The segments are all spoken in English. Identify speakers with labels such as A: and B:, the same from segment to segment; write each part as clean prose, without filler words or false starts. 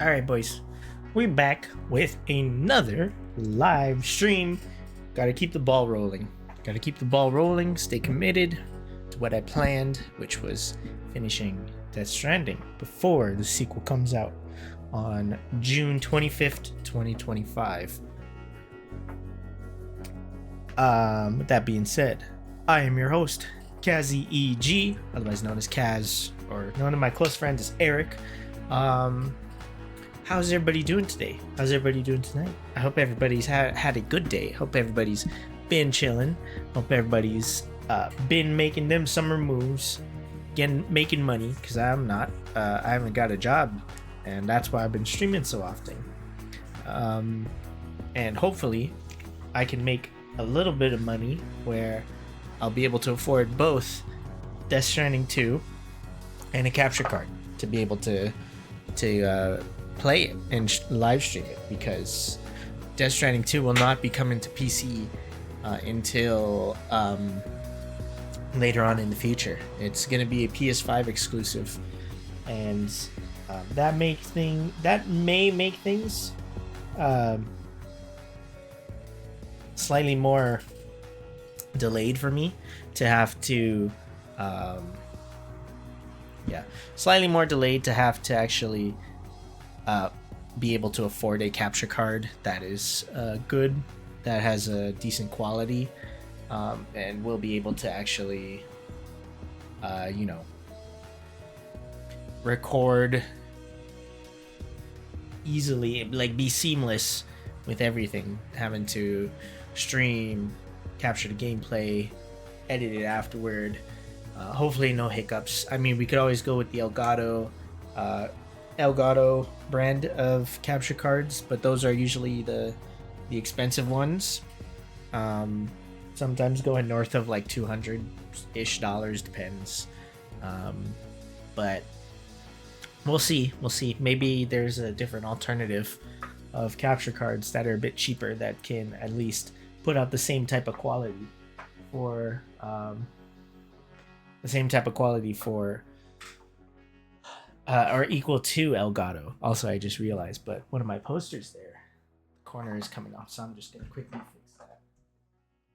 A: All right, boys, we're back with another live stream. Gotta keep the ball rolling. Stay committed to what I planned, which was finishing Death Stranding before the sequel comes out on June 25th, 2025. With that being said, I am your host, Kazzy EG, otherwise known as Kaz, or known to my close friends as Eric. How's everybody doing today? How's everybody doing tonight? I hope everybody's had a good day. Hope everybody's been chilling. Hope everybody's been making them summer moves, making money, because I'm not. I haven't got a job, and that's why I've been streaming so often. And hopefully I can make a little bit of money where I'll be able to afford both Death Stranding 2 and a capture card to be able to play it and live stream it, because Death Stranding 2 will not be coming to PC until later on in the future. It's going to be a PS5 exclusive, and that may make things slightly more delayed for me to have to actually be able to afford a capture card that is good, that has a decent quality, and will be able to actually record easily, like be seamless with everything, having to stream, capture the gameplay, edit it afterward. Hopefully no hiccups. I mean, we could always go with the Elgato brand of capture cards, but those are usually the expensive ones. Sometimes going north of like $200-ish, depends. But we'll see. Maybe there's a different alternative of capture cards that are a bit cheaper that can at least put out the same type of quality for or equal to Elgato. Also, I just realized, but one of my posters there, the corner is coming off, so I'm just gonna quickly fix that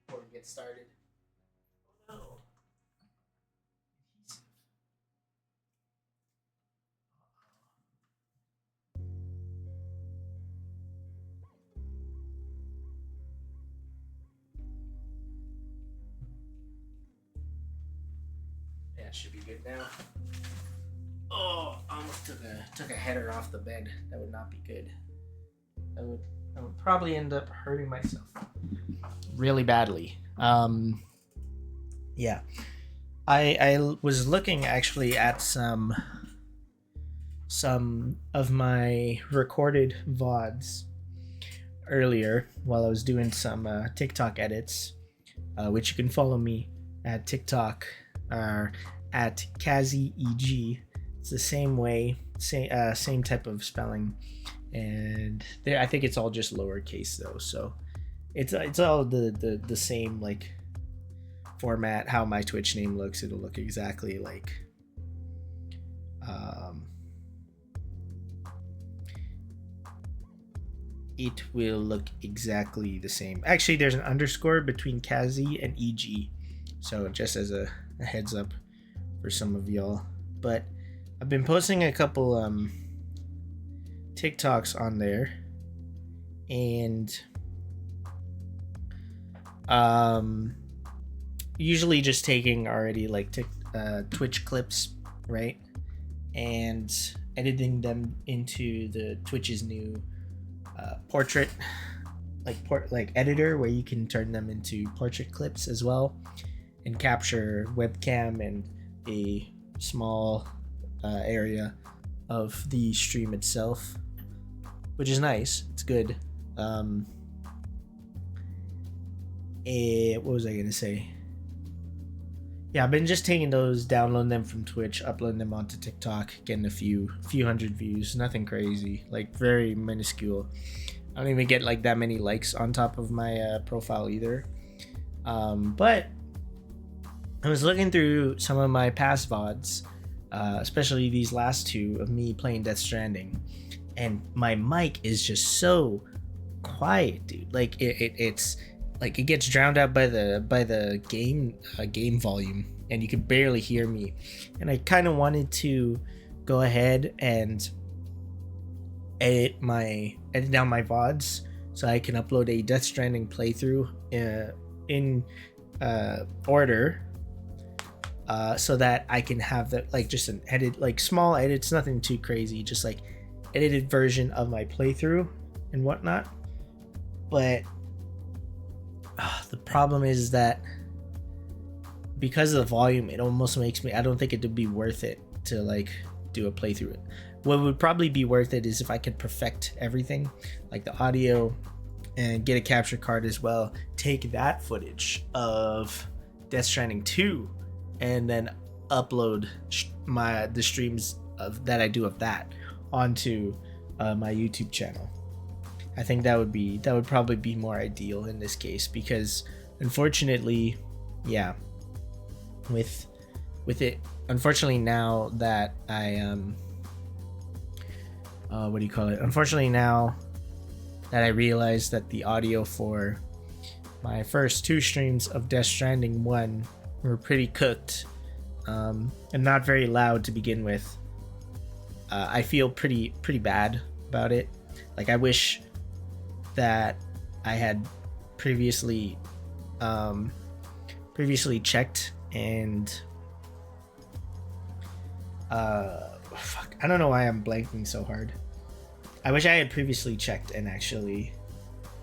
A: before we get started. Oh no. Yeah, it should be good now. Oh, I almost took a header off the bed. That would not be good. I would probably end up hurting myself really badly. Yeah. I was looking actually at some of my recorded VODs earlier while I was doing some TikTok edits, which you can follow me at TikTok at KazzyEG. It's the same way, same type of spelling, and there I think it's all just lowercase though, so it's all the same like format. How my Twitch name looks, it'll look exactly like it will look exactly the same. Actually, there's an underscore between Kazzy and EG, so just as a heads up for some of y'all. But I've been posting a couple TikToks on there, and usually just taking already like Twitch clips, right, and editing them into the Twitch's new portrait like editor, where you can turn them into portrait clips as well and capture webcam and a small area of the stream itself, which is nice. It's good. What was I gonna say? Yeah, I've been just taking those, downloading them from Twitch, uploading them onto TikTok, getting a few hundred views. Nothing crazy, like very minuscule. I don't even get like that many likes on top of my profile either. But I was looking through some of my past VODs, especially these last two of me playing Death Stranding, and my mic is just so quiet, dude. Like it's like it gets drowned out by the game volume, and you can barely hear me. And I kind of wanted to go ahead and edit down my vods so I can upload a Death Stranding playthrough in order, so that I can have that, like, just an edit, like small edits, nothing too crazy, just like edited version of my playthrough and whatnot. But the problem is that because of the volume, it almost makes me, I don't think it'd be worth it to like do a playthrough. What would probably be worth it is if I could perfect everything, like the audio, and get a capture card as well, take that footage of Death Stranding 2 and then upload the streams of that I do of that onto my YouTube channel. I think that would probably be more ideal in this case, because unfortunately, yeah, with it, unfortunately now that I what do you call it? Unfortunately now that I realized that the audio for my first 2 streams of Death Stranding 1 were pretty cooked, and not very loud to begin with. I feel pretty bad about it. Like, I wish that I had previously checked and fuck, I don't know why I'm blanking so hard. I wish I had previously checked and actually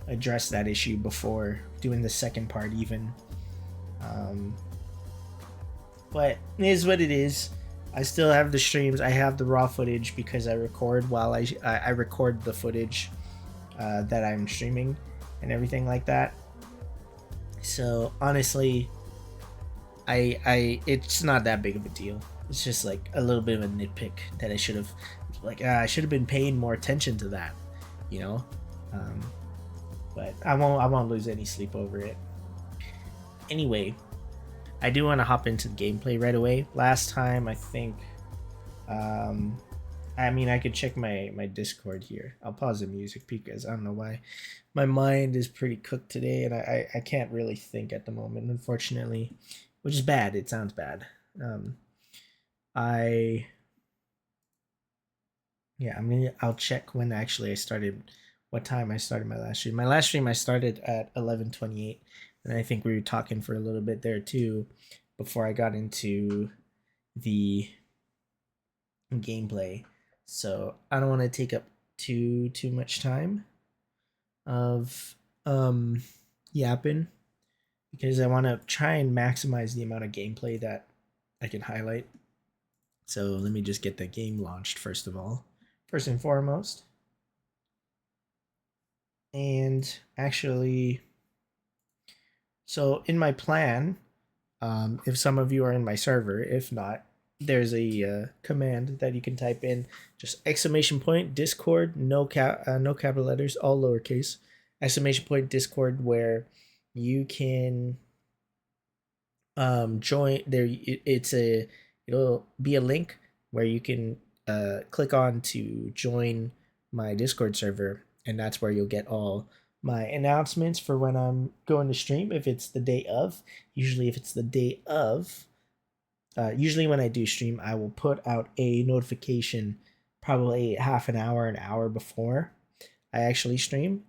A: addressed that issue before doing the second part even. But it is what it is. I still have the streams. I have the raw footage because I record while I record the footage that I'm streaming and everything like that. So honestly, it's not that big of a deal. It's just like a little bit of a nitpick that I should have, like, I should have been paying more attention to that, you know. But I won't lose any sleep over it. Anyway, I do want to hop into the gameplay right away. Last time, I think, I mean, I could check my Discord here. I'll pause the music because I don't know why. My mind is pretty cooked today, and I can't really think at the moment, unfortunately, which is bad. It sounds bad. I'll check when actually I started, what time I started my last stream. My last stream I started at 11:28, and I think we were talking for a little bit there too before I got into the gameplay. So I don't want to take up too much time of yapping, because I want to try and maximize the amount of gameplay that I can highlight. So let me just get the game launched first and foremost. And actually, so in my plan, if some of you are in my server, if not, there's a command that you can type in, just !Discord, no capital letters, all lowercase, !Discord, where you can join there. It'll be a link where you can click on to join my Discord server, and that's where you'll get all my announcements for when I'm going to stream. If it's the day of, usually when I do stream, I will put out a notification probably half an hour before I actually stream.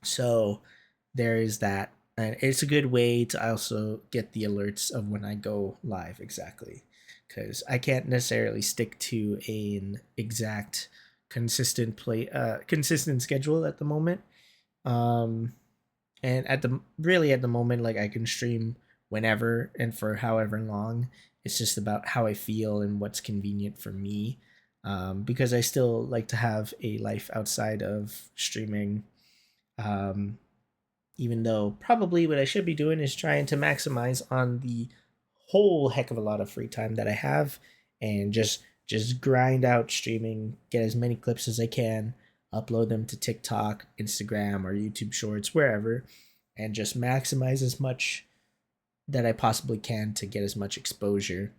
A: So there is that. And it's a good way to also get the alerts of when I go live exactly, because I can't necessarily stick to an exact consistent schedule at the moment. And at the moment, like, I can stream whenever and for however long. It's just about how I feel and what's convenient for me, because I still like to have a life outside of streaming. Even though probably what I should be doing is trying to maximize on the whole heck of a lot of free time that I have, and just grind out streaming, get as many clips as I can, upload them to TikTok, Instagram, or YouTube Shorts, wherever, and just maximize as much that I possibly can to get as much exposure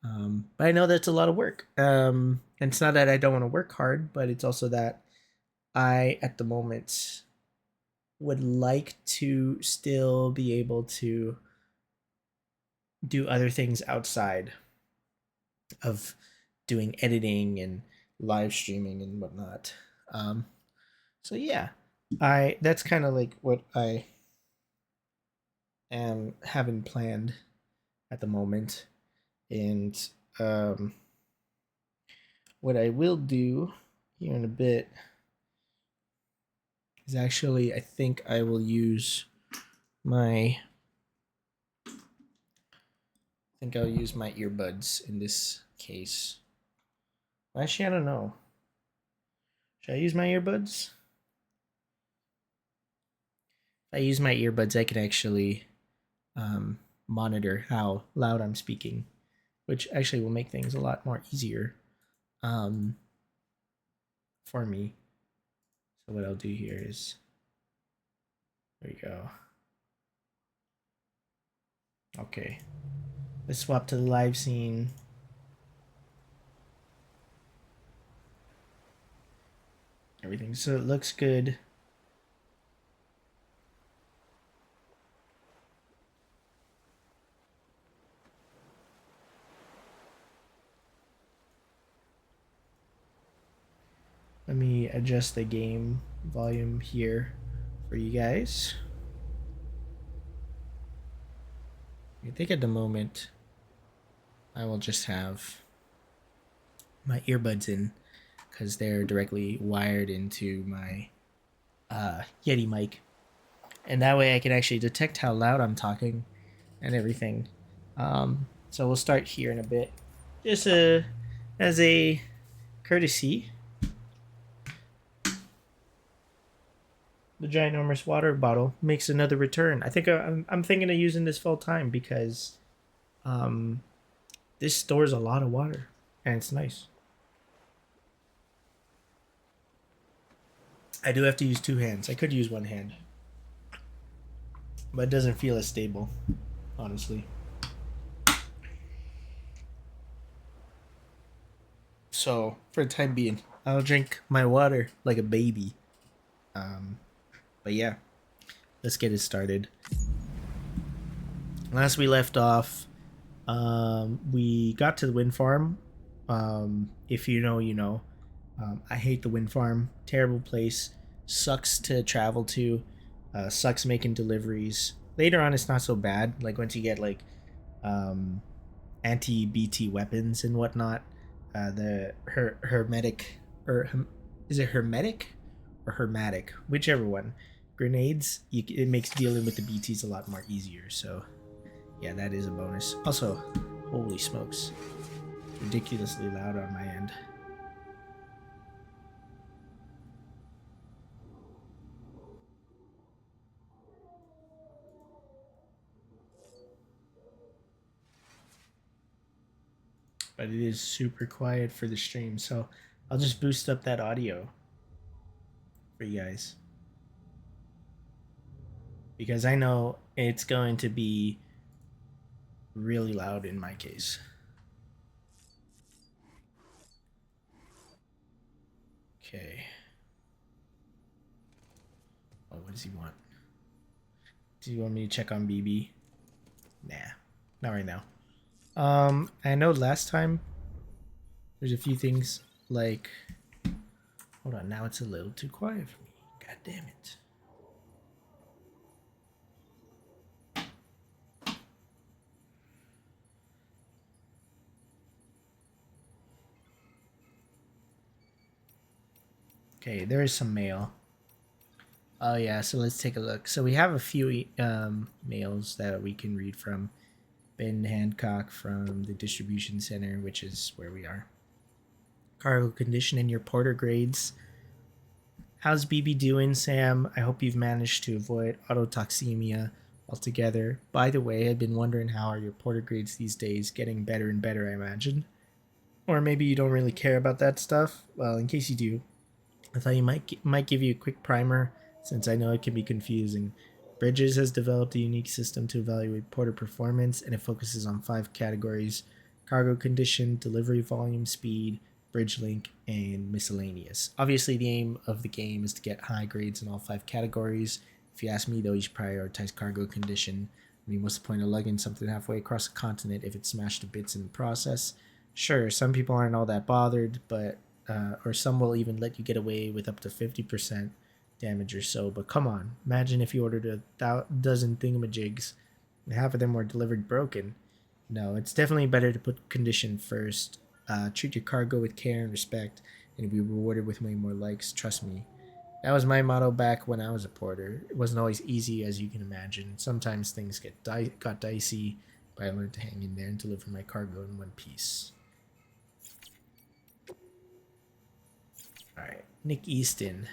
A: But I know that's a lot of work. And it's not that I don't want to work hard, but it's also that I, at the moment, would like to still be able to do other things outside of doing editing and live streaming and whatnot. Um, so yeah, I that's kind of like what I am having planned at the moment, and um, what I will do here in a bit is actually I think I will use my I think I'll use my earbuds in this case. Actually, I don't know. Should I use my earbuds? If I use my earbuds, I can actually um, monitor how loud I'm speaking, which actually will make things a lot more easier um, for me. So what I'll do here is, there we go. Okay, let's swap to the live scene. Everything so it looks good. Let me adjust the game volume here for you guys. I think at the moment I will just have my earbuds in because they're directly wired into my Yeti mic, and that way I can actually detect how loud I'm talking and everything. So we'll start here in a bit, just as a courtesy. The ginormous water bottle makes another return. I think I'm thinking of using this full time because um, this stores a lot of water and it's nice. I do have to use two hands. I could use one hand, but it doesn't feel as stable, honestly. So for the time being, I'll drink my water like a baby. Um, but yeah, let's get it started. Last we left off, we got to the wind farm. If you know, you know. I hate the wind farm. Terrible place. Sucks to travel to. Sucks making deliveries. Later on, it's not so bad. Like once you get like um, anti BT weapons and whatnot, the hermetic or is it hermetic or hermatic, whichever one. Grenades. It makes dealing with the BTs a lot more easier. So yeah, that is a bonus. Also, holy smokes, ridiculously loud on my end. But it is super quiet for the stream, so I'll just boost up that audio for you guys because I know it's going to be really loud in my case. Okay. Oh, what does he want? Do you want me to check on BB? Nah, not right now. I know last time there's a few things like. Hold on, now it's a little too quiet for me. God damn it. Okay, there is some mail. Oh yeah, so let's take a look. So we have a few mails that we can read from. Ben Hancock from the distribution center, which is where we are. Cargo condition and your porter grades. How's BB doing, Sam? I hope you've managed to avoid autotoxemia altogether. By the way, I've been wondering how are your porter grades these days? Getting better and better, I imagine. Or maybe you don't really care about that stuff. Well, in case you do, I thought you might give you a quick primer since I know it can be confusing. Bridges has developed a unique system to evaluate porter performance, and it focuses on 5 categories: cargo condition, delivery volume, speed, bridge link, and miscellaneous. Obviously, the aim of the game is to get high grades in all 5 categories. If you ask me, though, you should prioritize cargo condition. I mean, what's the point of lugging something halfway across the continent if it's smashed to bits in the process? Sure, some people aren't all that bothered, but or some will even let you get away with up to 50% damage or so. But come on, imagine if you ordered a dozen thingamajigs and half of them were delivered broken. No, it's definitely better to put condition first. Treat your cargo with care and respect, and you'll be rewarded with way more likes. Trust me. That was my motto back when I was a porter. It wasn't always easy, as you can imagine. Sometimes things got dicey, but I learned to hang in there and deliver my cargo in one piece. Alright, Nick Easton.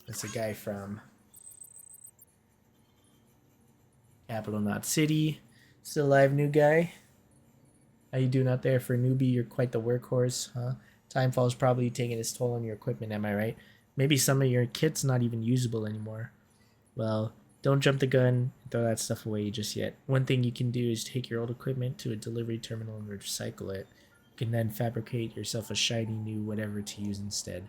A: That's a guy from Capital Knot City. Still alive, new guy. How you doing out there for a newbie? You're quite the workhorse, huh? Timefall's probably taking its toll on your equipment, am I right? Maybe some of your kit's not even usable anymore. Well, don't jump the gun and throw that stuff away just yet. One thing you can do is take your old equipment to a delivery terminal and recycle it. You can then fabricate yourself a shiny new whatever to use instead.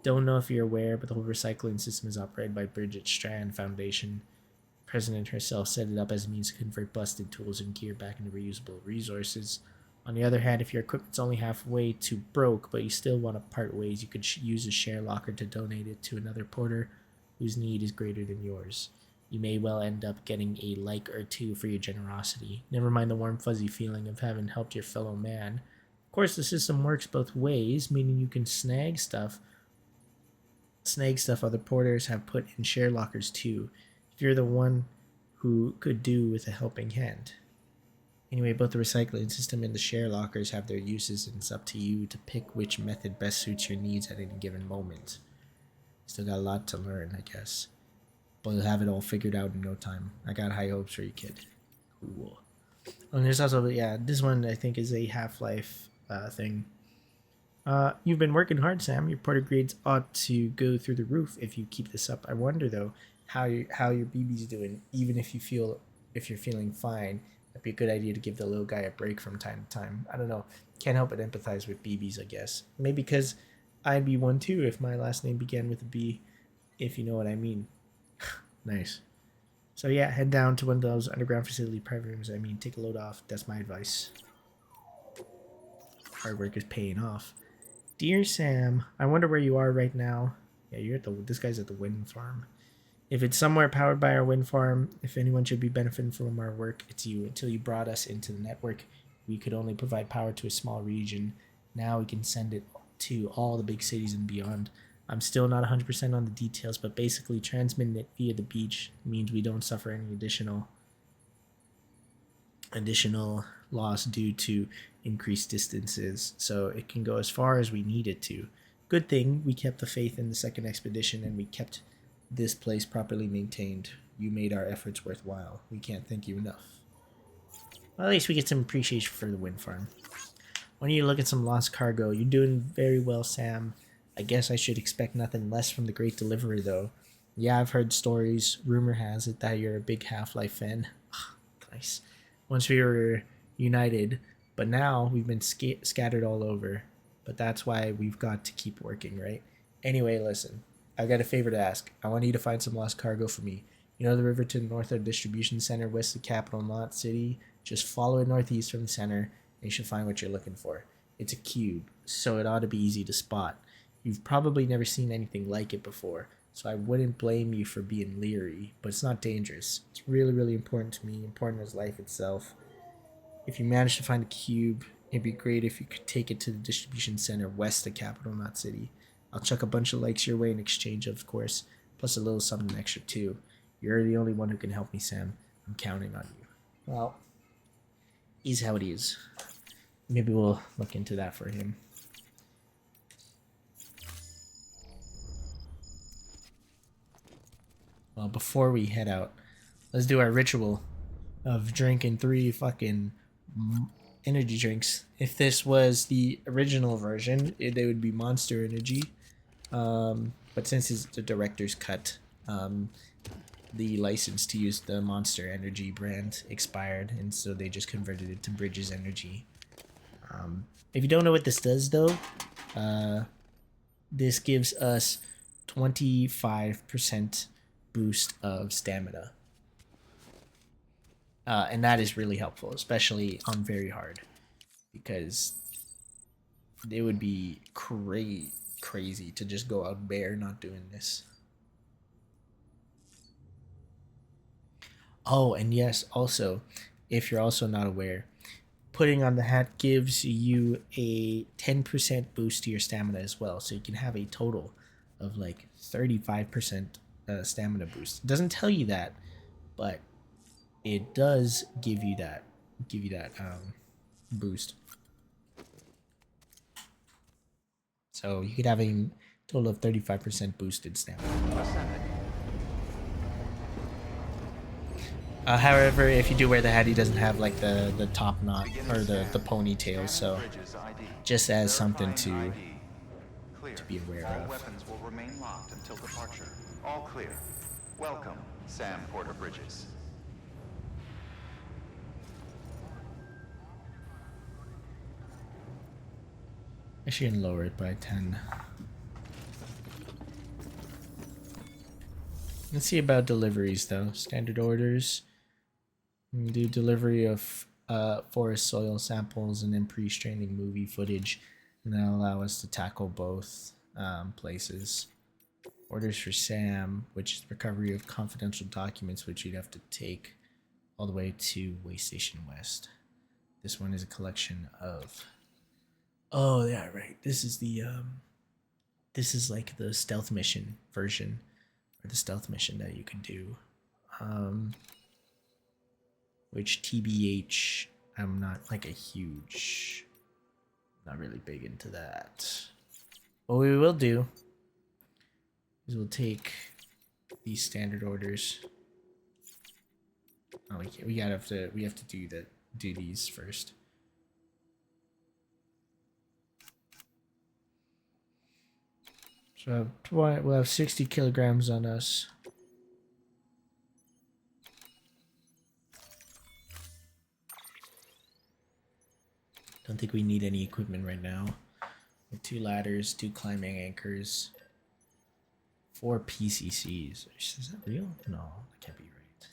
A: Don't know if you're aware, but the whole recycling system is operated by Bridget Strand Foundation. The president herself set it up as a means to convert busted tools and gear back into reusable resources. On the other hand, if your equipment's only halfway to broke, but you still want to part ways, you could use a share locker to donate it to another porter whose need is greater than yours. You may well end up getting a like or two for your generosity. Never mind the warm fuzzy feeling of having helped your fellow man. Of course, the system works both ways, meaning you can snag stuff other porters have put in share lockers too, if you're the one who could do with a helping hand. Anyway, both the recycling system and the share lockers have their uses, and it's up to you to pick which method best suits your needs at any given moment. Still got a lot to learn, I guess. But you'll have it all figured out in no time. I got high hopes for you, kid. Cool. And there's also, yeah, this one I think is a Half-Life thing. You've been working hard, Sam. Your porter grades ought to go through the roof if you keep this up. I wonder, though, how your BB's doing, even if you're feeling fine. It'd be a good idea to give the little guy a break from time to time. I don't know. Can't help but empathize with BBs, I guess. Maybe because I'd be one too if my last name began with a B, if you know what I mean. Nice. So yeah, head down to one of those underground facility private rooms. I mean, take a load off. That's my advice. Hard work is paying off. Dear Sam, I wonder where you are right now. Yeah, this guy's at the wind farm. If it's somewhere powered by our wind farm, if anyone should be benefiting from our work, it's you. Until you brought us into the network, we could only provide power to a small region. Now we can send it to all the big cities and beyond. I'm still not 100% on the details, but basically transmitting it via the beach means we don't suffer any additional loss due to increased distances, so it can go as far as we need it to. Good thing we kept the faith in the second expedition and we kept this place properly maintained. You made our efforts worthwhile. We can't thank you enough. Well, at least we get some appreciation for the wind farm. Why don't you look at some lost cargo? You're doing very well, Sam. I guess I should expect nothing less from the great deliverer, though. Yeah, I've heard stories. Rumor has it that you're a big Half-Life fan. Nice. Once we were united, but now we've been scattered all over. But that's why we've got to keep working, right? Anyway, listen. I've got a favor to ask. I want you to find some lost cargo for me. You know the river to the north of the distribution center, west of Capital Knot City? Just follow it northeast from the center, and you should find what you're looking for. It's a cube, so it ought to be easy to spot. You've probably never seen anything like it before, so I wouldn't blame you for being leery, but it's not dangerous. It's really, really important to me, important as life itself. If you manage to find a cube, it'd be great if you could take it to the distribution center west of Capital Knot City. I'll chuck a bunch of likes your way in exchange, of course, plus a little something extra too. You're the only one who can help me, Sam. I'm counting on you. Well, is how it is. Maybe we'll look into that for him. Well, before we head out, let's do our ritual of drinking 3 fucking energy drinks. If this was the original version, they would be Monster Energy. But since it's the director's cut, the license to use the Monster Energy brand expired, and so they just converted it to Bridges Energy. If you don't know what this does, though, this gives us 25% boost of stamina. And that is really helpful, especially on very hard, because it would be crazy to just go out bare not doing this. Oh, and yes, also, if you're also not aware, putting on the hat gives you a 10% boost to your stamina as well, so you can have a total of like 35% stamina boost. It doesn't tell you that, but it does give you that boost. So you could have a total of 35% boosted stamina. However, if you do wear the hat, he doesn't have like the top knot or the ponytail, so just as something to be aware of.
B: All weapons will remain locked until departure. All clear. Welcome, Sam Porter Bridges.
A: I should lower it by 10. Let's see about deliveries though. Standard orders. We do delivery of forest soil samples and then pre-stranding movie footage, and that'll allow us to tackle both places. Orders for Sam, which is recovery of confidential documents, which you'd have to take all the way to Way Station West. This one is a collection of. Oh yeah, right. This is the this is like the stealth mission version, or the stealth mission that you can do. Which TBH, I'm not like a huge, not really big into that. What we will do is we'll take these standard orders. Oh, we have to do these first. So we'll have 60 kilograms on us. Don't think we need any equipment right now. With 2 ladders, 2 climbing anchors, 4 PCCs. Is that real? No, that can't be right.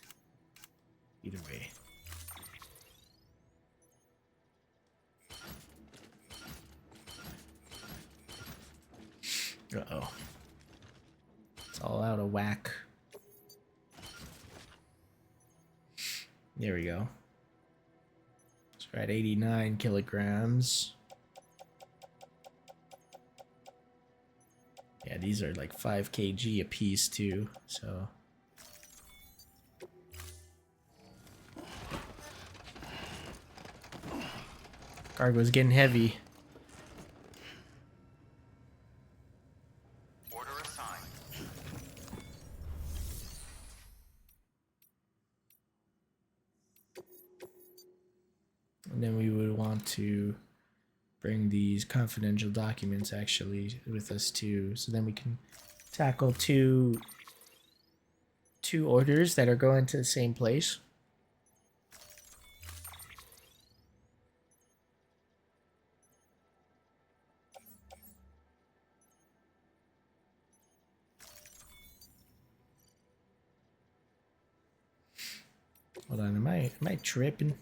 A: Either way. Uh-oh. It's all out of whack. There we go. So we're at 89 kilograms. Yeah, these are like 5 kg a piece too, so. Cargo's getting heavy.
B: Order assigned.
A: And then we would want to bring these confidential documents actually with us too, so then we can tackle two orders that are going to the same place. Hold on, am I tripping?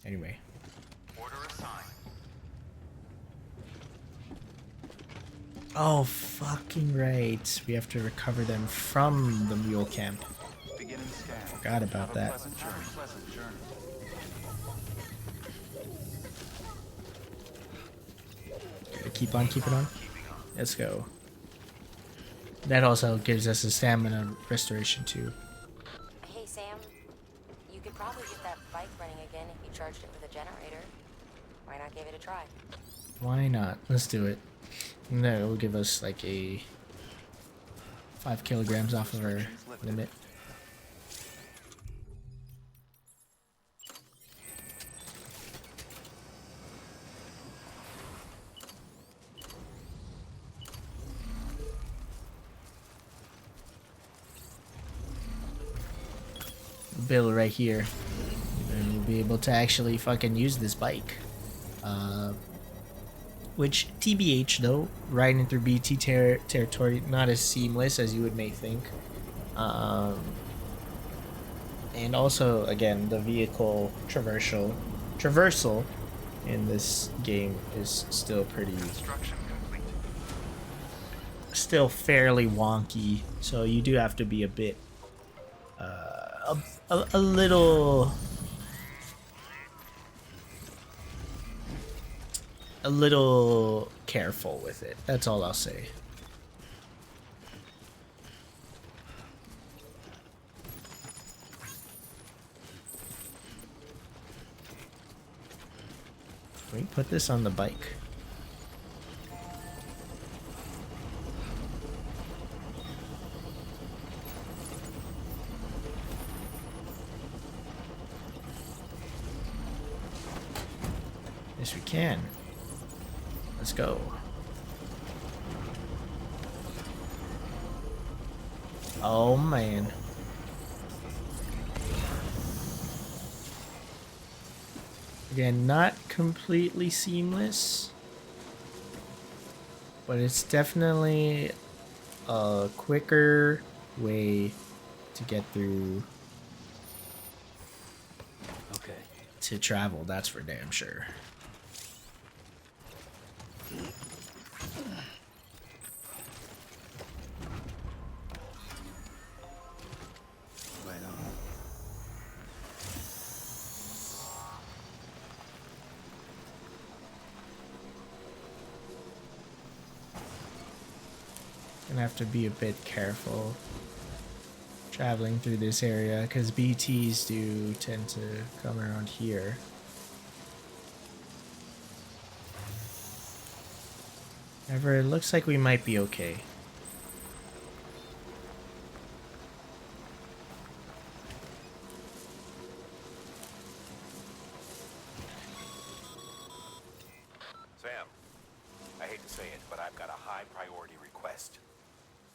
A: Anyway.
B: Order assigned.
A: Oh, fucking right. We have to recover them from the mule camp.
B: Beginning scan.
A: Forgot about that.
B: Pleasant journey.
A: Gotta keep on keeping on. Let's go. That also gives us a stamina restoration too.
C: Hey Sam, you could probably get that bike running again if you charged it with a generator. Why not give it a try?
A: Why not? Let's do it. And that will give us like a 5 kilograms off of our limit. Bill right here, and we'll be able to actually fucking use this bike. Which, TBH though, riding through BT territory, not as seamless as you would may think. And also, again, the vehicle traversal in this game is still still fairly wonky. So you do have to be a bit, a little careful with it. That's all I'll say. Can we put this on the bike? Yes, we can. Let's go. Oh man. Again, not completely seamless, but it's definitely a quicker way to get through to travel, that's for damn sure. Gonna have to be a bit careful traveling through this area because BTs do tend to come around here. However, it looks like we might be okay.
D: Sam, I hate to say it, but I've got a high priority request.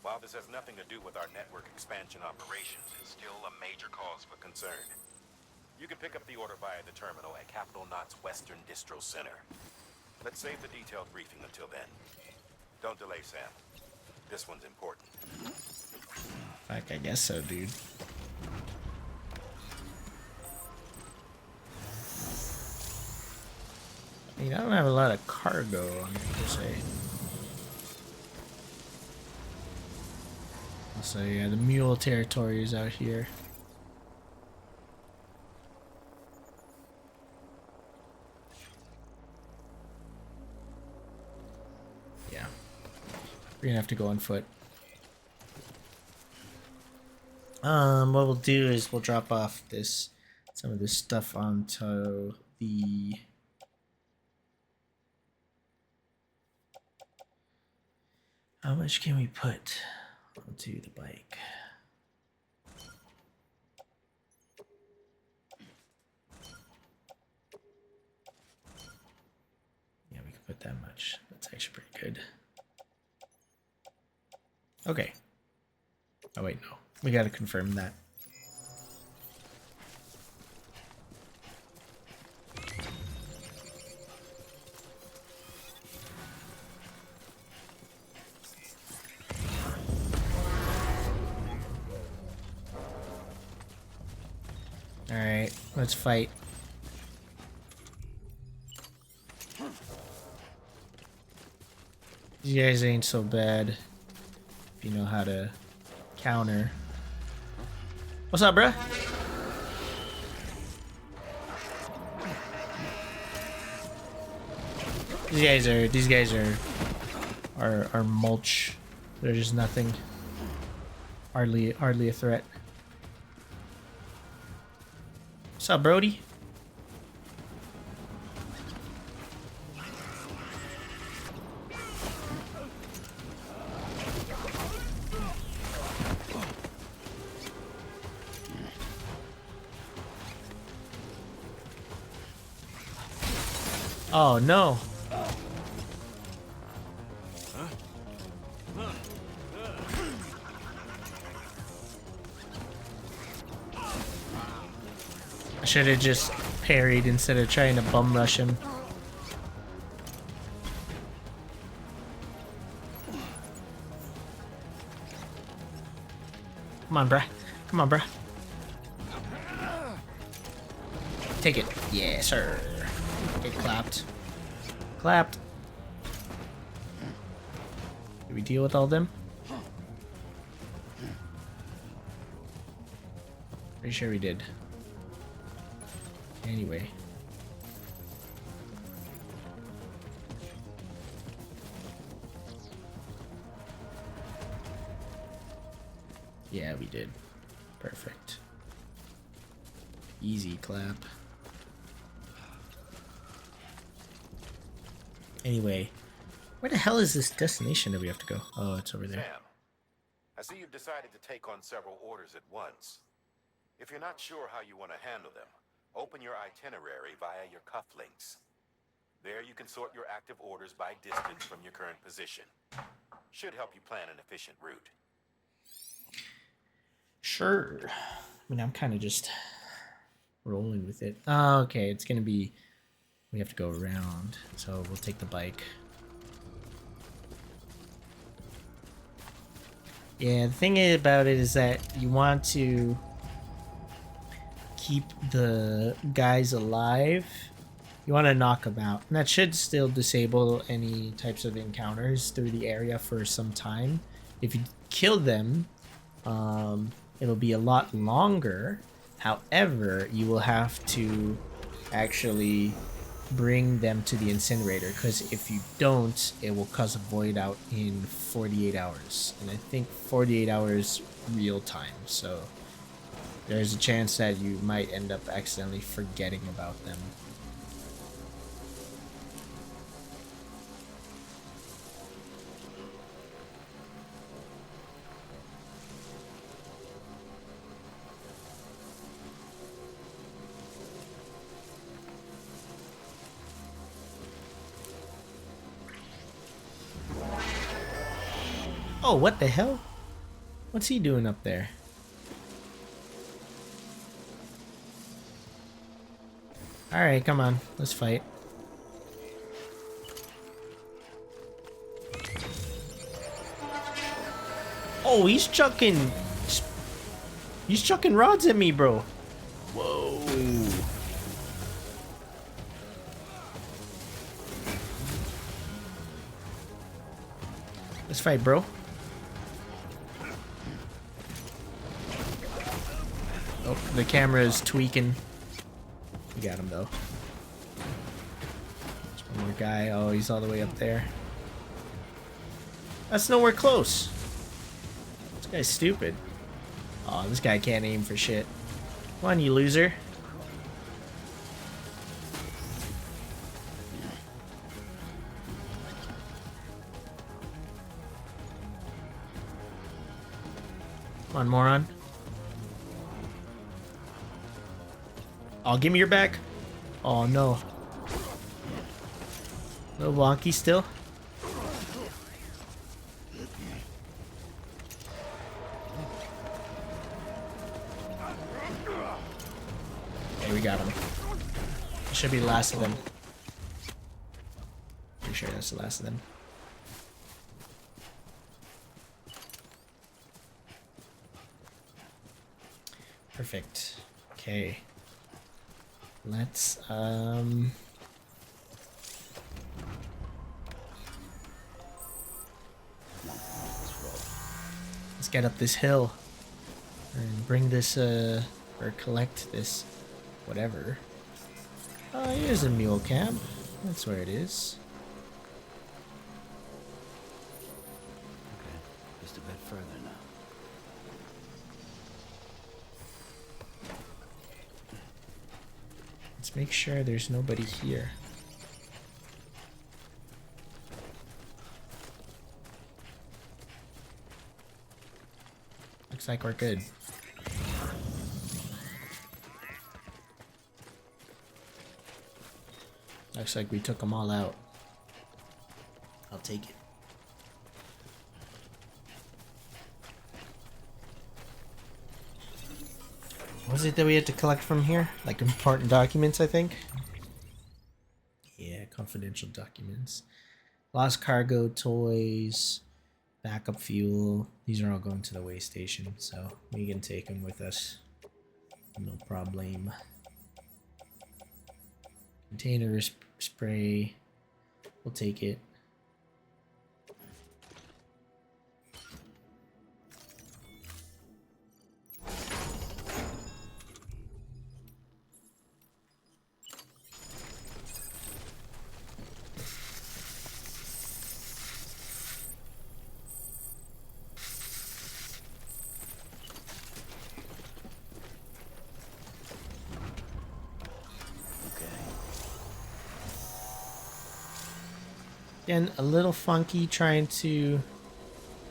D: While this has nothing to do with our network expansion operations, it's still a major cause for concern. You can pick up the order via the terminal at Capital Knot's Western Distro Center. Let's save the detailed briefing until then. Don't delay, Sam. This one's important.
A: Fuck, I guess so, dude. I mean, I don't have a lot of cargo on me, per se. So yeah, the mule territory is out here. Yeah. We're gonna have to go on foot. What we'll do is we'll drop off some of this stuff onto the how much can we put onto the bike? Yeah, we can put that much. That's actually pretty good. Okay. Oh wait, no. We gotta confirm that. Alright, let's fight. These guys ain't so bad if you know how to counter. What's up, bruh? These guys are mulch. They're just nothing. Hardly a threat. What's up, Brody? Oh no. I should have just parried instead of trying to bum rush him. Come on, bruh. Come on, bruh. Take it. Yeah, sir. Get clapped. Clapped. Did we deal with all them? Pretty sure we did. Anyway. Yeah, we did. Perfect. Easy clap. Anyway, where the hell is this destination that we have to go? Oh, it's over there.
D: Sam, I see you've decided to take on several orders at once. If you're not sure how you want to handle them, open your itinerary via your cufflinks. There you can sort your active orders by distance from your current position. Should help you plan an efficient route.
A: Sure. I mean, I'm kind of just rolling with it. Oh, okay, it's gonna be... We have to go around, so we'll take the bike. Yeah, the thing about it is that you want to keep the guys alive. You want to knock them out. And that should still disable any types of encounters through the area for some time. If you kill them, it'll be a lot longer. However, you will have to actually bring them to the incinerator, because if you don't, it will cause a void out in 48 hours. And I think 48 hours real time, so there's a chance that you might end up accidentally forgetting about them. Oh, what the hell? What's he doing up there? Alright, come on. Let's fight. Oh, he's chucking... He's chucking rods at me, bro. Whoa. Let's fight, bro. Oh, the camera is tweaking. We got him, though. There's one more guy. Oh, he's all the way up there. That's nowhere close. This guy's stupid. Oh, this guy can't aim for shit. Come on, you loser. Come on, moron. Oh, give me your back. Oh, no. Little wonky still. Okay, we got him. It should be the last of them. Pretty sure that's the last of them. Perfect. Okay. Let's let's get up this hill and bring this or collect this whatever. Oh, here's a mule camp. That's where it is.
E: Okay, just a bit further now.
A: Let's make sure there's nobody here. Looks like we're good. Looks like we took them all out. I'll take it. Was it that we had to collect from here? Like important documents, I think? Yeah, confidential documents. Lost cargo, toys, backup fuel. These are all going to the way station, so we can take them with us. No problem. Container spray. We'll take it. Again, a little funky trying to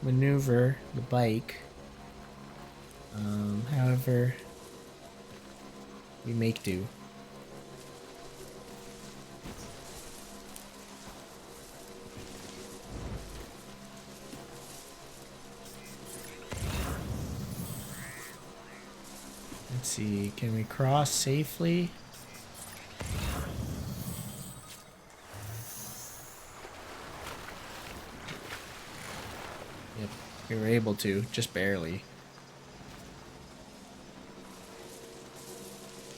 A: maneuver the bike. However, we make do. Let's see, can we cross safely? Yep, we were able to, just barely.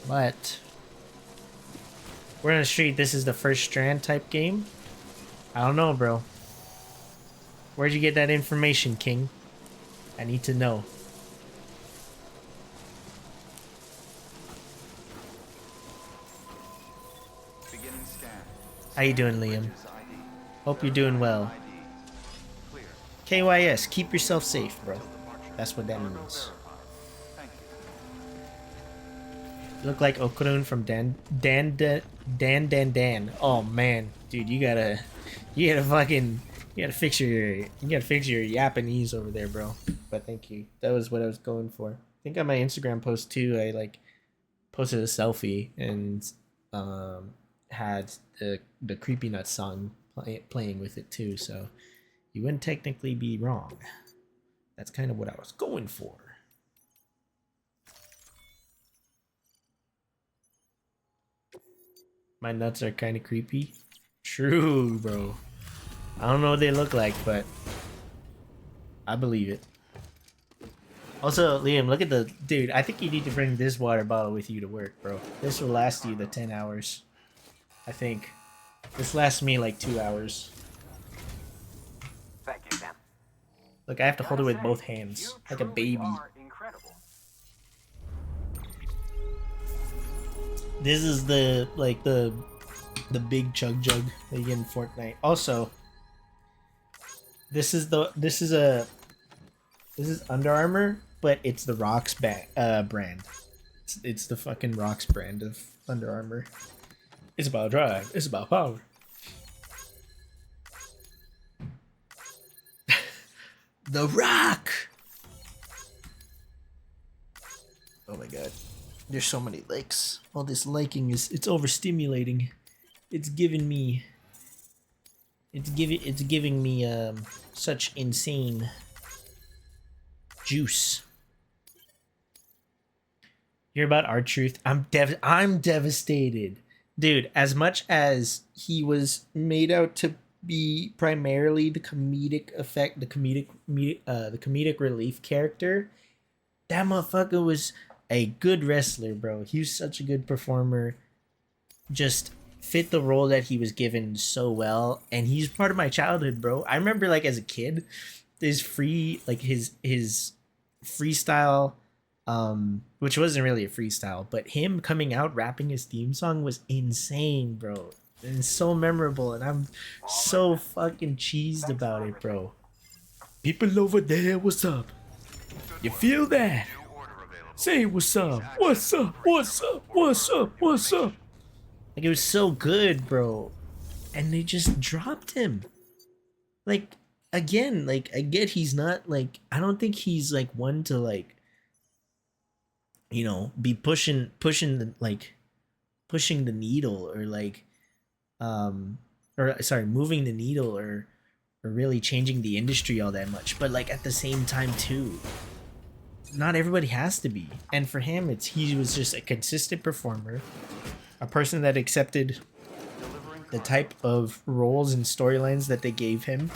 A: But we're on the street. This is the first Strand type game. I don't know, bro. Where'd you get that information, King? I need to know.
B: Beginning scan.
A: How you doing, Liam?
B: Bridges ID.
A: Hope you're doing well.
B: Clear.
A: KYS, keep yourself safe, bro.
B: Departure.
A: That's what that
B: Cargo
A: means.
B: verified. Thank you.
A: You look like Okurun from Dan. Oh man, dude, you gotta fix your Japanese over there, bro. But thank you. That was what I was going for. I think on my Instagram post too, I like posted a selfie and had the Creepy Nuts song playing with it too. So you wouldn't technically be wrong. That's kind of what I was going for. My nuts are kind of creepy. True, bro. I don't know what they look like, but I believe it. Also, Liam, look at the... Dude, I think you need to bring this water bottle with you to work, bro. This will last you the 10 hours. I think. This lasts me like 2 hours.
E: Thank you, Sam.
A: Look, I have to hold it with both hands. Like a baby.
E: Incredible.
A: This is the big chug that you get in Fortnite. Also, this is Under Armour, but it's the Rocks brand. It's the fucking Rocks brand of Under Armour. It's about drive. It's about power. The Rock. Oh my god. There's so many likes. All this liking it's overstimulating. It's giving me such insane juice. Hear about R-Truth? I'm devastated. Dude, as much as he was made out to be primarily the comedic relief character, that motherfucker was a good wrestler, bro. He was such a good performer. Just fit the role that he was given so well, and he's part of my childhood, bro. I remember, like, as a kid, his freestyle, which wasn't really a freestyle, but him coming out rapping his theme song was insane, bro. And so memorable, and I'm so fucking cheesed about it, bro. People over there, what's up? You feel that? Say what's up, what's up, what's up, what's up, what's up? Like, it was so good, bro. And they just dropped him. Like, again, like, I get he's not, like, I don't think he's, like, one to, like, you know, be pushing the needle, or, like, moving the needle, or really changing the industry all that much. But, like, at the same time, too, not everybody has to be. And for him, he was just a consistent performer, a person that accepted the type of roles and storylines that they gave him,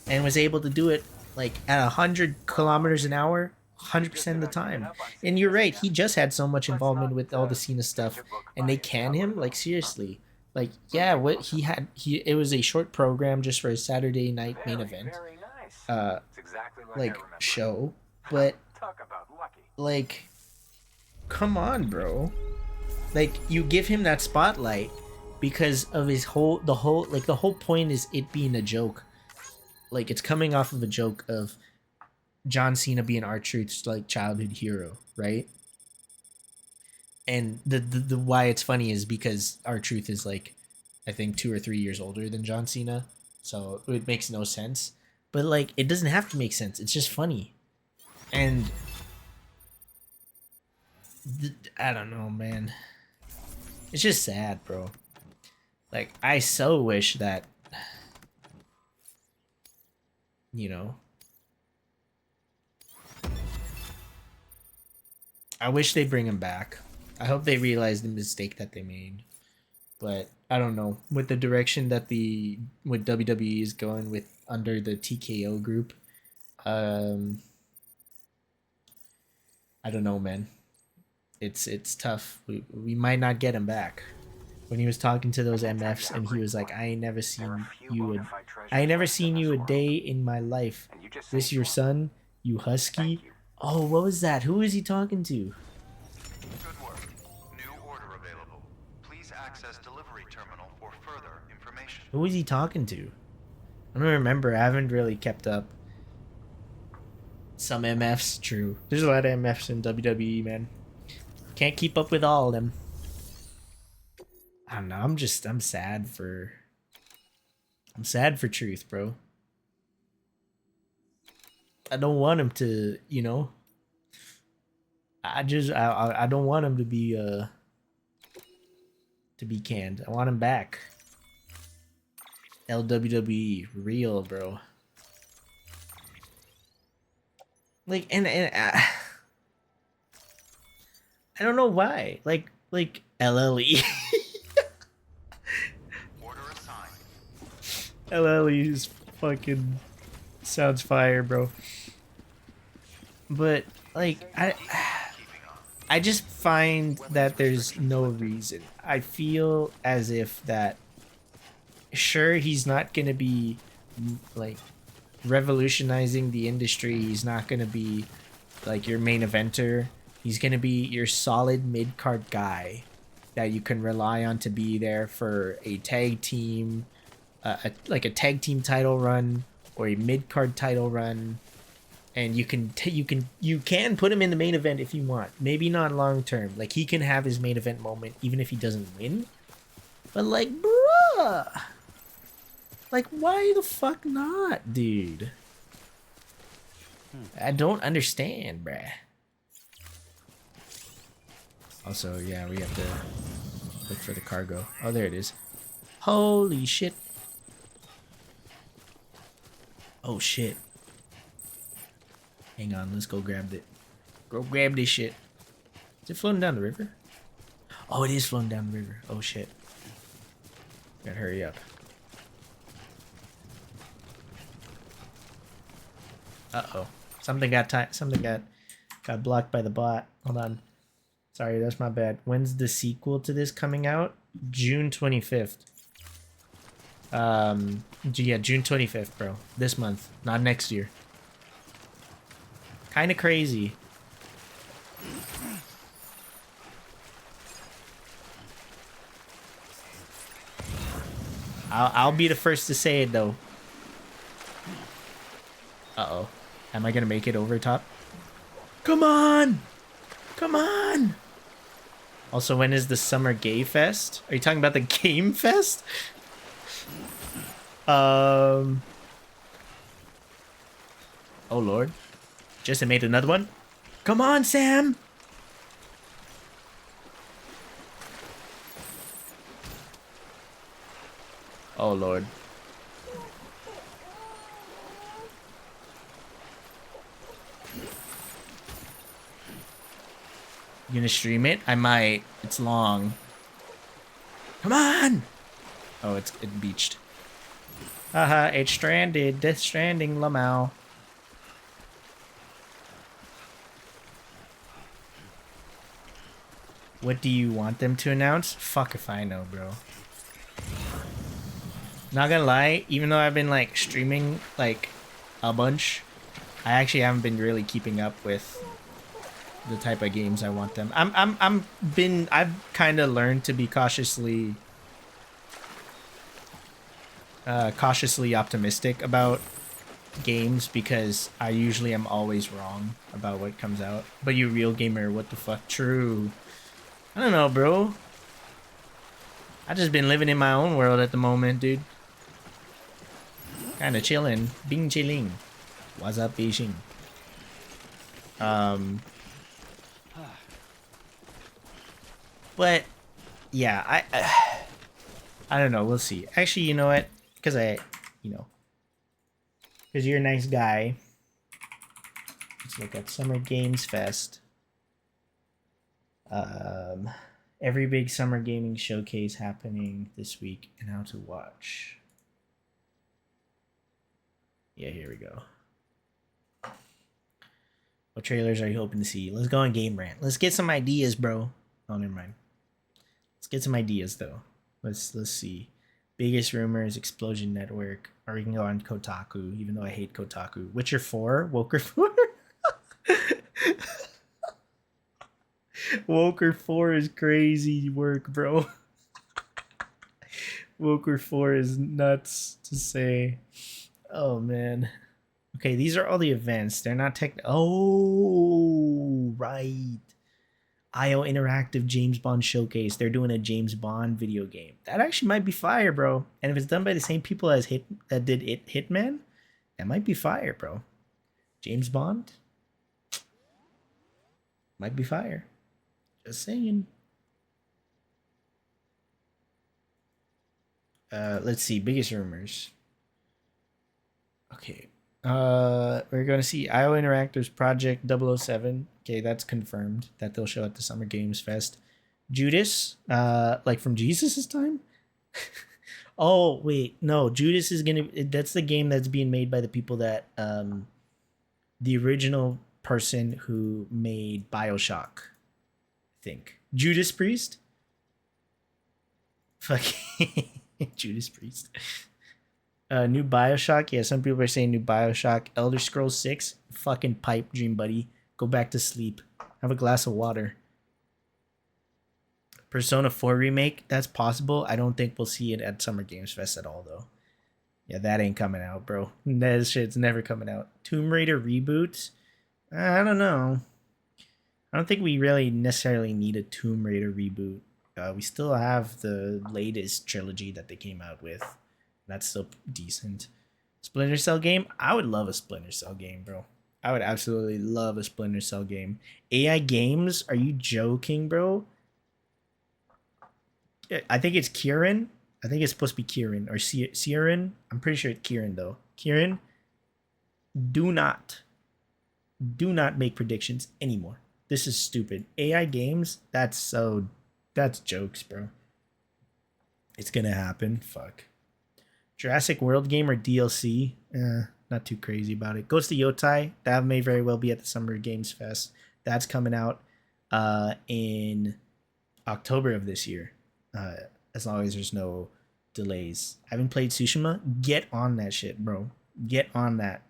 A: and was able to do it like at 100 kilometers an hour, 100% of the time. And you're right, he just had so much involvement with all the Cena stuff, and they can him like seriously. Like yeah, what he it was a short program just for a Saturday night main event, like show, but like, come on, bro. Like you give him that spotlight because of the whole point is it being a joke. Like it's coming off of a joke of John Cena being R-Truth's like childhood hero, right? And the why it's funny is because R-Truth is like, I think 2 or 3 years older than John Cena, so it makes no sense. But like it doesn't have to make sense. It's just funny, and I don't know, man. It's just sad, bro. Like I so wish that, you know, I wish they bring him back. I hope they realize the mistake that they made. But I don't know, with the direction that with WWE is going with under the TKO group, I don't know, man. It's tough. We might not get him back. When he was talking to those MFs and he was like, I ain't never seen you a day in my life. This your son, you husky? Oh, what was that? Who is he talking to?
B: Good work. New order available. Please access delivery terminal for further information.
A: Who is he talking to? I don't remember. I haven't really kept up. Some MFs, true. There's a lot of MFs in WWE, man. Can't keep up with all of them. I don't know. I'm sad for Truth, bro. I don't want him to, you know. I don't want him to be canned. I want him back. LWWE, real, bro. Like and I don't know why. Like LLE.
B: Order assigned.
A: LLE is fucking sounds fire, bro. But like I just find that there's no reason. I feel as if that sure he's not going to be like revolutionizing the industry. He's not going to be like your main eventer. He's going to be your solid mid-card guy that you can rely on to be there for a tag team, like a tag team title run or a mid-card title run. And you can put him in the main event if you want. Maybe not long term. Like he can have his main event moment even if he doesn't win. But like, bruh, like why the fuck not, dude? I don't understand, bruh. Also, yeah, we have to look for the cargo. Oh, there it is. Holy shit. Oh shit. Hang on, let's go grab it. Go grab this shit. Is it floating down the river? Oh, it is floating down the river. Oh shit. Gotta hurry up. Uh-oh. Something got blocked by the bot. Hold on. Sorry, that's my bad. When's the sequel to this coming out? June 25th. Yeah, June 25th, bro. This month, not next year. Kind of crazy. I'll be the first to say it though. Uh-oh. Am I gonna make it over top? Come on! Come on! Also, when is the Summer Gay Fest? Are you talking about the Game Fest? Oh lord. Just made another one. Come on, Sam! Oh lord. You gonna stream it? I might. It's long. Come on! Oh, it beached. Haha, it's stranded. Death Stranding, Lamau. What do you want them to announce? Fuck if I know, bro. Not gonna lie, even though I've been like streaming like a bunch, I actually haven't been really keeping up with the type of games I want them. I've kind of learned to be cautiously optimistic about games because I usually am always wrong about what comes out. But you real gamer, what the fuck? True. I don't know, bro. I just been living in my own world at the moment, dude. Kinda chilling. Bing chilling. What's up, Beijing? But yeah, I don't know. We'll see. Actually, you know what? Because because you're a nice guy. Let's look at Summer Games Fest. Every big summer gaming showcase happening this week and how to watch. Yeah, here we go. What trailers are you hoping to see? Let's go on Game Rant. Let's get some ideas, bro. Oh, never mind. Let's get some ideas though. Let's see. Biggest rumors, Explosion Network, or we can go on Kotaku, even though I hate Kotaku. Witcher 4, Woker 4. Woker 4 is crazy work, bro. Woker 4 is nuts to say. Oh man. Okay, these are all the events. They're not tech. Oh, right. IO Interactive James Bond Showcase. They're doing a James Bond video game. That actually might be fire, bro. And if it's done by the same people as that did Hitman, that might be fire, bro. James Bond might be fire. Just saying. Let's see. Biggest rumors. Okay. We're going to see IO Interactive's Project 007. Okay, that's confirmed that they'll show at the Summer Games Fest. Judas, like from Jesus' time? Oh, wait. No, Judas is going to... That's the game that's being made by the people that... the original person who made Bioshock, I think. Judas Priest? Fuck. Judas Priest. New Bioshock. Yeah, some people are saying new Bioshock. Elder Scrolls 6. Fucking pipe, dream buddy. Go back to sleep. Have a glass of water. Persona 4 remake. That's possible. I don't think we'll see it at Summer Games Fest at all, though. Yeah, that ain't coming out, bro. That shit's never coming out. Tomb Raider reboot. I don't know. I don't think we really necessarily need a Tomb Raider reboot. We still have the latest trilogy that they came out with. That's still decent. Splinter Cell game? I would love a Splinter Cell game, bro. I would absolutely love a Splinter Cell game. AI Games? Are you joking, bro? I think it's Kieran. I think it's supposed to be Kieran or Kieran. I'm pretty sure it's Kieran, though. Kieran, do not make predictions anymore. This is stupid. AI Games? That's jokes, bro. It's gonna happen. Fuck. Jurassic World game or DLC? Not too crazy about it. Ghost of Yotai, that may very well be at the Summer Games Fest. That's coming out in October of this year, as long as there's no delays. I haven't played Tsushima. Get on that shit, bro. Get on that.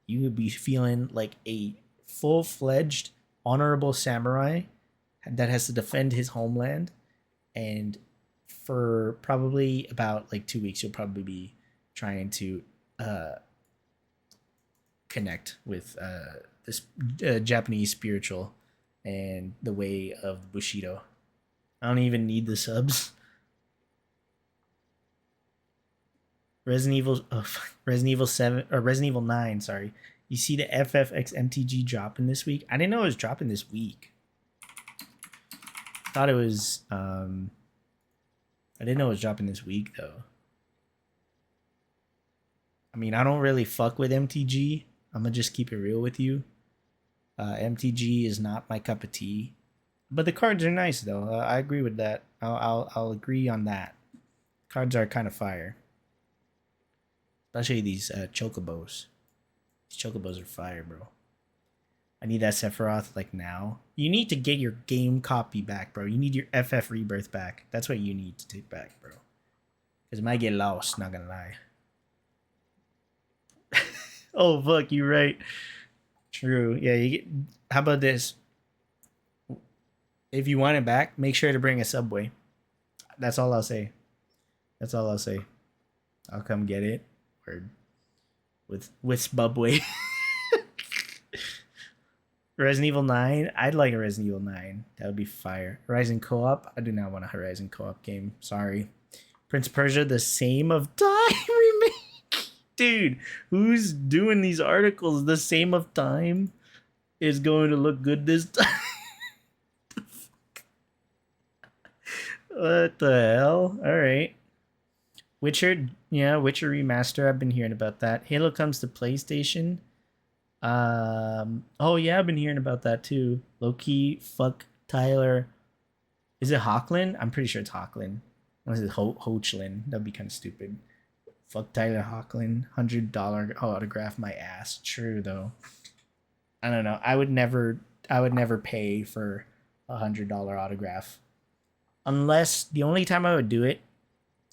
A: You would be feeling like a full-fledged, honorable samurai that has to defend his homeland, and for probably about like 2 weeks, you'll probably be trying to connect with this Japanese spiritual and the way of Bushido. I don't even need the subs. Resident Evil 7 or Resident Evil 9, sorry. You see the FFX MTG dropping this week? I didn't know it was dropping this week. Thought it was I didn't know it was dropping this week though. I mean, I don't really fuck with MTG. I'm gonna just keep it real with you. MTG is not my cup of tea. But the cards are nice though. I agree with that. I'll agree on that. Cards are kind of fire, especially these chocobos. These chocobos are fire, bro. I need that Sephiroth like now. You need to get your game copy back, bro. You need your FF Rebirth back. That's what you need to take back, bro. Because it might get lost, not gonna lie. Oh, fuck, you're right. True. Yeah, you get. How about this? If you want it back, make sure to bring a Subway. That's all I'll say. That's all I'll say. I'll come get it. Or with Subway. Resident Evil 9. I'd like a Resident Evil 9. That would be fire. Horizon Co-op. I do not want a Horizon Co-op game. Sorry. Prince of Persia: The Same of Time remake. Dude, who's doing these articles? The Same of Time is going to look good this time. What the hell? All right. Witcher, yeah, Witcher remaster. I've been hearing about that. Halo comes to PlayStation. Oh yeah, I've been hearing about that too. Low-key, fuck Tyler. Is it Hoechlin? I'm pretty sure it's Hoechlin. Or is it Hoechlin? That'd be kind of stupid. Fuck Tyler Hoechlin. $100 autograph my ass. True though. I don't know. I would never pay for $100 autograph. Unless the only time I would do it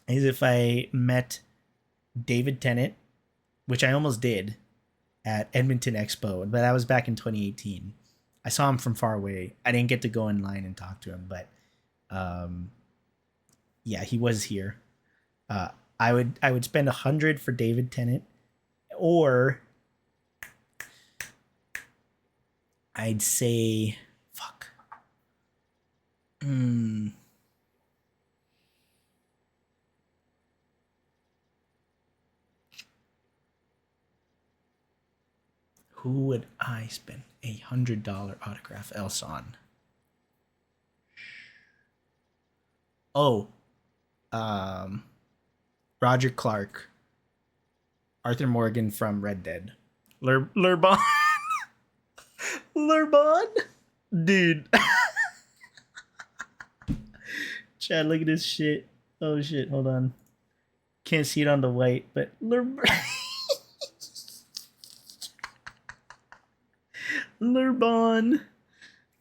A: is if I met David Tennant, which I almost did at Edmonton Expo, but that was back in 2018. I saw him from far away. I didn't get to go in line and talk to him, but yeah, he was here. I would spend $100 for David Tennant, or I'd say fuck. Who would I spend $100 autograph else on? Oh, Roger Clark, Arthur Morgan from Red Dead, Lurbon, Lurbon, dude. Chad, look at this shit. Oh shit, hold on. Can't see it on the white, but Lurbon.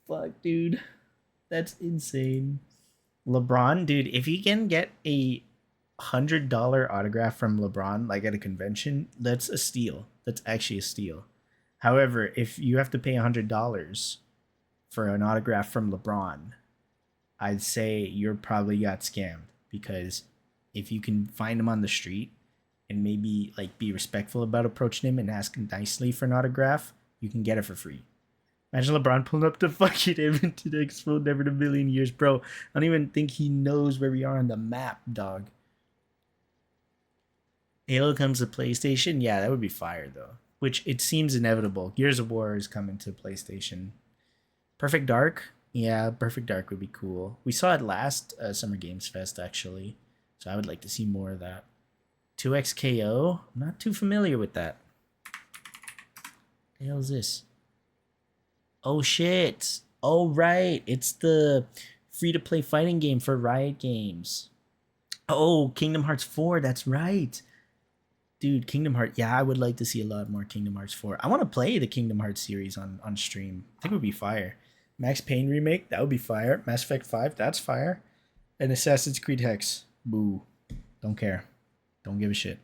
A: Fuck, dude. That's insane. LeBron, dude, if you can get a $100 autograph from LeBron, like at a convention, that's a steal. That's actually a steal. However, if you have to pay $100 for an autograph from LeBron, I'd say you're probably got scammed, because if you can find him on the street and maybe like be respectful about approaching him and ask him nicely for an autograph, you can get it for free. Imagine LeBron pulling up to fucking Edmonton Expo, never in a million years, bro. I don't even think he knows where we are on the map, dog. Halo comes to PlayStation? Yeah, that would be fire, though. Which it seems inevitable. Gears of War is coming to PlayStation. Perfect Dark? Yeah, Perfect Dark would be cool. We saw it last Summer Games Fest, actually. So I would like to see more of that. 2XKO? I'm not too familiar with that. What the hell is this? Oh shit. Oh right. It's the free-to-play fighting game for Riot Games. Oh, Kingdom Hearts 4, that's right. Dude, Kingdom Hearts. Yeah, I would like to see a lot more Kingdom Hearts 4. I want to play the Kingdom Hearts series on stream. I think it would be fire. Max Payne remake, that would be fire. Mass Effect 5, that's fire. And Assassin's Creed Hex. Boo. Don't care. Don't give a shit.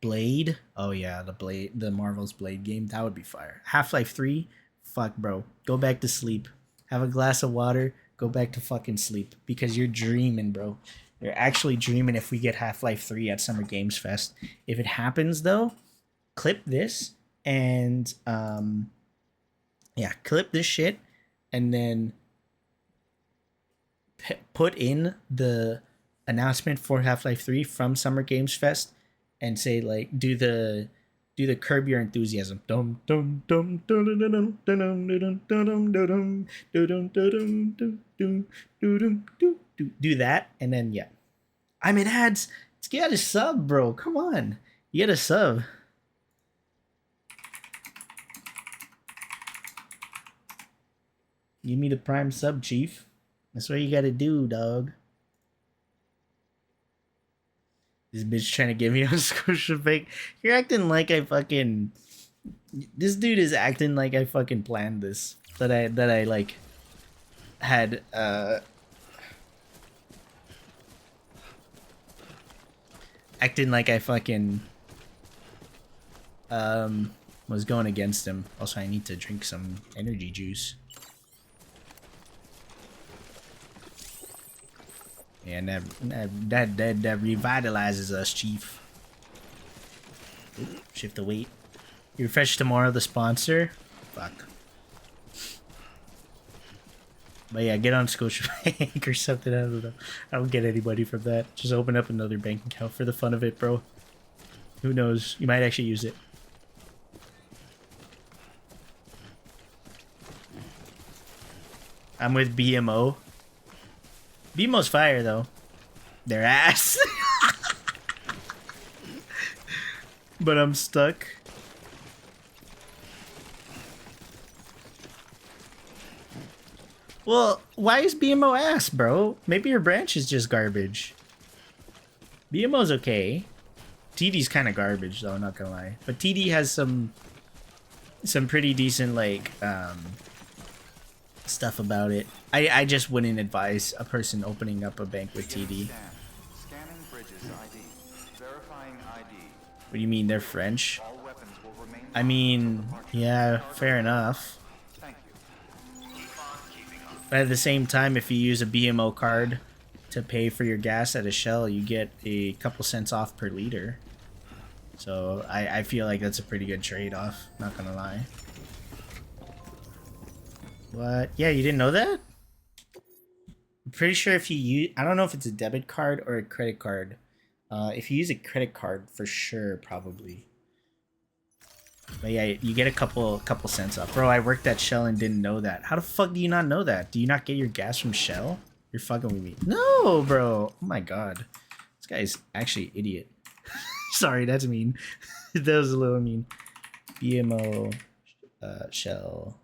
A: Blade. Oh yeah, the Marvel's Blade game, that would be fire. Half-Life 3. Fuck, bro. Go back to sleep. Have a glass of water. Go back to fucking sleep. Because you're dreaming, bro. You're actually dreaming if we get Half-Life 3 at Summer Games Fest. If it happens, though, clip this and, yeah, clip this shit and then put in the announcement for Half-Life 3 from Summer Games Fest and say, like, do the Curb Your Enthusiasm. Do that, and then yeah. I'm in ads. Let's get a sub, bro. Come on. You get a sub. Give me the prime sub, chief. That's what you gotta do, dog. This bitch trying to get me on Scotiabank. You're acting like I fucking. This dude is acting like I fucking planned this. That I like had acting like I fucking was going against him. Also, I need to drink some energy juice. And that revitalizes us, chief. Oop, shift the weight. You refresh tomorrow, the sponsor. Fuck. But yeah, get on Scotiabank or something. I don't know. I don't get anybody from that. Just open up another bank account for the fun of it, bro. Who knows? You might actually use it. I'm with BMO. BMO's fire, though. Their ass. But I'm stuck. Well, why is BMO ass, bro? Maybe your branch is just garbage. BMO's okay. TD's kind of garbage, though, not gonna lie. But TD has some pretty decent, like, stuff about it. I just wouldn't advise a person opening up a bank with TD.
B: Scanning Bridges ID. Verifying ID.
A: What do you mean, they're French?
B: All weapons will remain.
A: I mean, yeah, fair enough.
B: Thank you.
A: But at the same time, if you use a BMO card to pay for your gas at a Shell, you get a couple cents off per liter. So I feel like that's a pretty good trade-off, not gonna lie. What? Yeah, you didn't know that? I'm pretty sure if you use... I don't know if it's a debit card or a credit card. If you use a credit card, for sure, probably. But yeah, you get a couple cents off. Bro, I worked at Shell and didn't know that. How the fuck do you not know that? Do you not get your gas from Shell? You're fucking with me. No, bro. Oh my god. This guy is actually an idiot. Sorry, that's mean. That was a little mean. BMO, Shell,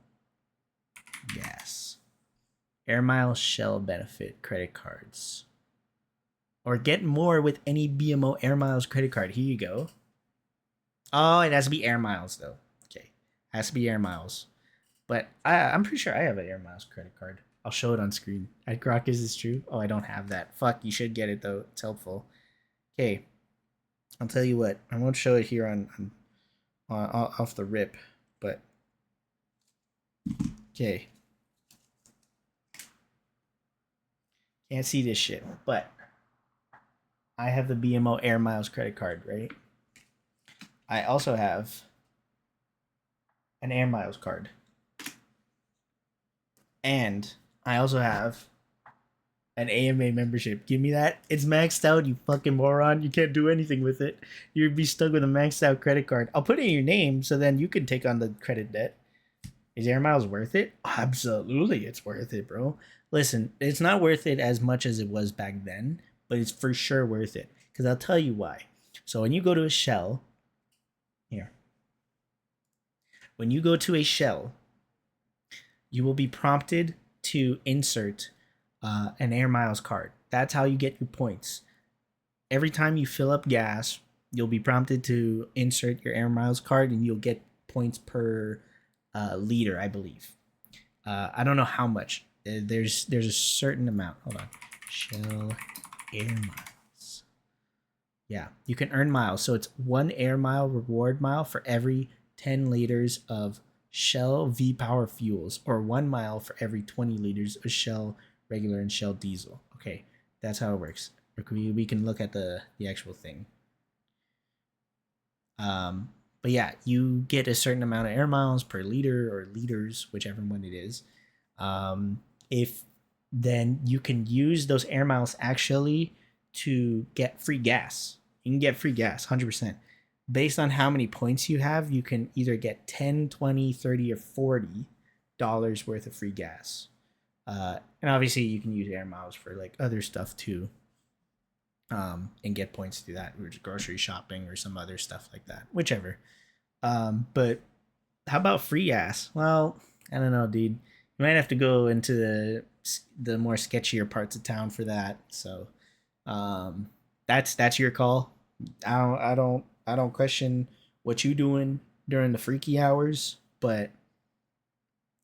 A: gas. Air Miles Shell benefit credit cards. Or get more with any BMO Air Miles credit card. Here you go. Oh, it has to be Air Miles, though. Okay. Has to be Air Miles. But I'm pretty sure I have an Air Miles credit card. I'll show it on screen. At Grok, is this true? Oh, I don't have that. Fuck, you should get it, though. It's helpful. Okay. I'll tell you what. I won't show it here on off the rip, but... Okay. Can't see this shit, but... I have the BMO Air Miles credit card, right? I also have an Air Miles card. And I also have an AMA membership. Give me that. It's maxed out, you fucking moron. You can't do anything with it. You'd be stuck with a maxed out credit card. I'll put it in your name so then you can take on the credit debt. Is Air Miles worth it? Absolutely, it's worth it, bro. Listen, it's not worth it as much as it was back then, but it's for sure worth it. Because I'll tell you why. So when you go to a Shell, here. When you go to a Shell, you will be prompted to insert an Air Miles card. That's how you get your points. Every time you fill up gas, you'll be prompted to insert your Air Miles card and you'll get points per liter, I believe. I don't know how much. There's a certain amount. Hold on. Shell Air Miles. Yeah, you can earn miles. So it's 1 Air Mile reward mile for every 10 liters of Shell V-Power fuels, or 1 mile for every 20 liters of Shell regular and Shell diesel. Okay, that's how it works. We can look at the actual thing. But yeah, you get a certain amount of air miles per liter or liters, whichever one it is. If then you can use those air miles actually to get free gas. You can get free gas, 100%. Based on how many points you have, you can either get 10, 20, 30, or $40 worth of free gas. And obviously you can use air miles for like other stuff too. And get points to that, or grocery shopping or some other stuff like that, whichever. But how about free gas? Well, I don't know, dude. You might have to go into the more sketchier parts of town for that. So, that's your call. I don't question what you doing during the freaky hours, but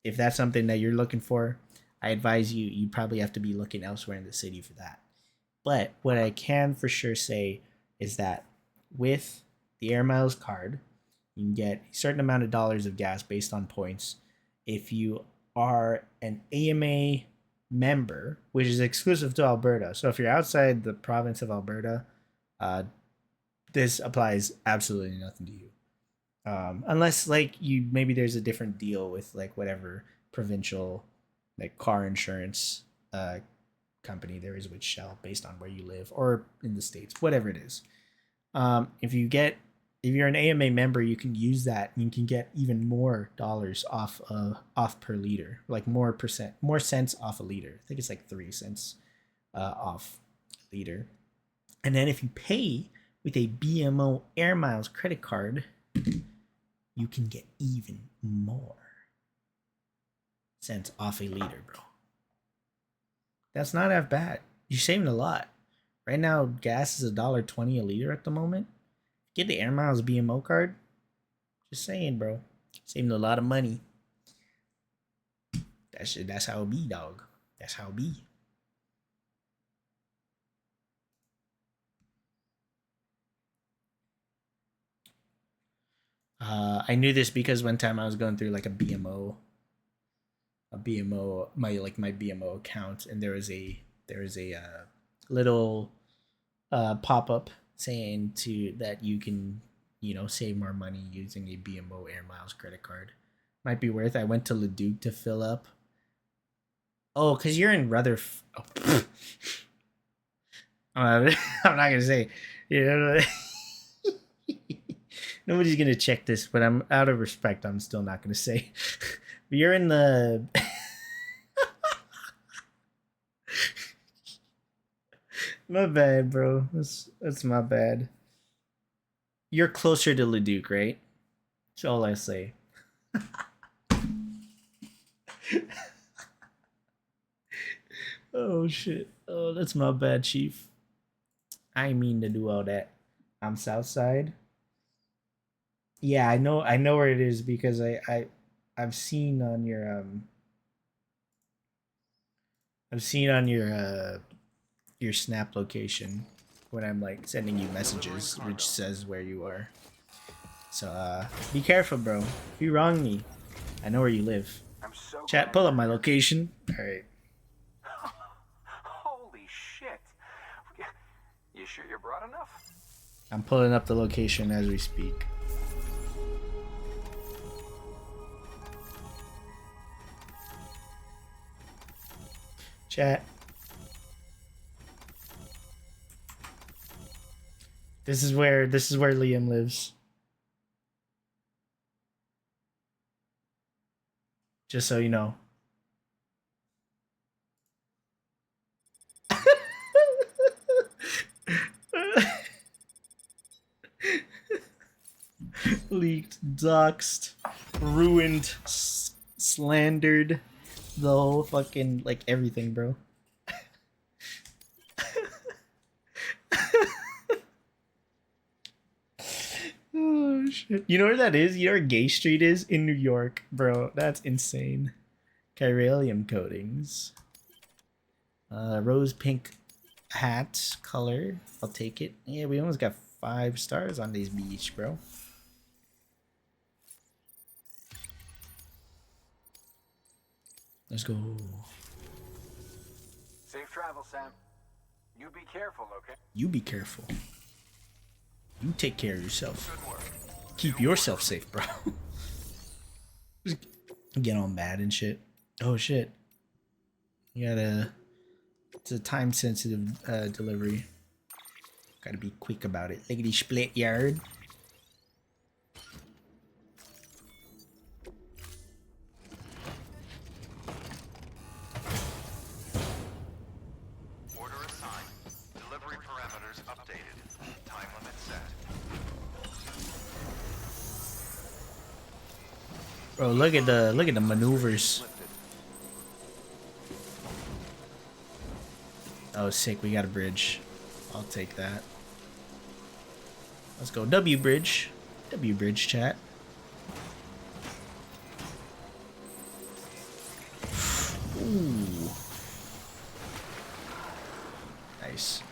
A: if that's something that you're looking for, I advise you probably have to be looking elsewhere in the city for that. But what I can for sure say is that with the Air Miles card, you can get a certain amount of dollars of gas based on points. If you are an AMA member, which is exclusive to Alberta, so if you're outside the province of Alberta, uh, this applies absolutely nothing to you. Unless like you maybe there's a different deal with like whatever provincial like car insurance company there is with Shell based on where you live or in the states, whatever it is. If you get if you're an AMA member, you can use that. And you can get even more dollars off per liter, like more cents off a liter. I think it's like 3 cents off a liter. And then if you pay with a BMO Air Miles credit card, you can get even more cents off a liter, bro. That's not half bad. You're saving a lot. Right now, gas is $1.20 a liter at the moment. Get the Air Miles BMO card. Just saying, bro. Saving a lot of money. That's how it be, dog. That's how it be. I knew this because one time I was going through like a BMO, my BMO account, and there was a little pop up saying that you can save more money using a BMO Air Miles credit card. Might be worth. I went to Leduc to fill up. Oh, cause you're in Rutherford. Oh. I'm not gonna say. Nobody's gonna check this, but I'm out of respect. I'm still not gonna say. But you're in the. My bad, bro. That's my bad. You're closer to Leduc, right? That's all I say. Oh shit. Oh, that's my bad, Chief. I mean to do all that. I'm Southside. Yeah, I know where it is because I've seen on your Snap location when I'm like sending you messages which says where you are. So be careful, bro. If you wrong me, I know where you live. Chat, pull up my location. All right.
D: Holy shit. You sure you're broad enough?
A: I'm pulling up the location as we speak. Chat. This is where Liam lives. Just so you know. Leaked, doxed, ruined, slandered, the whole fucking like everything, bro. Oh shit! You know where that is? You know where Gay Street is in New York, bro? That's insane. Chiralium coatings. Rose pink hat color. I'll take it. Yeah, we almost got 5 stars on this beach, bro. Let's go.
D: Safe travel, Sam. You be careful, okay?
A: You be careful. You take care of yourself. Keep yourself safe, bro. Just get on bad and shit. Oh shit. It's a time sensitive delivery. Gotta be quick about it. Lickety split yard.
B: Order assigned. Delivery parameters updated. Time limit set.
A: Bro, look at the maneuvers. Oh, sick. We got a bridge. I'll take that. Let's go W bridge. W bridge chat. Ooh. Nice.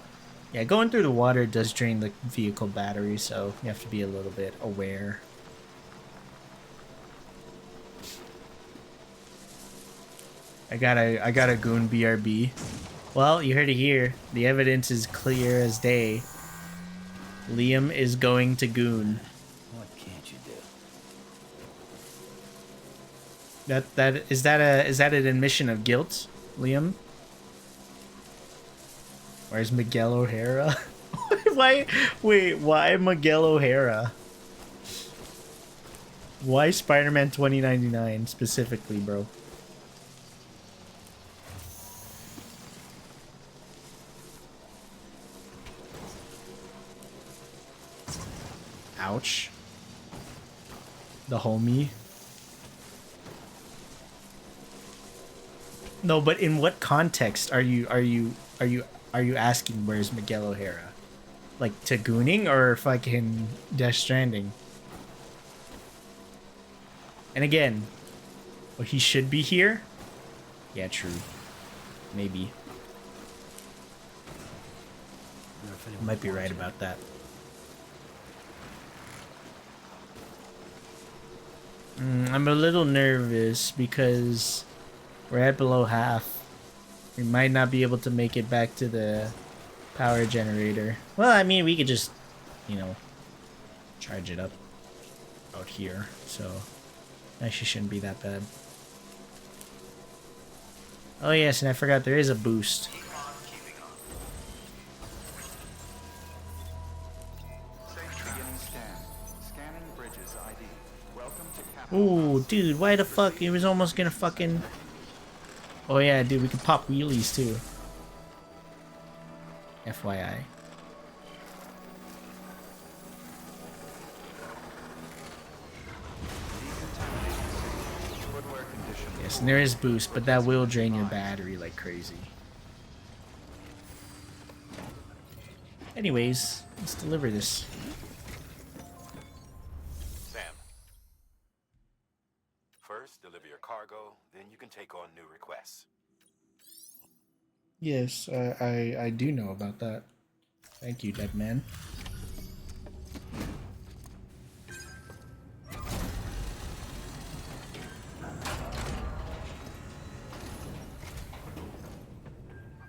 A: Yeah, going through the water does drain the vehicle battery, so you have to be a little bit aware. I got a goon BRB. Well, you heard it here. The evidence is clear as day. Liam is going to goon.
E: What can't you do?
A: Is that an admission of guilt, Liam? Where's Miguel O'Hara? Why Miguel O'Hara? Why Spider-Man 2099 specifically, bro? Ouch. The homie. No, but in what context are you asking where's Miguel O'Hara? Like to gooning or fucking Death Stranding? And again, well, he should be here? Yeah, true. Maybe. I might be right about that. I'm a little nervous because we're at below half. We might not be able to make it back to the power generator. Well, I mean, we could just, you know, charge it up out here. So, actually shouldn't be that bad. Oh yes, and I forgot there is a boost. Ooh, dude, why the fuck? He was almost gonna fucking... Oh yeah, dude, we can pop wheelies too. FYI. Yes, and there is boost, but that will drain your battery like crazy. Anyways, let's deliver this.
D: Sam. First, deliver your cargo, then you can take on new requests.
A: Yes, I do know about that. Thank you, dead man.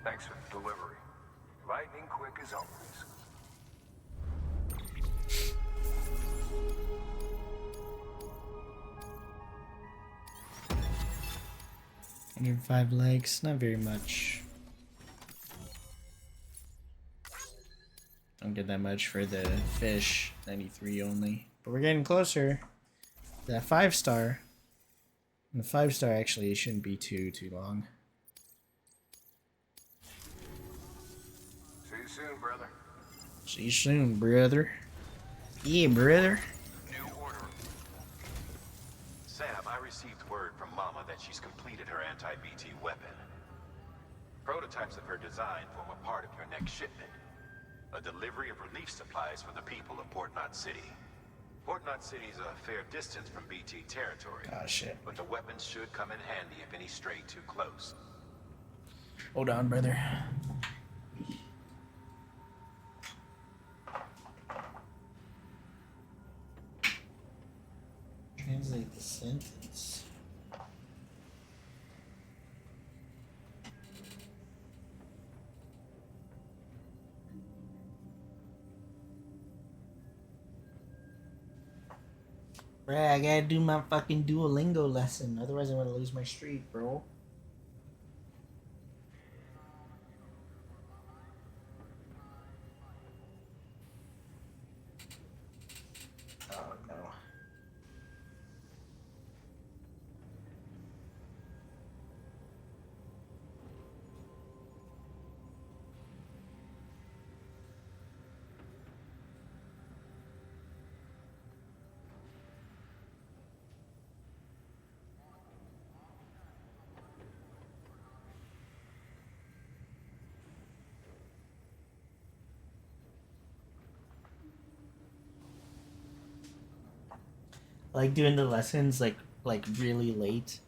F: Thanks for the delivery. Lightning quick as always.
A: 105 legs, not very much. Don't get that much for the fish, 93 only. But we're getting closer. That 5-star. And the 5-star actually shouldn't be too long.
F: See you soon, brother.
A: See you soon, brother. Yeah, brother.
B: New order.
D: Sam, I received word from Mama that she's completed her anti-BT weapon. Prototypes of her design form a part of your next shipment. A delivery of relief supplies for the people of Port Knot City. Port Knot City is a fair distance from BT territory.
A: Oh shit.
D: But the weapons should come in handy if any stray too close.
A: Hold on, brother. Translate the sentence. Bruh, I gotta do my fucking Duolingo lesson. Otherwise, I'm gonna lose my streak, bro. Oh, no. I like doing the lessons like really late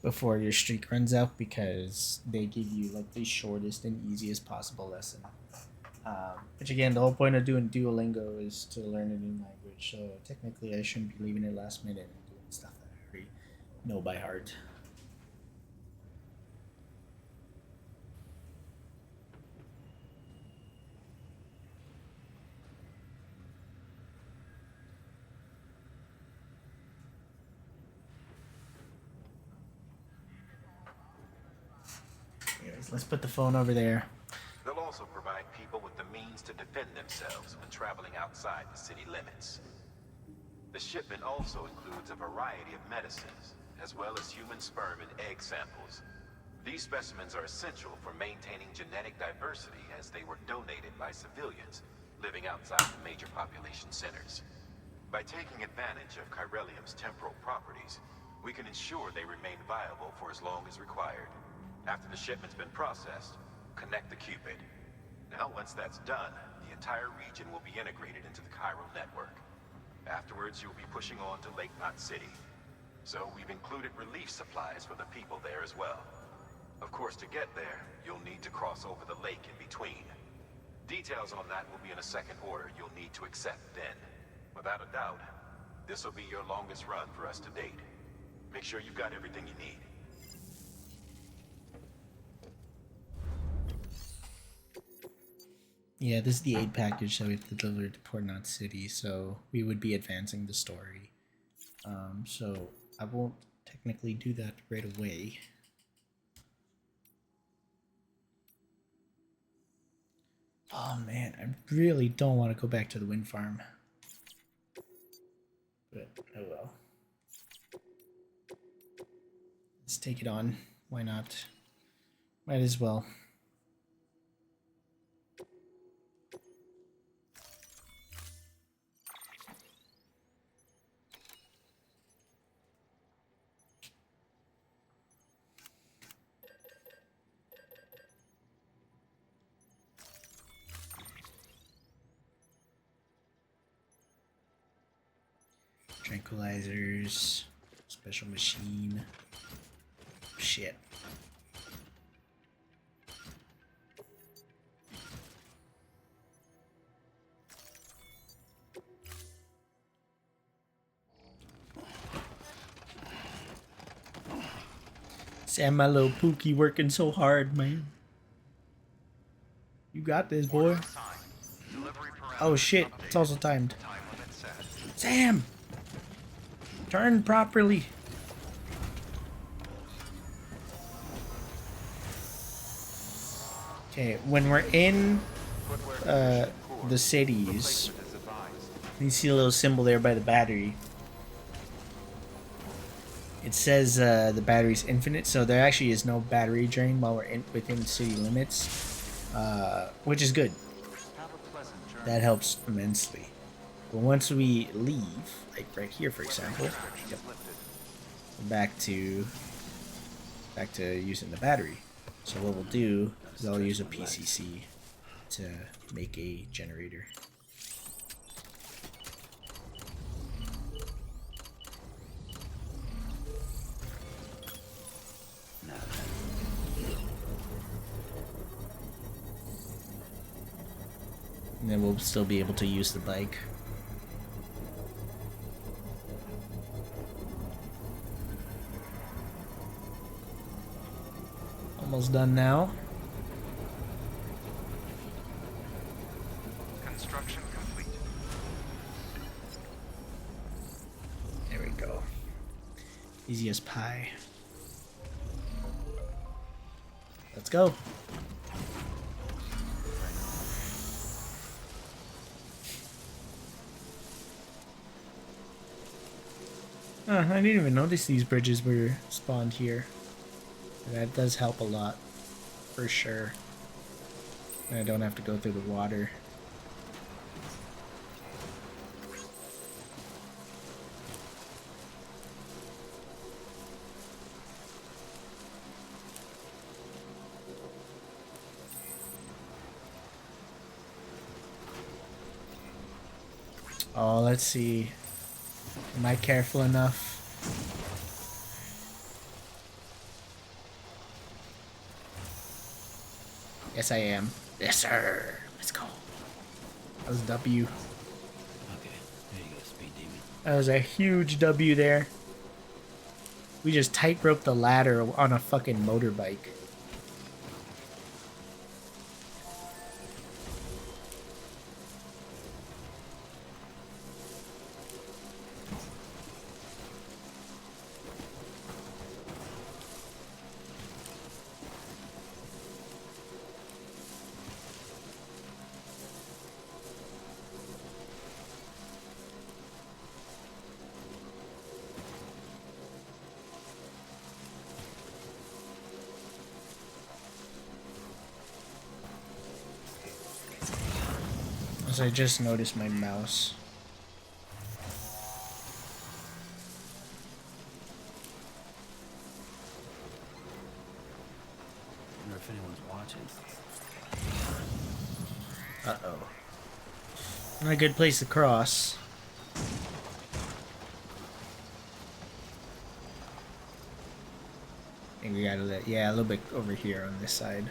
A: before your streak runs out because they give you like the shortest and easiest possible lesson. Which again, the whole point of doing Duolingo is to learn a new language. So technically, I shouldn't be leaving it last minute and doing stuff that I already know by heart. Anyways, let's put the phone over there.
D: They'll also provide people with the means to defend themselves when traveling outside the city limits. The shipment also includes a variety of medicines, as well as human sperm and egg samples. These specimens are essential for maintaining genetic diversity as they were donated by civilians living outside the major population centers. By taking advantage of chiralium's temporal properties, we can ensure they remain viable for as long as required. After the shipment's been processed, connect the Cupid. Now, once that's done, the entire region will be integrated into the chiral network. Afterwards, you'll be pushing on to Lake Knot City. So we've included relief supplies for the people there as well. Of course, to get there, you'll need to cross over the lake in between. Details on that will be in a second order you'll need to accept then. Without a doubt, this will be your longest run for us to date. Make sure you've got everything you need.
A: Yeah, this is the aid package that we've delivered to Port Knot City, so we would be advancing the story. So I won't technically do that right away. Oh man, I really don't want to go back to the wind farm. But oh well. Let's take it on. Why not? Might as well. Tranquilizers, special machine. Shit. Sam, my little Pookie working so hard, man. You got this, boy. Oh shit, it's also timed. Sam! Turn properly. Okay, when we're in the cities, you see a little symbol there by the battery. It says the battery's infinite, so there actually is no battery drain while we're within city limits, which is good. That helps immensely. But once we leave, like right here, for example, yep, back to using the battery. So what we'll do is I'll use a PCC to make a generator. And then we'll still be able to use the bike. Almost done now.
B: Construction complete.
A: There we go. Easy as pie. Let's go. I didn't even notice these bridges were spawned here. That does help a lot, for sure. And I don't have to go through the water. Oh, let's see. Am I careful enough? Yes, I am. Yes, sir. Let's go. That was a W.
E: Okay, there you go, Speed Demon.
A: That was a huge W there. We just tightrope the ladder on a fucking motorbike. As I just noticed my mouse.
E: I wonder if anyone's watching.
A: Uh-oh. Not a good place to cross. I think we gotta let, yeah, a little bit over here on this side.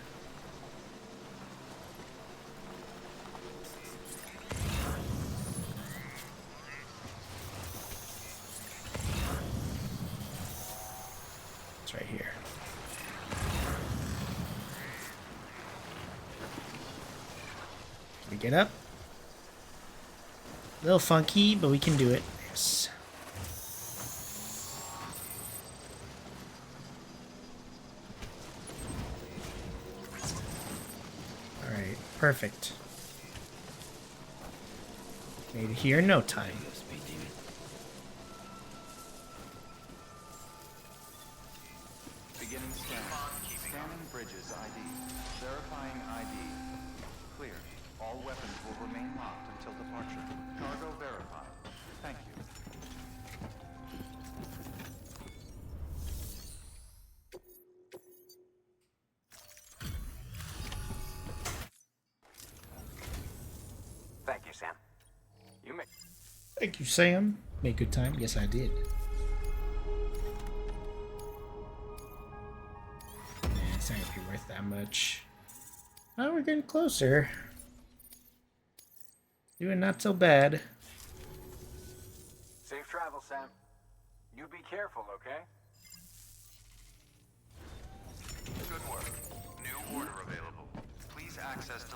A: It's right here. Can we get up? A little funky, but we can do it. Yes. Alright, perfect. Made it here in no time.
E: There you go, Speed Demon.
F: Beginning scan. Scanning bridges ID. Verifying ID. Clear. All weapons will remain locked until departure. Cargo verified. Thank you.
G: Thank you, Sam. You may...
A: Thank you, Sam. Made good time. Yes, I did. Yeah, it's not gonna be worth that much. Oh, we're getting closer. Doing not so bad.
G: Safe travel, Sam. You be careful, okay?
B: Good work. New order available. Please access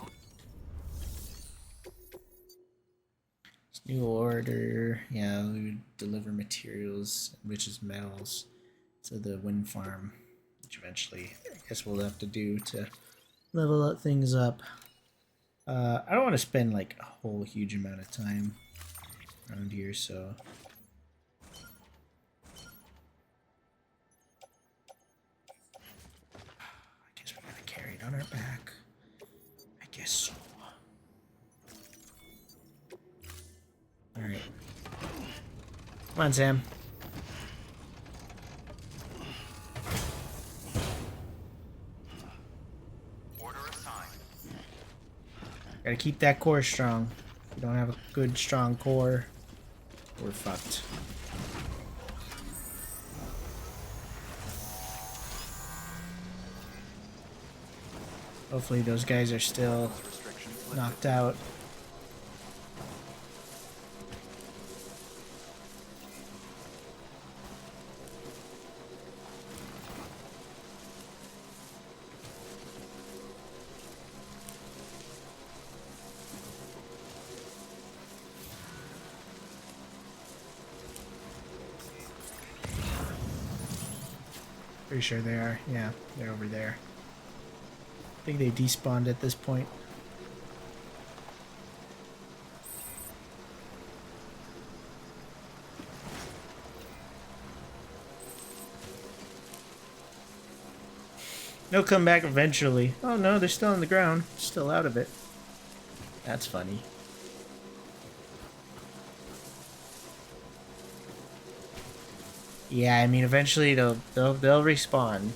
A: New order. Yeah, we would deliver materials, which is metals, to the wind farm, which eventually I guess we'll have to do to level up things up. I don't want to spend like a whole huge amount of time around here, so I guess we're gonna carry it on our back. I guess so. Alright. Come on, Sam.
B: order assigned.
A: Gotta keep that core strong. If we don't have a good, strong core, we're fucked. Hopefully those guys are still knocked out. Pretty sure they are. Yeah, they're over there. I think they despawned at this point. They'll come back eventually. Oh no, they're still on the ground. Still out of it. That's funny. Yeah, I mean, eventually they'll respawn.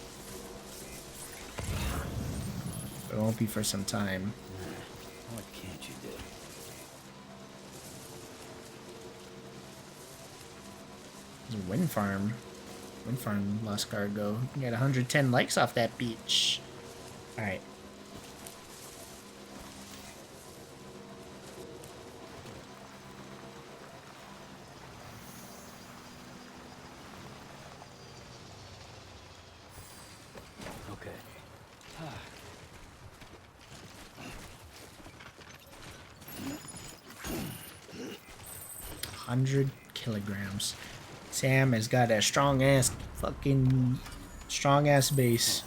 A: It won't be for some time.
E: What can't you do?
A: Wind farm. Wind farm lost cargo. We got 110 likes off that beach. Alright.
E: Okay.
A: 100 kilograms. Sam has got a strong ass base.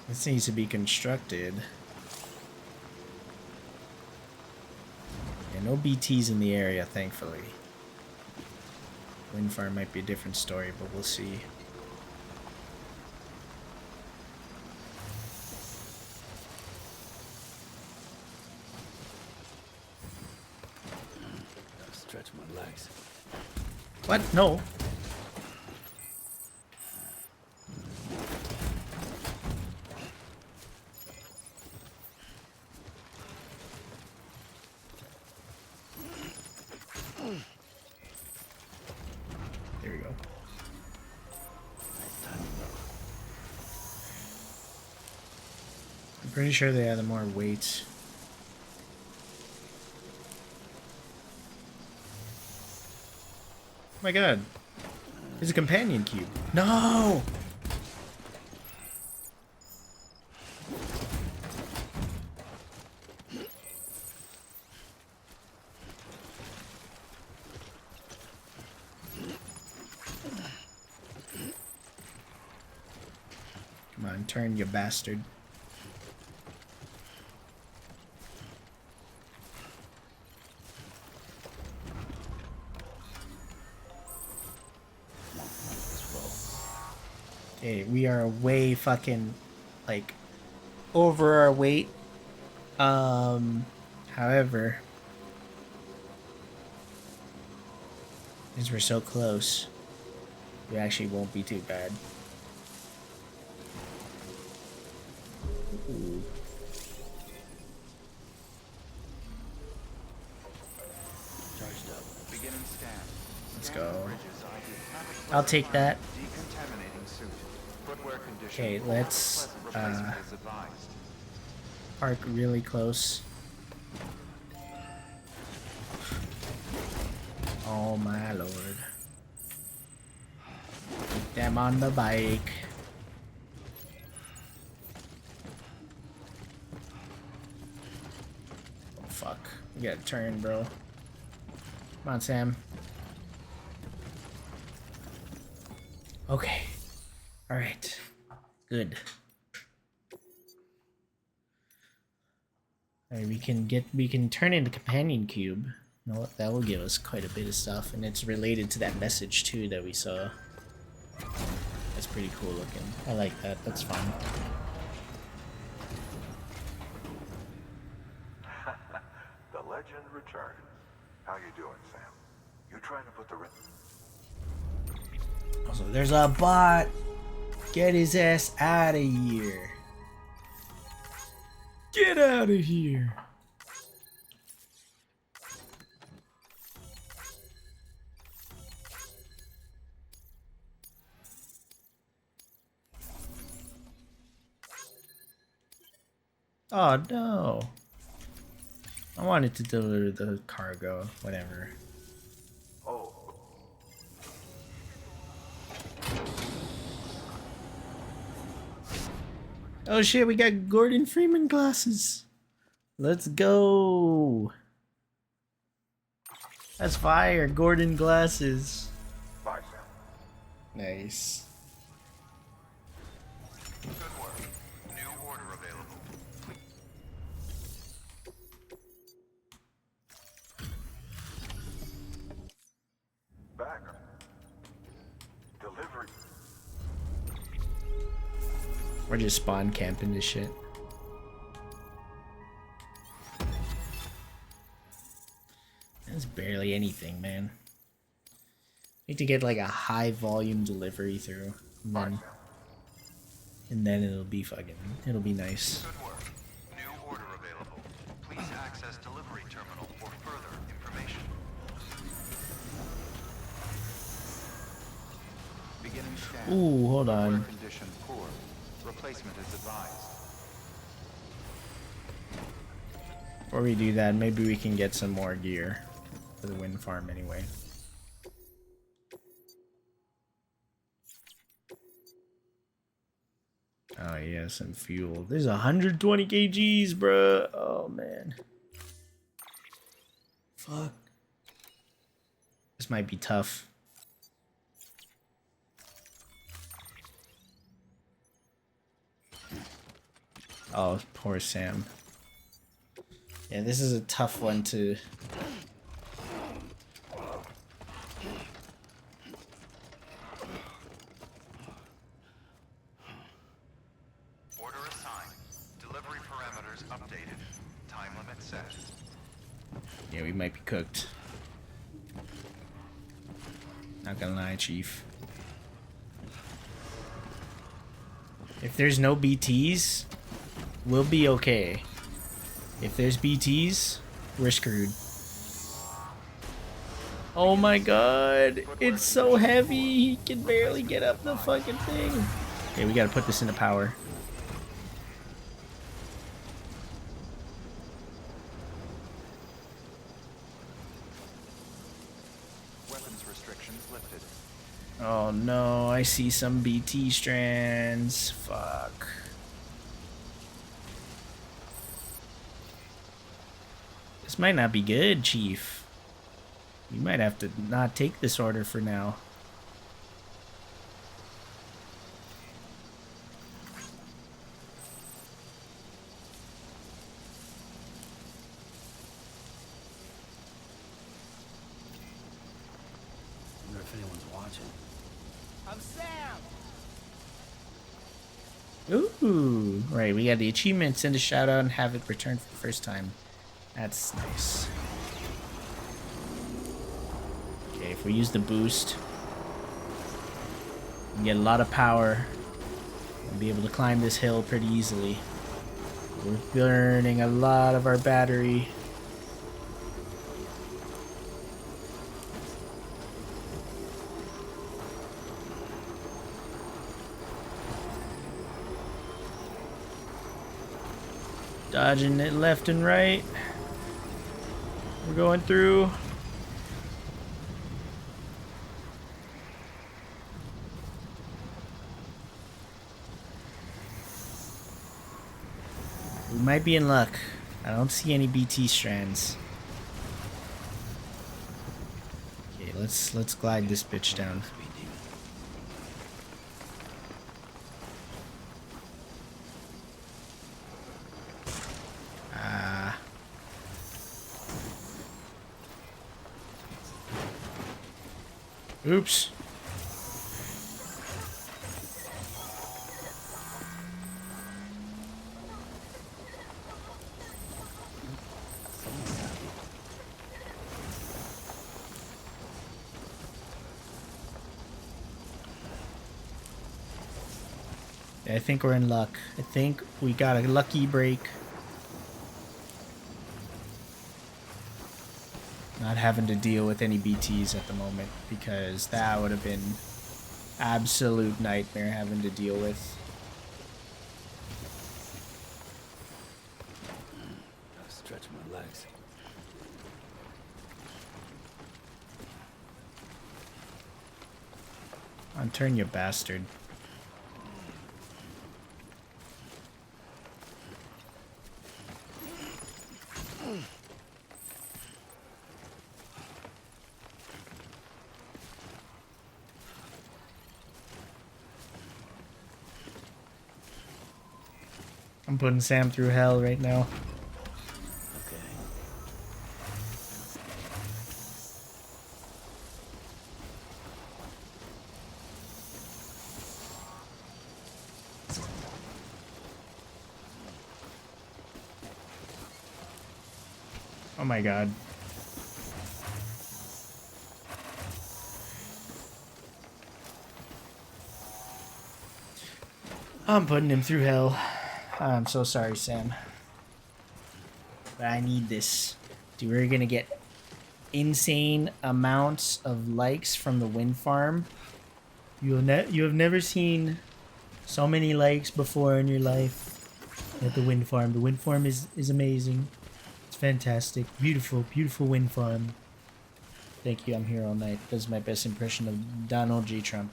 A: This needs to be constructed. Yeah, no BTs in the area, thankfully. Wind farm might be a different story, but we'll see.
E: Gotta stretch my legs.
A: What? No. There we go. I'm pretty sure they added more weights. Oh my god. It's a companion cube. No! Come on, turn, you bastard. Okay, we are way fucking, like, over our weight. However, since we're so close, we actually won't be too bad. Ooh.
E: Charged up.
F: Begin and scan.
A: Let's
F: Scan
A: go.
F: bridges ID.
A: I'll take that.
F: Decontaminating suit. Footwear condition.
A: Okay, let's
F: Pleasant replacement is advised.
A: park really close. Oh my lord. Get them on the bike. Oh fuck. You gotta turn, bro. Come on, Sam. Okay. Alright. Good. Alright, we can turn into companion cube. You know what? That will give us quite a bit of stuff, and it's related to that message too that we saw. That's pretty cool looking. I like that. That's fun.
H: The legend returns. How you doing, Sam? You trying to put the
A: Also, there's a bot. Get his ass out of here. Get out of here. Oh no. I wanted to deliver the cargo, whatever.
H: Oh,
A: Oh shit, we got Gordon Freeman glasses. Let's go. That's fire, Gordon glasses.
H: bye, Sam.
A: Nice.
B: Good work. New order available.
H: Back. Delivery.
A: We're just spawn camping this shit. That's barely anything, man. Need to get like a high volume delivery through, and then it'll be nice.
B: Good work. New order available. Please access delivery terminal for
F: beginning scan.
A: Ooh, hold
F: Wear
A: on.
F: condition poor. Replacement is advised.
A: Before we do that, maybe we can get some more gear for the wind farm anyway. Oh yeah, some fuel. There's 120 kgs, bruh. Oh man. Fuck. This might be tough. Oh, poor Sam. Yeah, this is a tough one to...
B: Order assigned. Delivery parameters updated. Time limit set.
A: Yeah, we might be cooked. Not gonna lie, Chief. If there's no BTs, we'll be okay. If there's BTs, we're screwed. Oh my god, it's so heavy, he can barely get up the fucking thing. Okay, we gotta put this into power.
F: Weapons restrictions lifted.
A: Oh no, I see some BT strands. Fuck. This might not be good, Chief. You might have to not take this order for now.
E: I wonder if anyone's watching.
A: Ooh, right, we got the achievement, send a shout out and have it returned for the first time. That's nice. Okay, if we use the boost, we can get a lot of power and be able to climb this hill pretty easily. We're burning a lot of our battery. Dodging it left and right. We're going through. We might be in luck. I don't see any BT strands. Okay, let's glide this bitch down. Oops. I think we're in luck. I think we got a lucky break. Not having to deal with any BTs at the moment, because that would have been absolute nightmare having to deal with.
E: Gotta stretch my legs.
A: Unturn, you bastard. I'm putting Sam through hell right now.
E: Okay.
A: Oh my god. I'm putting him through hell. I'm so sorry, Sam. But I need this. Dude, we're gonna get insane amounts of likes from the wind farm You have never seen so many lakes before in your life at the wind farm. The wind farm is amazing. It's fantastic. Beautiful, beautiful wind farm. Thank you, I'm here all night. That's my best impression of Donald J. Trump.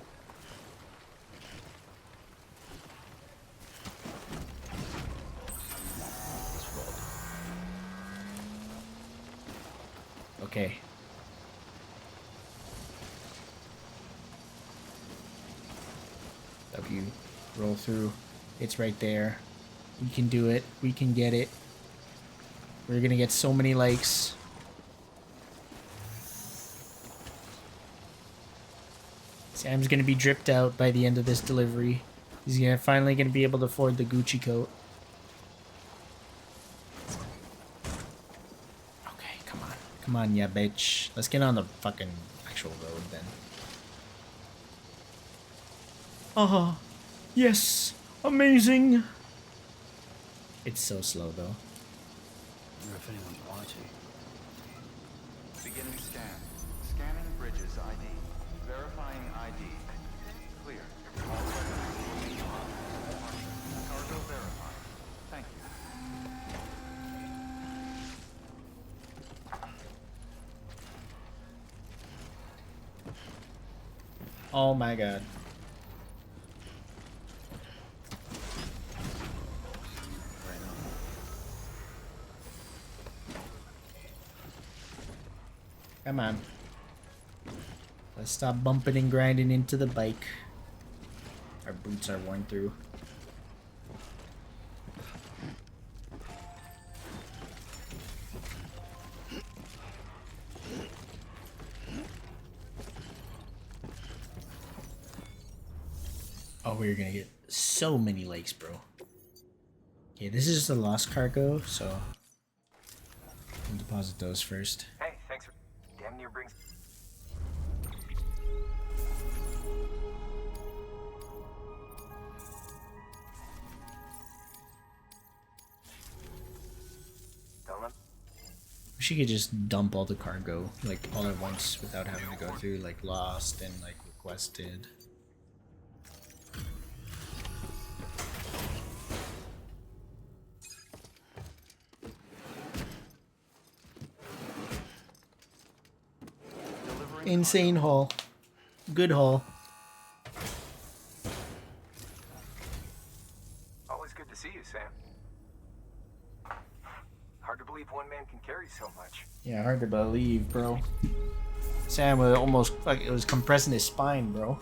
A: Okay. W. Roll through. It's right there. You can do it. We can get it. We're gonna get so many likes. Sam's gonna be dripped out by the end of this delivery. He's finally gonna be able to afford the Gucci coat. Okay, come on. Come on, yeah, bitch. Let's get on the fucking actual road then. Oh, yes. Amazing. It's so slow though.
E: I wonder if anyone's watching.
F: Beginning scan. Scanning bridges ID. Verifying ID. Clear. All weapons will remain locked until departure. Cargo verified. Thank you.
A: Oh my god. Come on. Let's stop bumping and grinding into the bike. Our boots are worn through. Oh, we're gonna get so many lakes, bro. Okay, this is just a lost cargo, so I'll deposit those first.
G: Hey, thanks for... Damn near brings... Don't let...
A: Wish you could just dump all the cargo, like, all at once without having to go through, like, lost and, like, requested. Insane haul. Good haul.
G: Always good to see you, Sam. Hard to believe one man can carry so much.
A: Yeah, hard to believe, bro. Sam was almost like it was compressing his spine, bro.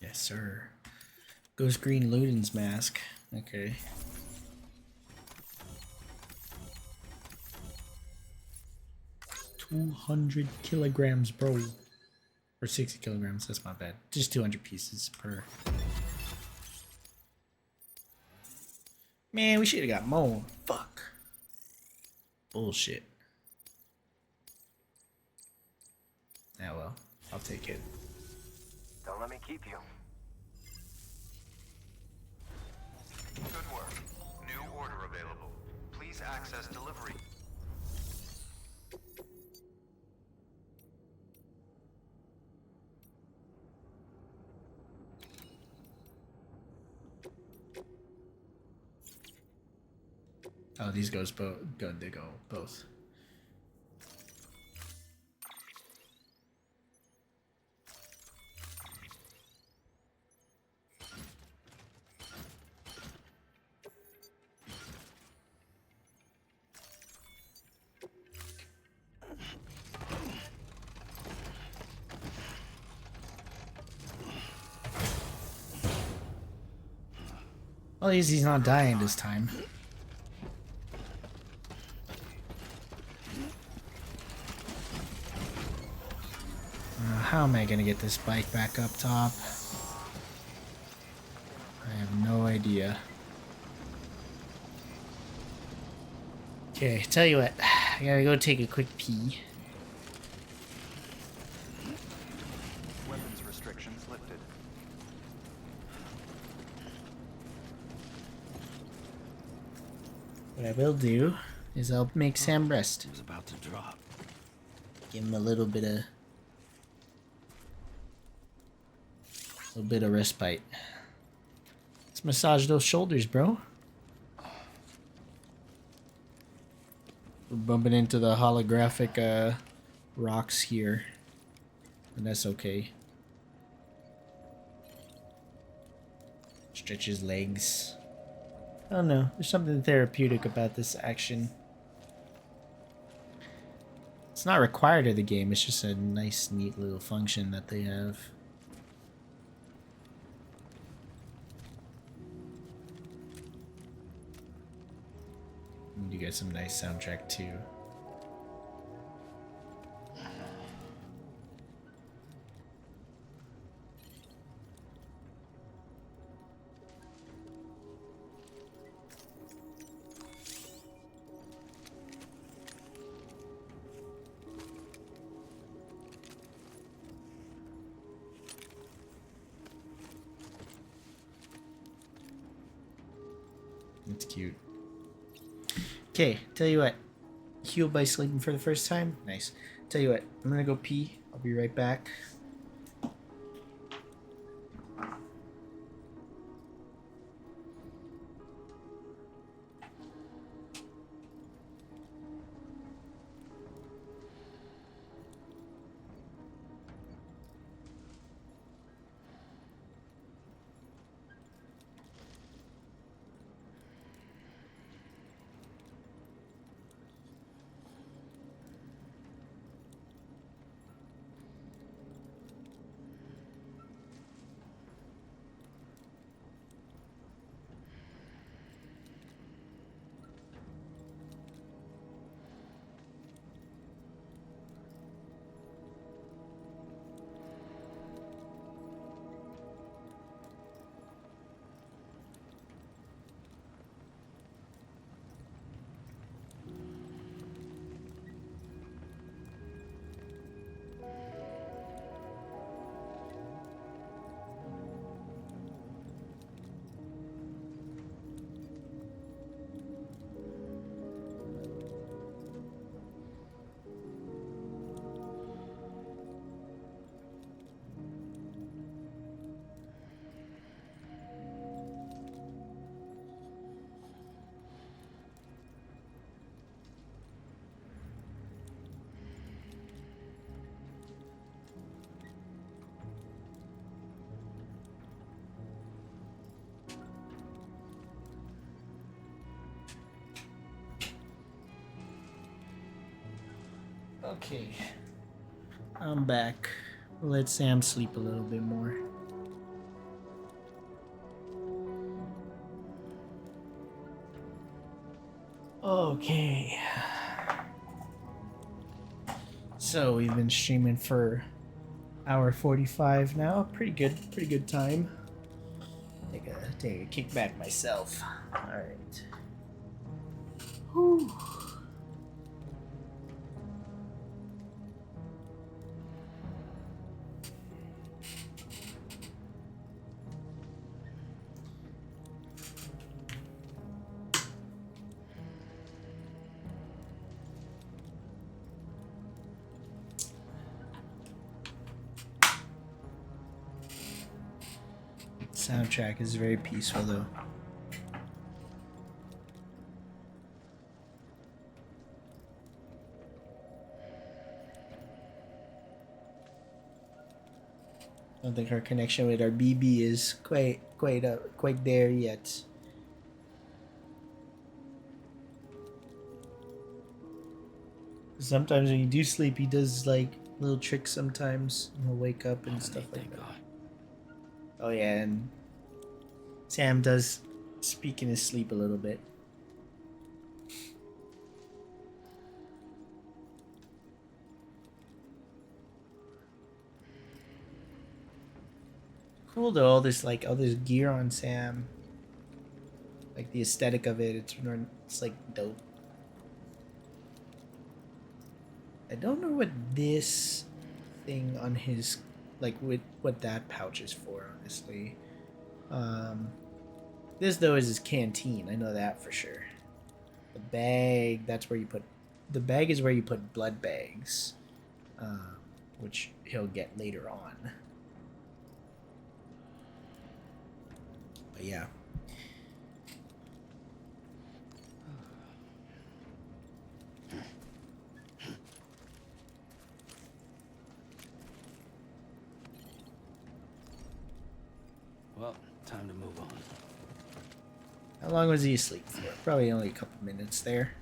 A: Yes, sir. Ghost Green Luden's mask. Okay. $200 kilograms, bro. Or 60 kilograms, that's not bad. Just 200 pieces per. Man, we should have got more. Fuck. Bullshit. Yeah, well, I'll take it.
G: Don't let me keep you.
B: Good work. New order available. Please access delivery.
A: Oh, these goes both. They go both. Well, at least he's not dying this time. How am I gonna get this bike back up top? I have no idea. Okay, tell you what. I gotta go take a quick pee.
F: Weapons restrictions lifted.
A: What I will do is I'll make Sam rest.
E: It was about to drop.
A: Give him a little bit of respite. Let's massage those shoulders, bro. We're bumping into the holographic rocks here, and that's okay. Stretch his legs. I don't know. There's something therapeutic about this action. It's not required of the game. It's just a nice, neat little function that they have. And you get some nice soundtrack too. It's cute. Okay, tell you what. Healed by sleeping for the first time? Nice. Tell you what, I'm gonna go pee. I'll be right back. Okay. I'm back. Let Sam sleep a little bit more. Okay. So we've been streaming for hour 45 now. Pretty good time. Take a kick back myself. Alright. Whew. Soundtrack is very peaceful though. I don't think our connection with our BB is quite there yet. Sometimes when you do sleep, he does like little tricks. Sometimes he'll wake up and stuff like that. Oh yeah, and Sam does speak in his sleep a little bit. Cool though, all this gear on Sam. Like the aesthetic of it, it's like dope. I don't know what this thing on his like what that pouch is for, honestly. This though is his canteen. I know that for sure. The bag, that's where you put. The bag is where you put blood bags, which he'll get later on. But yeah.
E: Well, time to move on.
A: How long was he asleep for? Probably only a couple minutes there.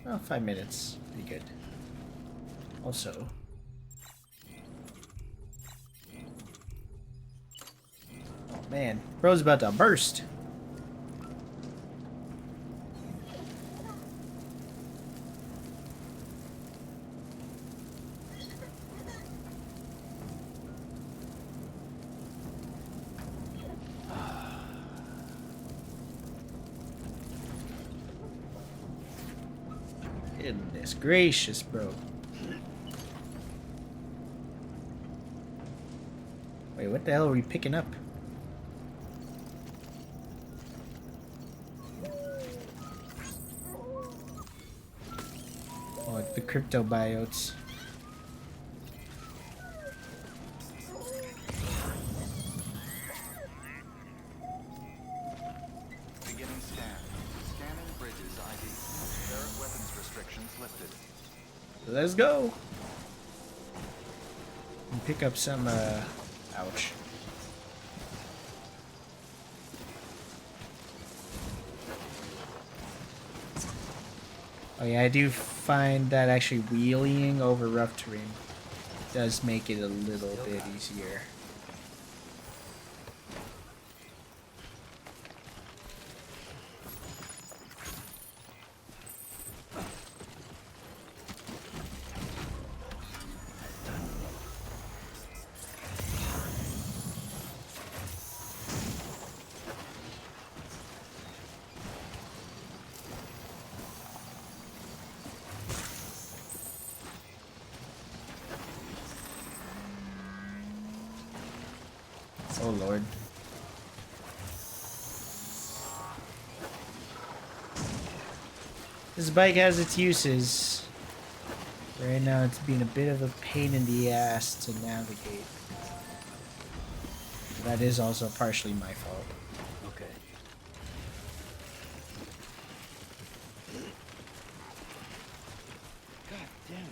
A: Well, 5 minutes. Pretty good. Also. Oh man, bro's about to burst. Goodness gracious, bro. Wait, what the hell are we picking up? Oh, it's the crypto biotes.
F: Beginning scan. Scanning bridges ID. Barrett weapons restrictions lifted.
A: Let's go. And pick up some, ouch. Oh yeah, I do find that actually wheeling over rough terrain does make it a little bit easier. Oh lord. This bike has its uses. Right now it's been a bit of a pain in the ass to navigate. That is also partially my fault.
E: Okay. God damn it.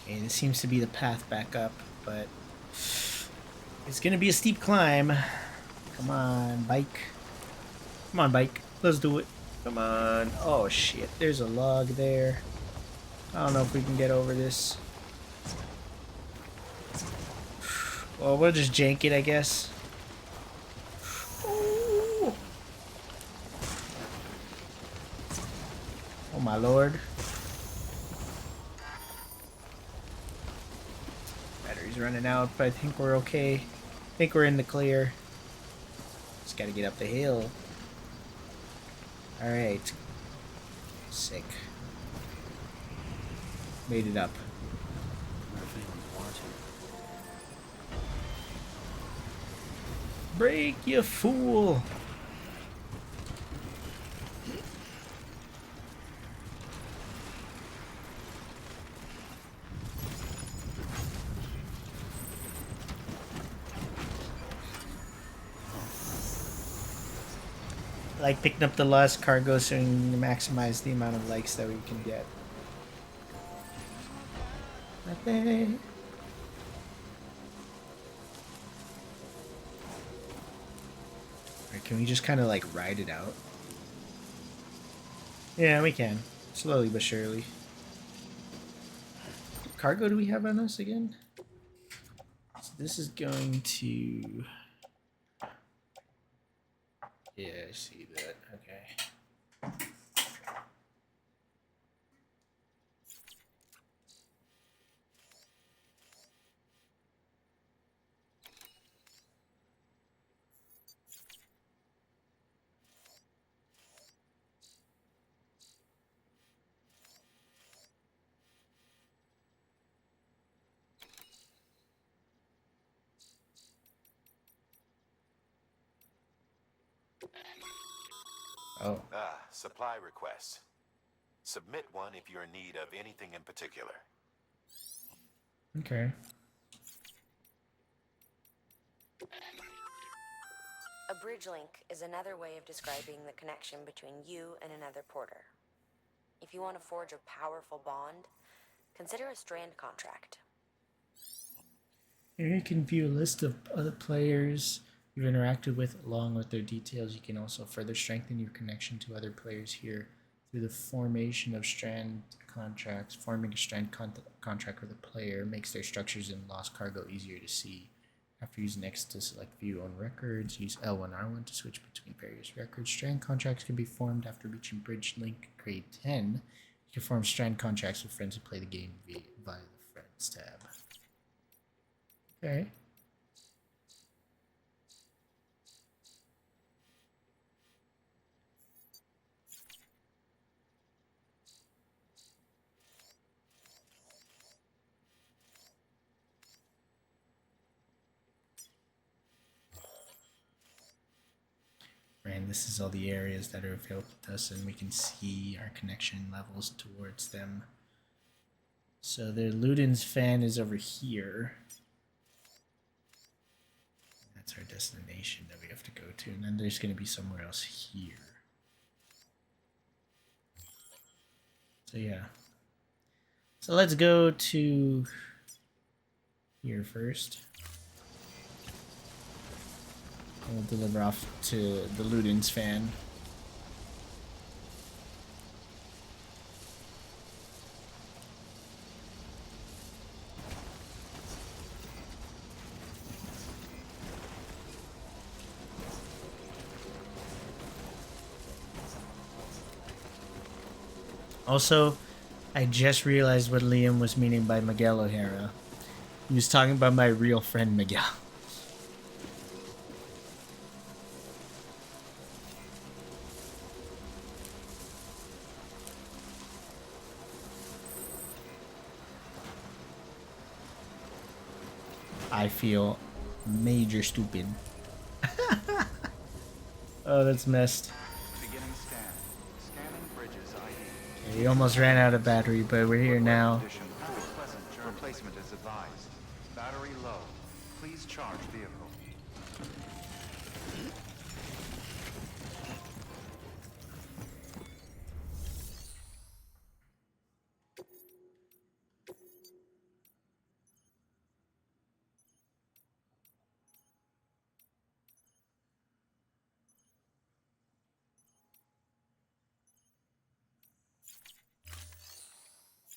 A: Okay, this seems to be the path back up, but it's gonna be a steep climb. Come on, bike. Come on, bike. Let's do it. Come on. Oh shit, there's a log there. I don't know if we can get over this. Well, we'll just jank it, I guess. Ooh. Oh my lord. Battery's running out, but I think we're okay. I think we're in the clear. Just gotta get up the hill. Alright. Sick. Made it up.
E: Wonder if anyone's watching.
A: Break, you fool! I like picking up the lost cargo so we can maximize the amount of likes that we can get. Nothing. Alright, can we just kind of like ride it out? Yeah, we can. Slowly but surely. What cargo do we have on us again? So this is going to... I see that. Okay. Oh.
D: Supply requests. Submit one if you're in need of anything in particular.
A: Okay.
C: A bridge link is another way of describing the connection between you and another porter. If you want to forge a powerful bond, consider a strand contract.
A: Here you can view a list of other players you've interacted with along with their details. You can also further strengthen your connection to other players here through the formation of strand contracts. Forming a strand contract with a player makes their structures in lost cargo easier to see. After using X to select view on records, use L1 R1 to switch between various records. Strand contracts can be formed after reaching bridge link grade 10. You can form strand contracts with friends who play the game via the Friends tab. Okay. And this is all the areas that are available to us, and we can see our connection levels towards them. So the Luden's fan is over here. That's our destination that we have to go to, and then there's going to be somewhere else here. So yeah. So let's go to here first. We'll deliver off to the Luden's fan. Also, I just realized what Liam was meaning by Miguel O'Hara. He was talking about my real friend Miguel. I feel major stupid. Oh, that's messed.
F: Beginning scan. Scanning bridges ID.
A: We almost ran out of battery, but we're here now.
F: Condition poor. Pleasant journey. Replacement is advised. Battery low. Please charge vehicle.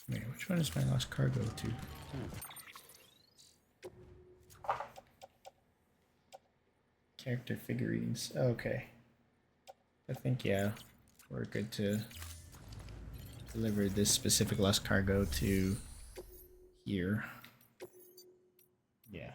A: Wait, which one is my lost cargo to? Character figurines. Okay. I think, yeah, we're good to deliver this specific lost cargo to here. Yeah.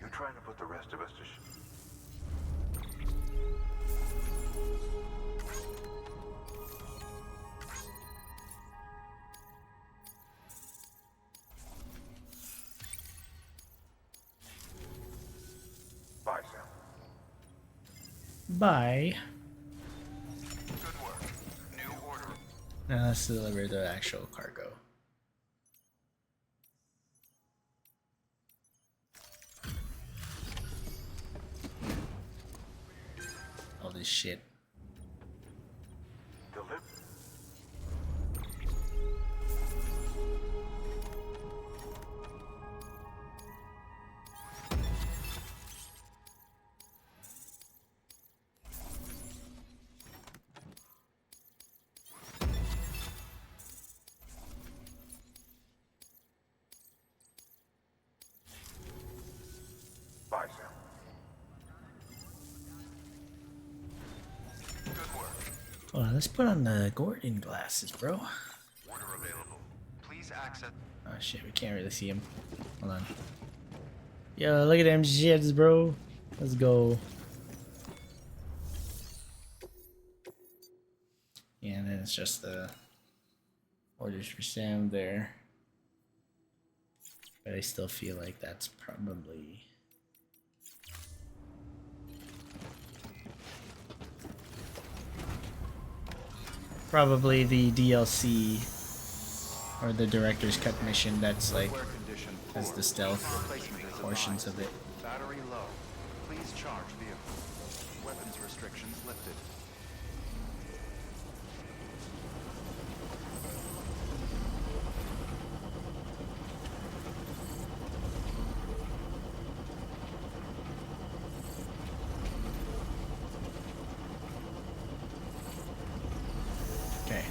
H: You trying to put the rest of us to Bye, Sam.
A: Bye.
B: Good work. New order.
A: Now let's deliver the actual cargo. All this shit.
H: Deliver.
A: Hold on, let's put on the Gordon glasses, bro.
B: Order available. Please access.
A: Oh shit, we can't really see him. Hold on. Yo, look at them shits, bro. Let's go. Yeah, and then it's just the orders for Sam there. But I still feel like that's probably... probably the DLC or the director's cut mission that's like has the stealth portions of it.
F: Battery low. Please charge vehicle. Weapons restrictions lifted.
A: Okay.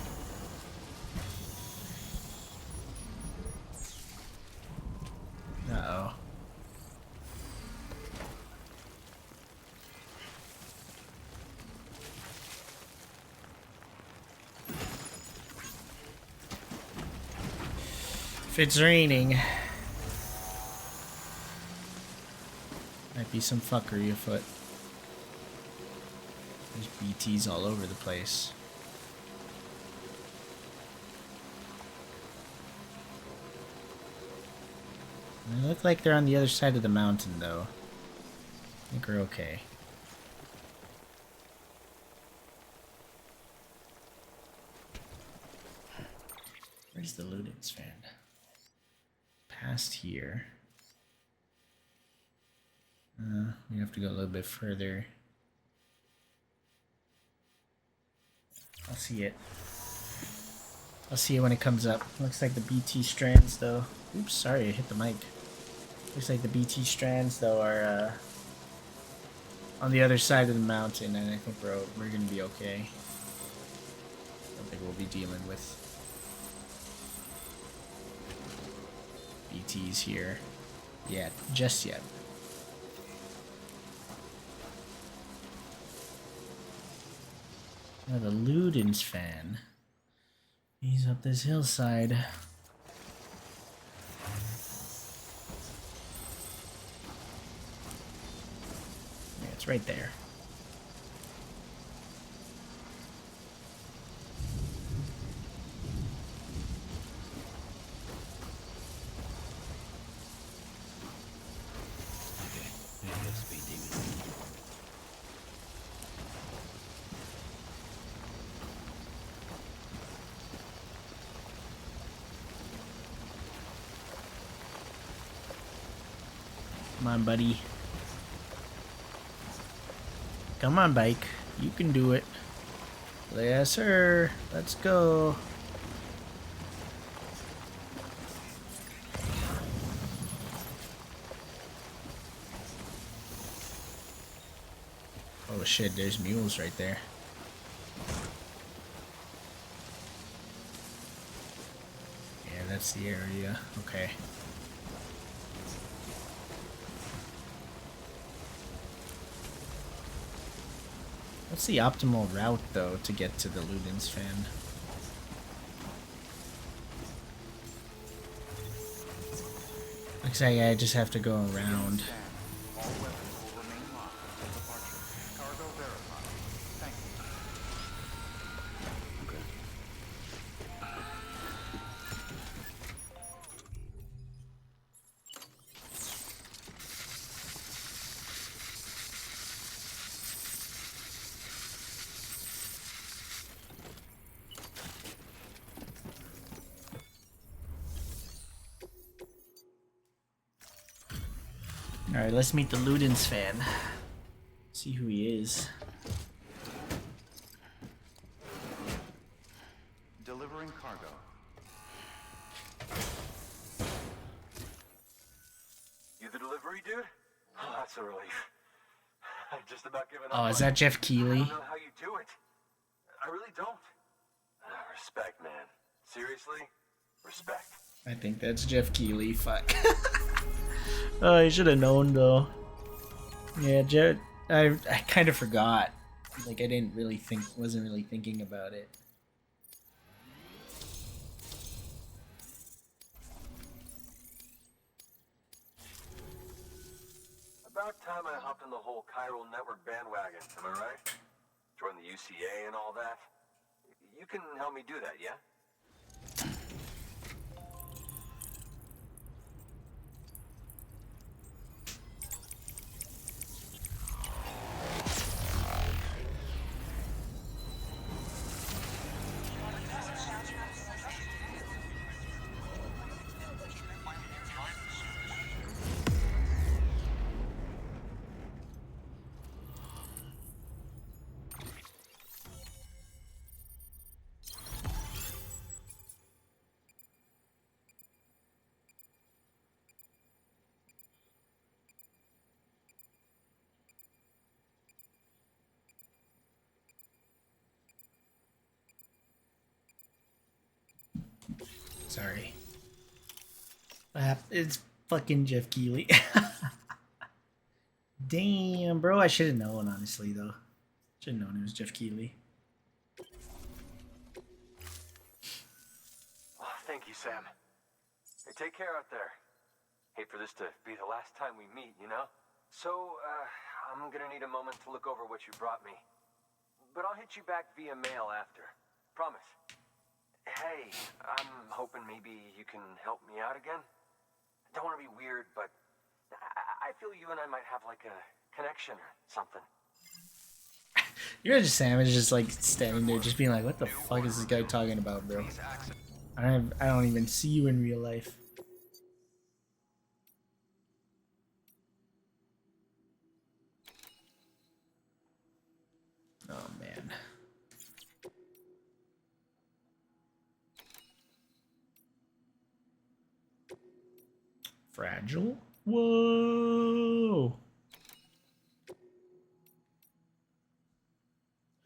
A: Uh-oh. If it's raining, might be some fuckery afoot. There's BTs all over the place. They look like they're on the other side of the mountain, though. I think we're okay. Where's the Ludens fan? Past here. We have to go a little bit further. I'll see it. I'll see it when it comes up. Looks like the BT strands, though. Oops, sorry, I hit the mic. Looks like the BT strands, though, are on the other side of the mountain, and I think we're gonna be okay. I don't think we'll be dealing with BTs here yet, just yet. Now the Ludens fan. He's up this hillside. Yeah, it's right there. Come on, buddy. Come on, bike. You can do it. Yes, sir. Let's go. Oh shit, there's mules right there. Yeah, that's the area. Okay. What's the optimal route, though, to get to the Ludens fan? Looks like I just have to go around.
F: All weapons will remain locked until departure. Cargo verified. Thank you.
E: Okay.
A: Alright, let's meet the Ludens fan. See who he is.
F: Delivering cargo.
H: You the delivery dude? Oh, that's a relief. I've just about given up.
A: Oh, is that Jeff
H: I
A: Keighley?
H: don't know how you do it. I really don't. Respect, man. Seriously? Respect.
A: I think that's Jeff Keighley. Fuck. Oh, I should have known, though. Yeah, I kind of forgot Like I didn't really wasn't really thinking about it.
H: About time I hopped on the whole chiral network bandwagon, am I right? Join the UCA and all that. You can help me do that, yeah?
A: Sorry. It's fucking Jeff Keighley. Damn, bro. I should have known, honestly, though. Should have known it was Jeff Keighley.
H: Oh, thank you, Sam. Hey, take care out there. Hate for this to be the last time we meet, you know? So, I'm gonna need a moment to look over what you brought me. But I'll hit you back via mail after. Promise. Hey, I'm hoping maybe you can help me out again. Don't want to be weird, but I feel you and I might have like a connection or something.
A: You're just Sam is just like standing there, just being like, "What the fuck is this guy talking about, bro?" I don't even see you in real life. Oh man. Fragile? Whoa!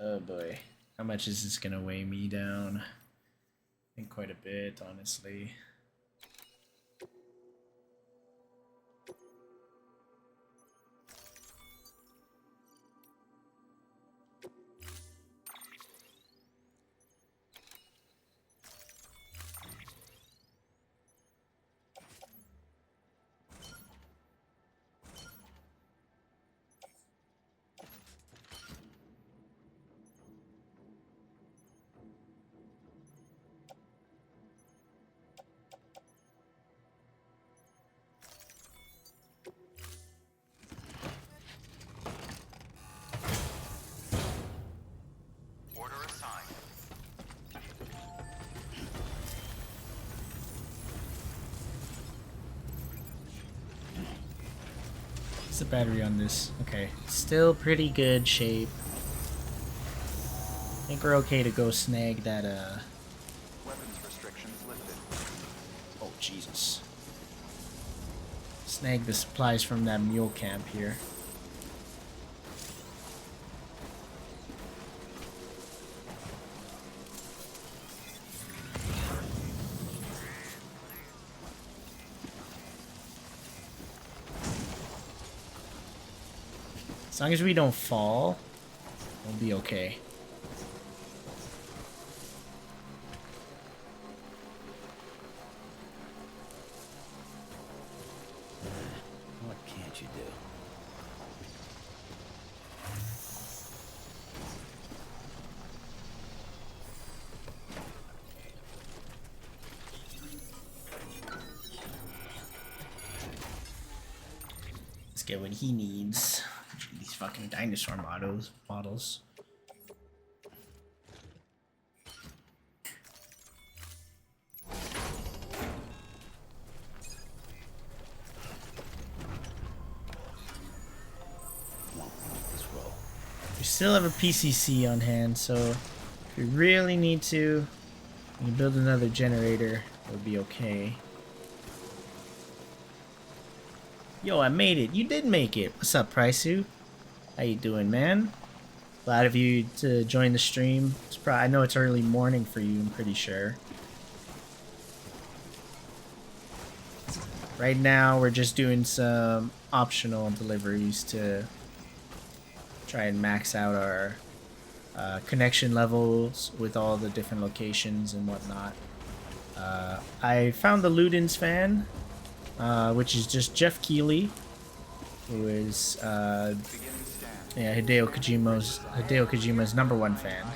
A: Oh boy. How much is this gonna weigh me down? I think quite a bit, honestly.
B: Order assigned.
A: What's the battery on this? Okay, still pretty good shape. I think we're okay to go snag that,
F: Weapons restrictions lifted.
A: oh, Jesus. Snag the supplies from that mule camp here. As long as we don't fall, we'll be okay.
E: What can't you do?
A: Let's get what he needs. These fucking dinosaur models.
E: This roll.
A: We still have a PCC on hand, so if we really need to, we can build another generator. It'll be okay. Yo, I made it. You did make it. What's up, Prysu? How you doing, man? Glad of you to join the stream. I know it's early morning for you, I'm pretty sure. Right now, we're just doing some optional deliveries to try and max out our connection levels with all the different locations and whatnot. I found the Ludens fan, which is just Jeff Keighley, who is Hideo Kojima's #1 fan.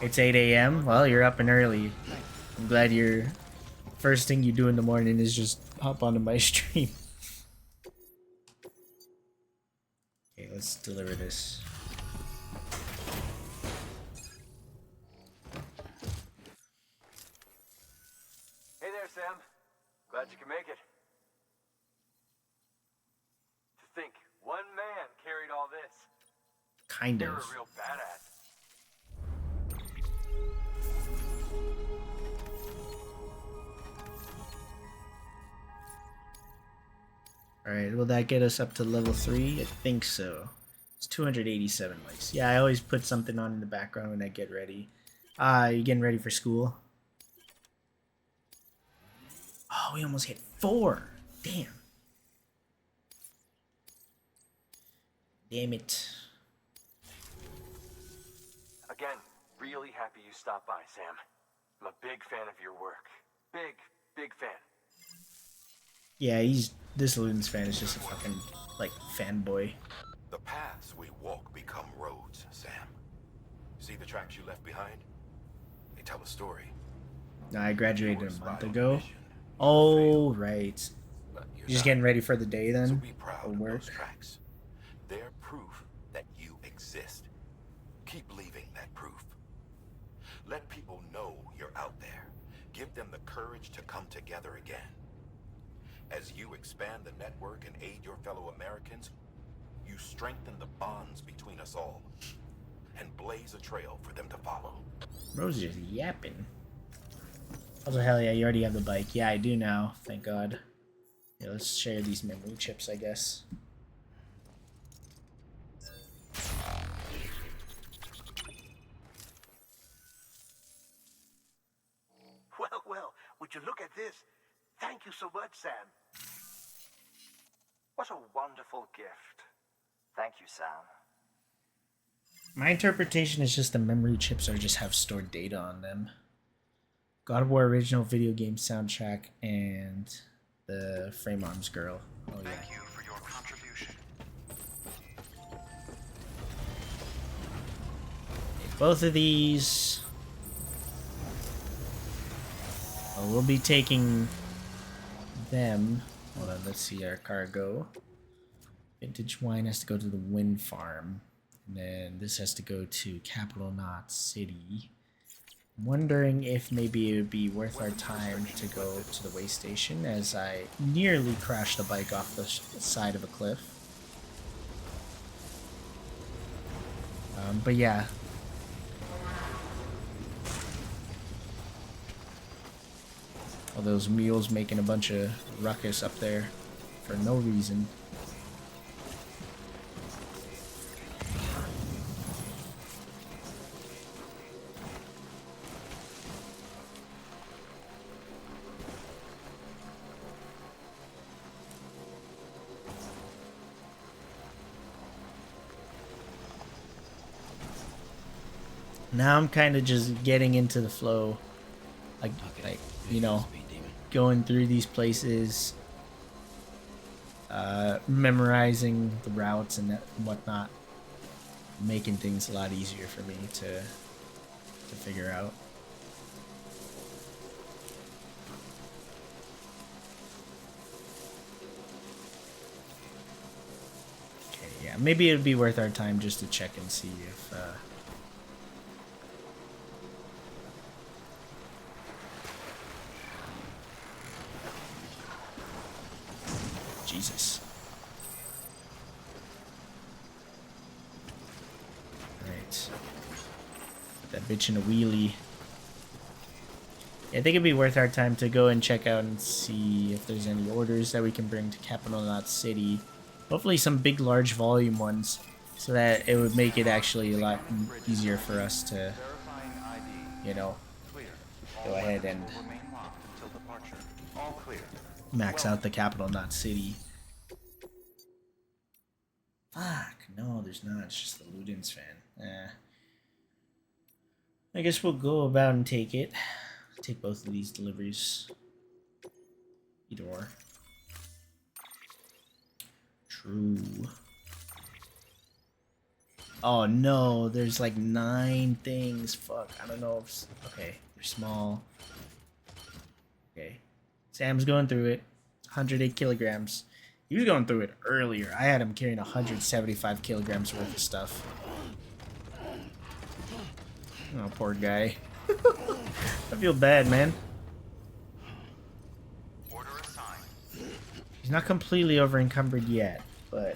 A: It's 8 a.m. Well, you're up and early. I'm glad you're. First thing you do in the morning is just hop onto my stream. Okay, let's deliver this.
H: Hey there, Sam. Glad you can make it. To think, one man carried all this.
A: Kind
H: You're
A: of.
H: a real badass.
A: Alright, will that get us up to level 3? I think so. It's 287 likes. Yeah, I always put something on in the background when I get ready. You getting ready for school? Oh, we almost hit 4. Damn. Damn it.
H: Again, really happy you stopped by, Sam. I'm a big fan of your work. Big fan.
A: Yeah, this Ludens fan is just a fucking, like, fanboy.
D: The paths we walk become roads, Sam. See the tracks you left behind? They tell a story.
A: I graduated a month ago. Oh, right. You're just getting ready for the day then?
D: So be proud
A: Or
D: of
A: work?
D: those tracks. They're proof that you exist. Keep leaving that proof. Let people know you're out there. Give them the courage to come together again. As you expand the network and aid your fellow Americans, you strengthen the bonds between us all and blaze a trail for them to follow.
A: Bro's just yapping. Also, hell yeah, you already have the bike. Yeah, I do now. Thank God. Yeah, let's share these memory chips, I guess.
I: Well, would you look at this? Thank you so much, Sam. What a wonderful gift. Thank you, Sam.
A: My interpretation is just the memory chips are just have stored data on them. God of War original video game soundtrack and the Frame Arms girl. Oh yeah.
B: Thank you for your contribution.
A: Both of these. Well, we'll be taking them. Hold on, let's see our cargo. Vintage wine has to go to the wind farm. And then this has to go to Capital Knot City. I'm wondering if maybe it would be worth our time to go to the way station, as I nearly crashed the bike off the side of a cliff. But yeah. All those mules making a bunch of ruckus up there for no reason. Now I'm kind of just getting into the flow, like you know, going through these places, memorizing the routes and whatnot, making things a lot easier for me to figure out. Okay, yeah, maybe it'd be worth our time just to check and see if. Jesus. Alright. Put that bitch in a wheelie. Yeah, I think it'd be worth our time to go and check out and see if there's any orders that we can bring to Capital Knot City. Hopefully some big, large volume ones, so that it would make it actually a lot easier for us to, you know, go ahead and max out the Capital Knot City. Fuck, No, there's not. It's just the Ludens fan. I guess we'll go about and take it. Take both of these deliveries. Either or. True. Oh no, there's like 9 things. Fuck, I don't know if... Okay, they're small. Okay. Sam's going through it. 108 kilograms. He was going through it earlier. I had him carrying 175 kilograms worth of stuff. Oh, poor guy. I feel bad, man.
B: Order assigned.
A: He's not completely over encumbered yet, but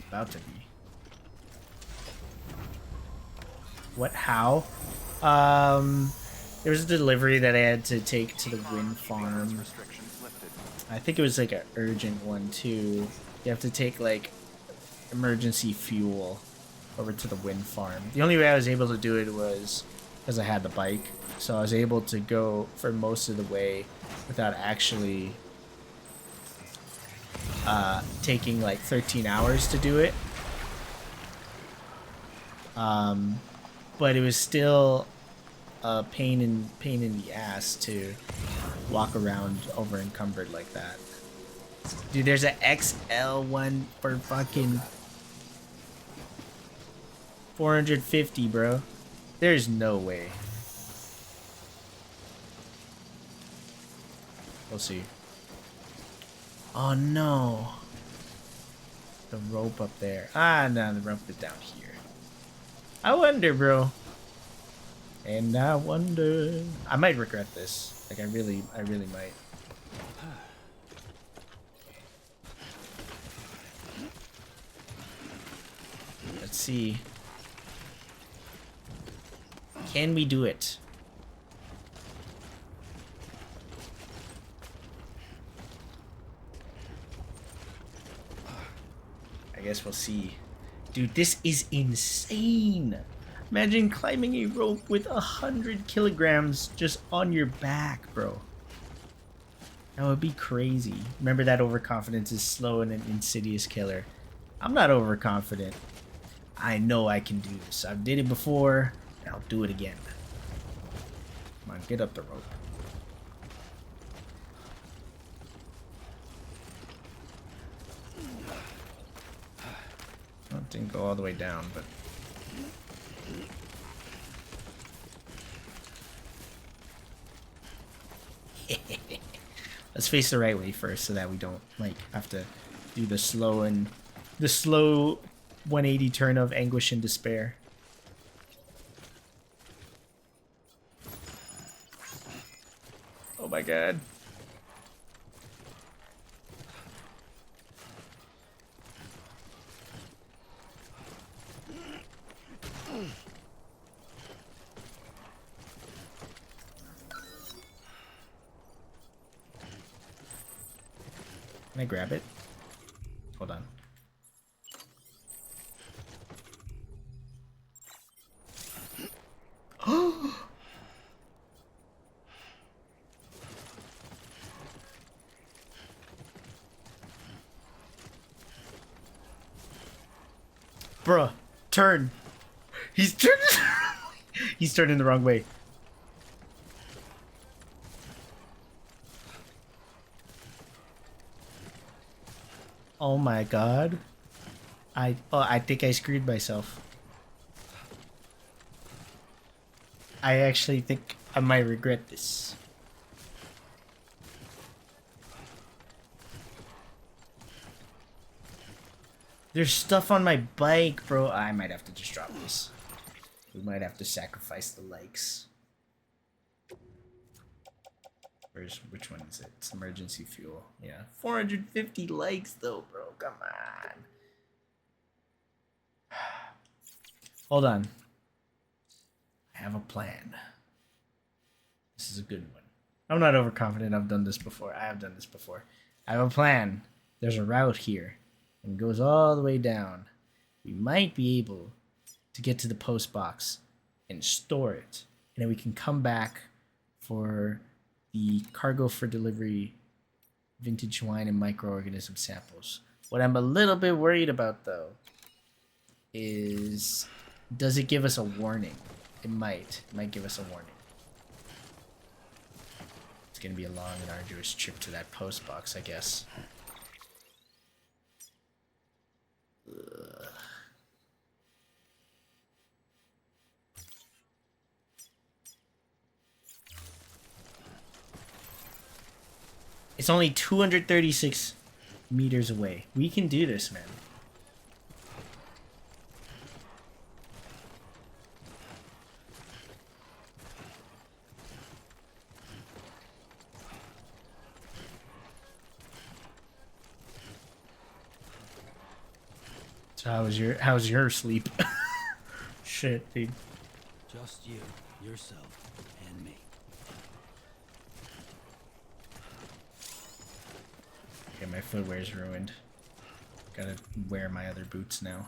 A: about to be. What? How? There was a delivery that I had to take to the wind farm. I think it was like an urgent one too. You have to take like emergency fuel over to the wind farm. The only way I was able to do it was because I had the bike, so I was able to go for most of the way without actually taking like 13 hours to do it. But it was still a pain in the ass to walk around over encumbered like that. Dude, there's an XL one for fucking 450, bro. There's no way. We'll see. Oh no. The rope up there. Ah, no, the rope is down here. I wonder, bro. And I wonder. I might regret this. Like, I really might. Let's see. Can we do it? I guess we'll see. Dude, this is insane. Imagine climbing a rope with 100 kilograms just on your back, bro. That would be crazy. Remember that overconfidence is slow and an insidious killer. I'm not overconfident. I know I can do this. I've did it before, and I'll do it again. Come on, get up the rope. I didn't go all the way down, but... Let's face the right way first so that we don't like have to do the slow 180 turn of anguish and despair. Oh my god. Can I grab it? Hold on. Bruh, turn. He's turning. He's turning the wrong way. Oh my god. I think I screwed myself. I actually think I might regret this. There's stuff on my bike, bro. I might have to just drop this. We might have to sacrifice the likes. Which one is it? It's emergency fuel. Yeah. 450 likes though, bro. Come on. Hold on. I have a plan. This is a good one. I'm not overconfident. I've done this before. I have done this before. I have a plan. There's a route here. And it goes all the way down. We might be able to get to the post box and store it. And then we can come back for the cargo for delivery vintage wine and microorganism samples. What I'm a little bit worried about though is, does it give us a warning? It might. It might give us a warning. It's gonna be a long and arduous trip to that post box, I guess. Ugh. It's only 236 meters away. We can do this, man. So how's your sleep? Shit, dude.
E: Just you, yourself, and me.
A: Okay, my footwear's ruined. Gotta wear my other boots now.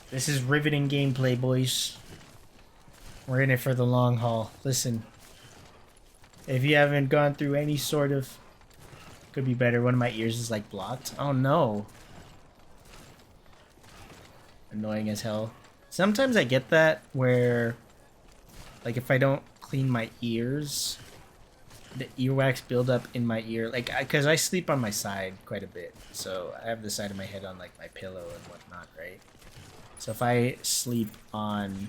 A: This is riveting gameplay, boys. We're in it for the long haul. Listen, if you haven't gone through any sort of... Could be better. One of my ears is like blocked. Oh no. Annoying as hell. Sometimes I get that where, like, if I don't clean my ears, the earwax build up in my ear. Like, because I sleep on my side quite a bit. So I have the side of my head on, like, my pillow and whatnot, right? So if I sleep on...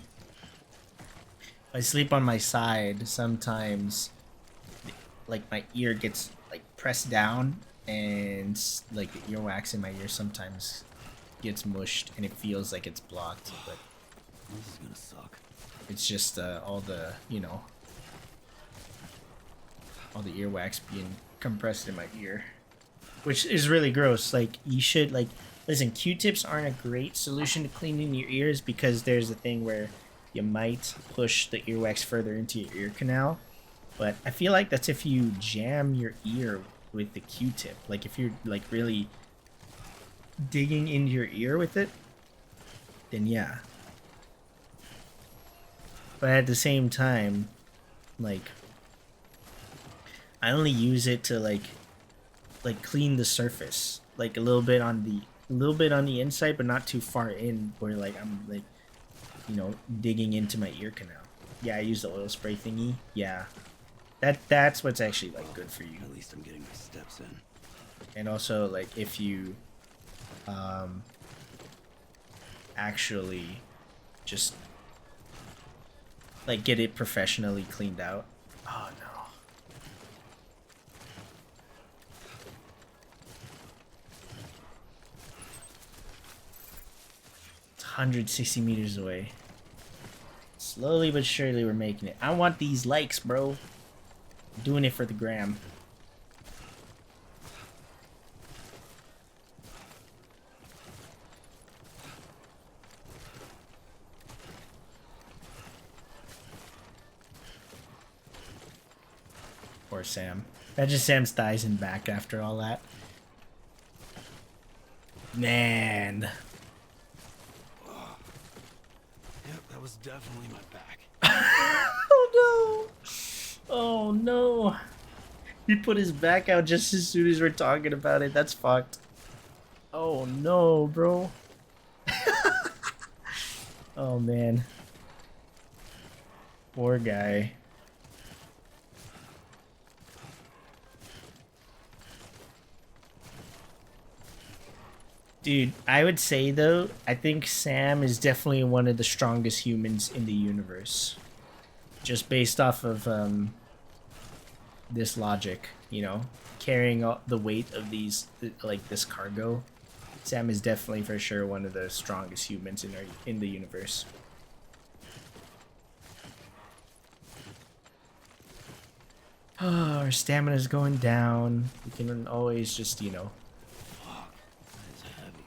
A: my side, sometimes like my ear gets like pressed down, and like the earwax in my ear sometimes gets mushed and it feels like it's blocked, but
E: This is gonna suck.
A: it's just all the, you know, all the earwax being compressed in my ear, which is really gross. Like, you should, like, listen, Q-tips aren't a great solution to cleaning your ears because there's a thing where you might push the earwax further into your ear canal. But I feel like that's if you jam your ear with the Q-tip. Like, if you're, like, really digging into your ear with it, then yeah. But at the same time, like, I only use it to, like clean the surface. Like, a little bit on the inside, but not too far in where, like, I'm, like, you know, digging into my ear canal. Yeah, I use the oil spray thingy. Yeah. That's what's actually, like, good for you.
E: At least I'm getting my steps in.
A: And also, like, if you actually just, like, get it professionally cleaned out. Oh no. It's 160 meters away. Slowly but surely we're making it. I want these likes, bro. I'm doing it for the gram. Poor Sam. Imagine Sam's thighs and back after all that. Man.
E: Yep, that was definitely my back.
A: Oh no. Oh no. He put his back out just as soon as we're talking about it. That's fucked. Oh no, bro. Oh man. Poor guy. Dude, I would say though, I think Sam is definitely one of the strongest humans in the universe. Just based off of this logic, you know, carrying all the weight of these, like, this cargo. Sam is definitely for sure one of the strongest humans in the universe. Oh, our stamina's going down. We can always just, you know.
E: Fuck, that is heavy.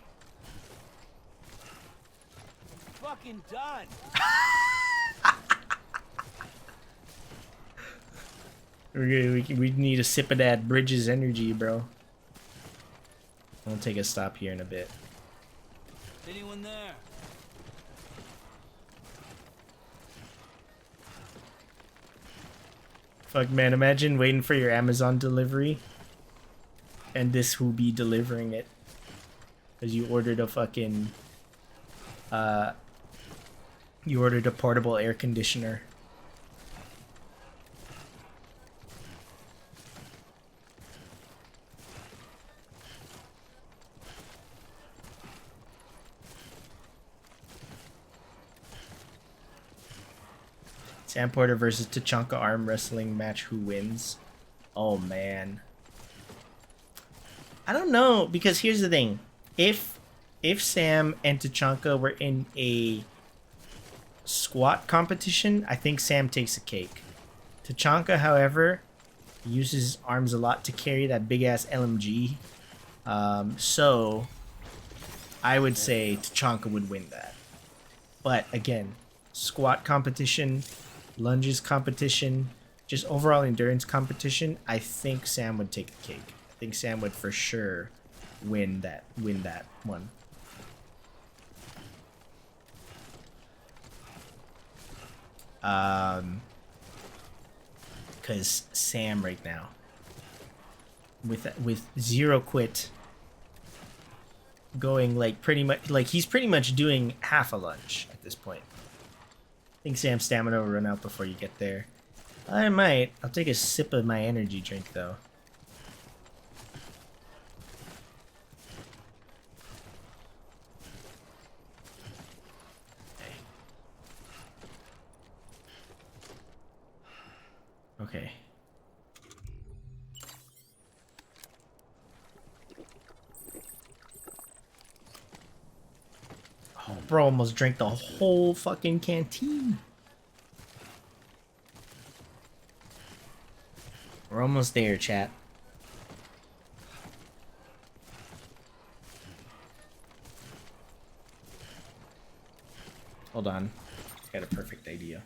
E: Fucking done.
A: We need a sip of that Bridges energy, bro. I'll take a stop here in a bit.
E: Anyone there?
A: Fuck, man, imagine waiting for your Amazon delivery and this will be delivering it. Because you ordered a fucking... you ordered a portable air conditioner. Sam Porter versus Tachanka arm wrestling match. Who wins? Oh man, I don't know, because here's the thing: if Sam and Tachanka were in a squat competition, I think Sam takes the cake. Tachanka, however, uses his arms a lot to carry that big ass LMG. So I would say Tachanka would win that. But again, squat competition, lunges competition, just overall endurance competition, I think Sam would take the cake. I think Sam would for sure win that one. Because Sam right now, with zero quit, going like pretty much like he's pretty much doing half a lunge at this point. I think Sam's stamina will run out before you get there. I might. I'll take a sip of my energy drink though. Okay. Oh, bro almost drank the whole fucking canteen. We're almost there, chat. Hold on. Got a perfect idea.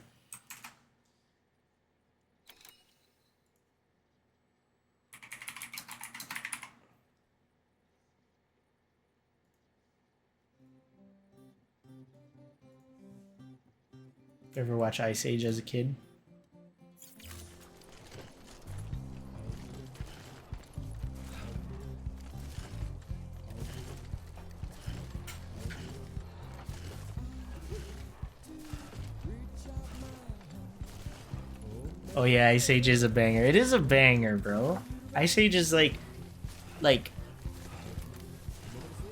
A: Ever watch Ice Age as a kid? Oh yeah, Ice Age is a banger. It is a banger, bro. Ice Age is like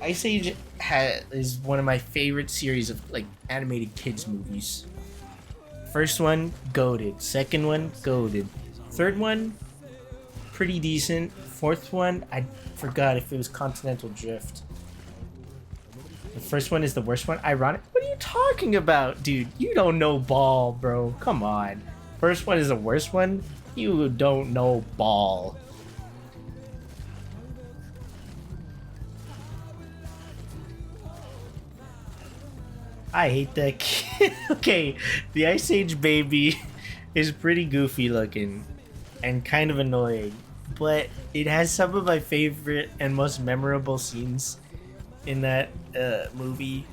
A: Ice Age is one of my favorite series of like animated kids movies. First one, goated. Second one, goated. Third one, pretty decent. Fourth one, I forgot if it was Continental Drift. The first one is the worst one. Ironic. What are you talking about, dude? You don't know ball, bro. Come on. First one is the worst one? You don't know ball. I hate that kid. Okay, the Ice Age baby is pretty goofy looking and kind of annoying, but it has some of my favorite and most memorable scenes in that movie.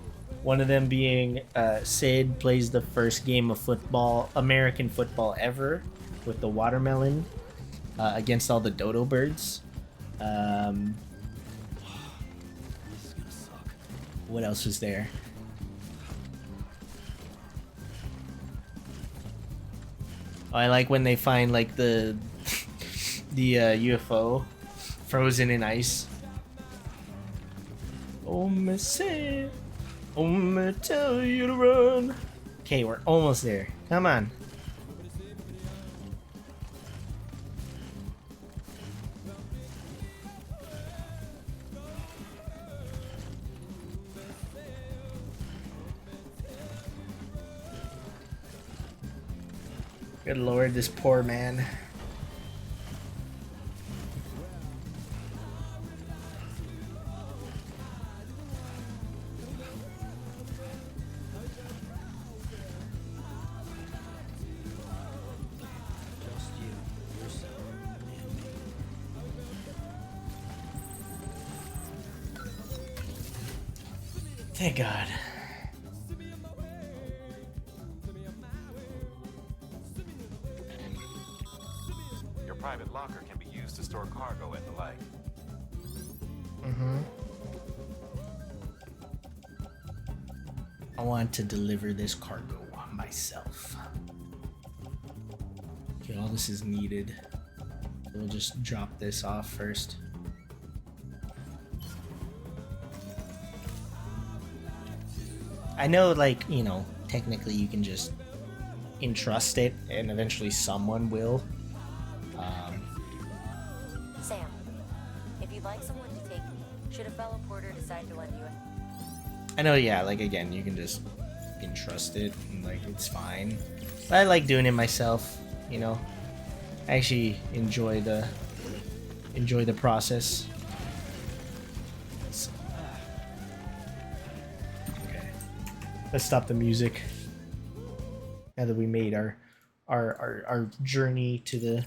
A: One of them being Sid plays the first game of football, American football ever, with the watermelon against all the dodo birds. What else was there? Oh, I like when they find like the UFO frozen in ice. Oh, me say, oh, me tell you to run. Okay, we're almost there. Come on. Good lord, this poor man.
E: Just you, yourself, and me.
A: Thank God.
D: store cargo and the like.
A: I want to deliver this cargo myself. Okay, all this is needed. We'll just drop this off first. I know, like, you know, technically you can just entrust it and eventually someone will.
C: Sam, if you'd like someone to take me, should a fellow porter decide to lend you a...
A: I know, yeah, like, again, you can just entrust it and, like, it's fine. But I like doing it myself, you know. I actually enjoy the process. Okay. Let's stop the music. Now that we made our journey to the...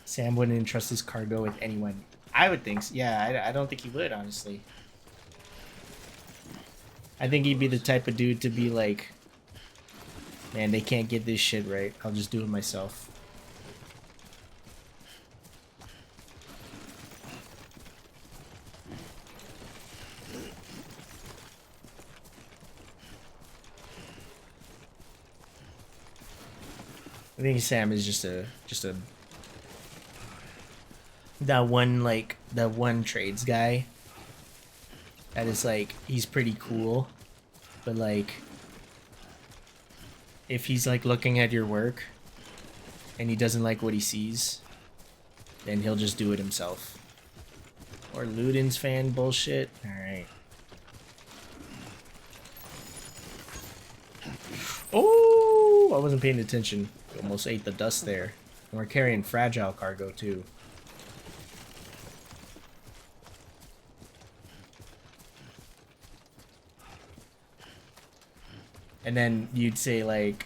A: Sam wouldn't entrust his cargo with anyone. I would think so. Yeah, I don't think he would, honestly. I think he'd be the type of dude to be like, man, they can't get this shit right. I'll just do it myself. I think Sam is just a that one trades guy that is like, he's pretty cool, but like if he's like looking at your work and he doesn't like what he sees, then he'll just do it himself. Or Ludens fan bullshit. All right. Oh, I wasn't paying attention. Almost ate the dust there. And we're carrying fragile cargo too. And then you'd say like,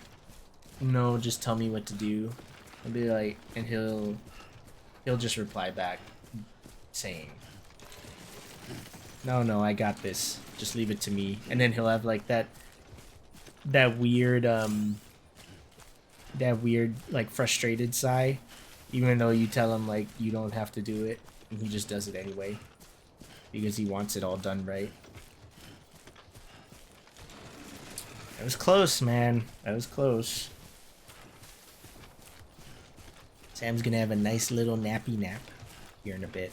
A: no, just tell me what to do. I'd be like, and he'll just reply back saying, no, I got this. Just leave it to me. And then he'll have like that weird like frustrated sigh, even though you tell him like you don't have to do it, and he just does it anyway because he wants it all done right. That was close, man. That was close. Sam's gonna have a nice little nappy nap here in a bit.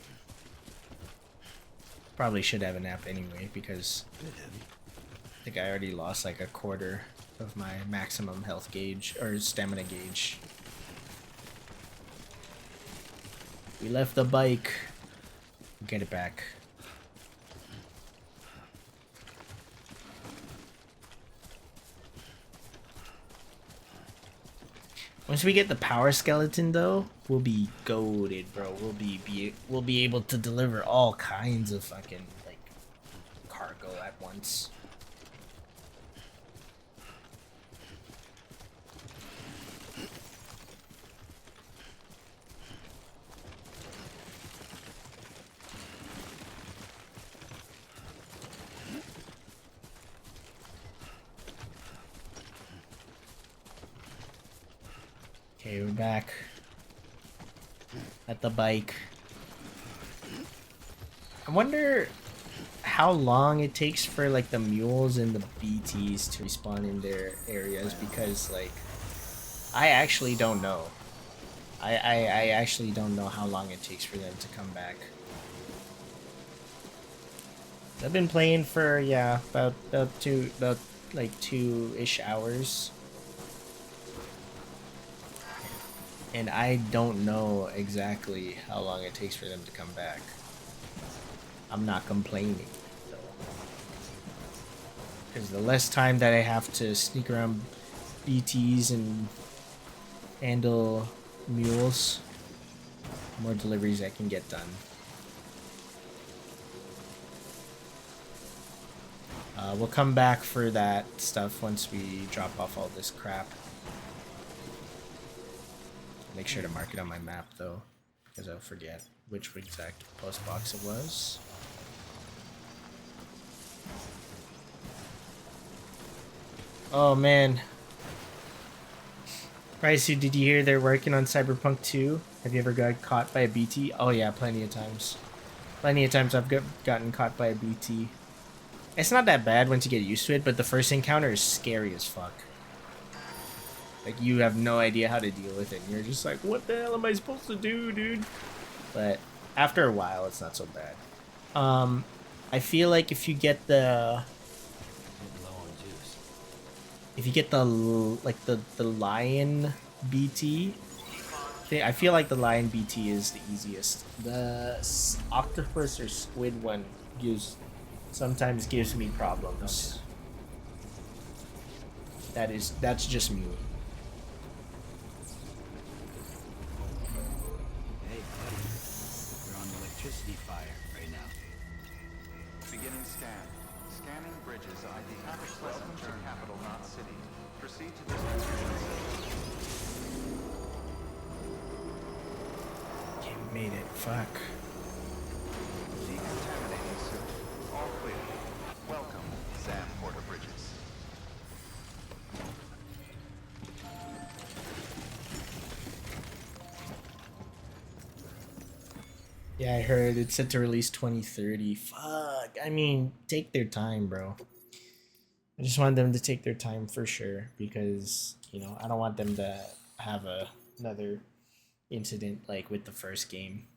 A: Probably should have a nap anyway because I think I already lost like a quarter of my maximum health gauge or stamina gauge. We left the bike. Get it back. Once we get the power skeleton though, we'll be goated, bro. We'll be able to deliver all kinds of fucking like cargo at once. Okay, we're back at the bike. I wonder how long it takes for like the mules and the BTs to respawn in their areas, because like I actually don't know. I actually don't know how long it takes for them to come back. I've been playing for about 2-ish hours. And I don't know exactly how long it takes for them to come back. I'm not complaining, though. Because the less time that I have to sneak around BTs and handle mules, the more deliveries I can get done. We'll come back for that stuff once we drop off all this crap. Make sure to mark it on my map though, because I'll forget which exact post box it was. Oh man. Bryce, did you hear they're working on Cyberpunk 2? Have you ever got caught by a BT? Oh yeah, plenty of times. Plenty of times I've gotten caught by a BT. It's not that bad once you get used to it, but the first encounter is scary as fuck. Like, you have no idea how to deal with it, and you're just like, what the hell am I supposed to do, dude? But after a while, it's not so bad. I feel like if you get the... If you get the, like, the lion BT... I feel like the lion BT is the easiest. The octopus or squid one sometimes gives me problems. That's just me.
E: Hey, buddy. You're on the electricity fire right now.
F: Beginning scan. Scanning bridges ID. Have a pleasant journey. Capital, not city. Proceed to distribution center.
A: You made it. Fuck.
F: Decontaminating suit. All clear. Welcome, Sam Porter Bridges.
A: Yeah, I heard it's set to release 2030. Fuck. I mean, take their time, bro. I just want them to take their time for sure because, you know, I don't want them to have another incident like with the first game.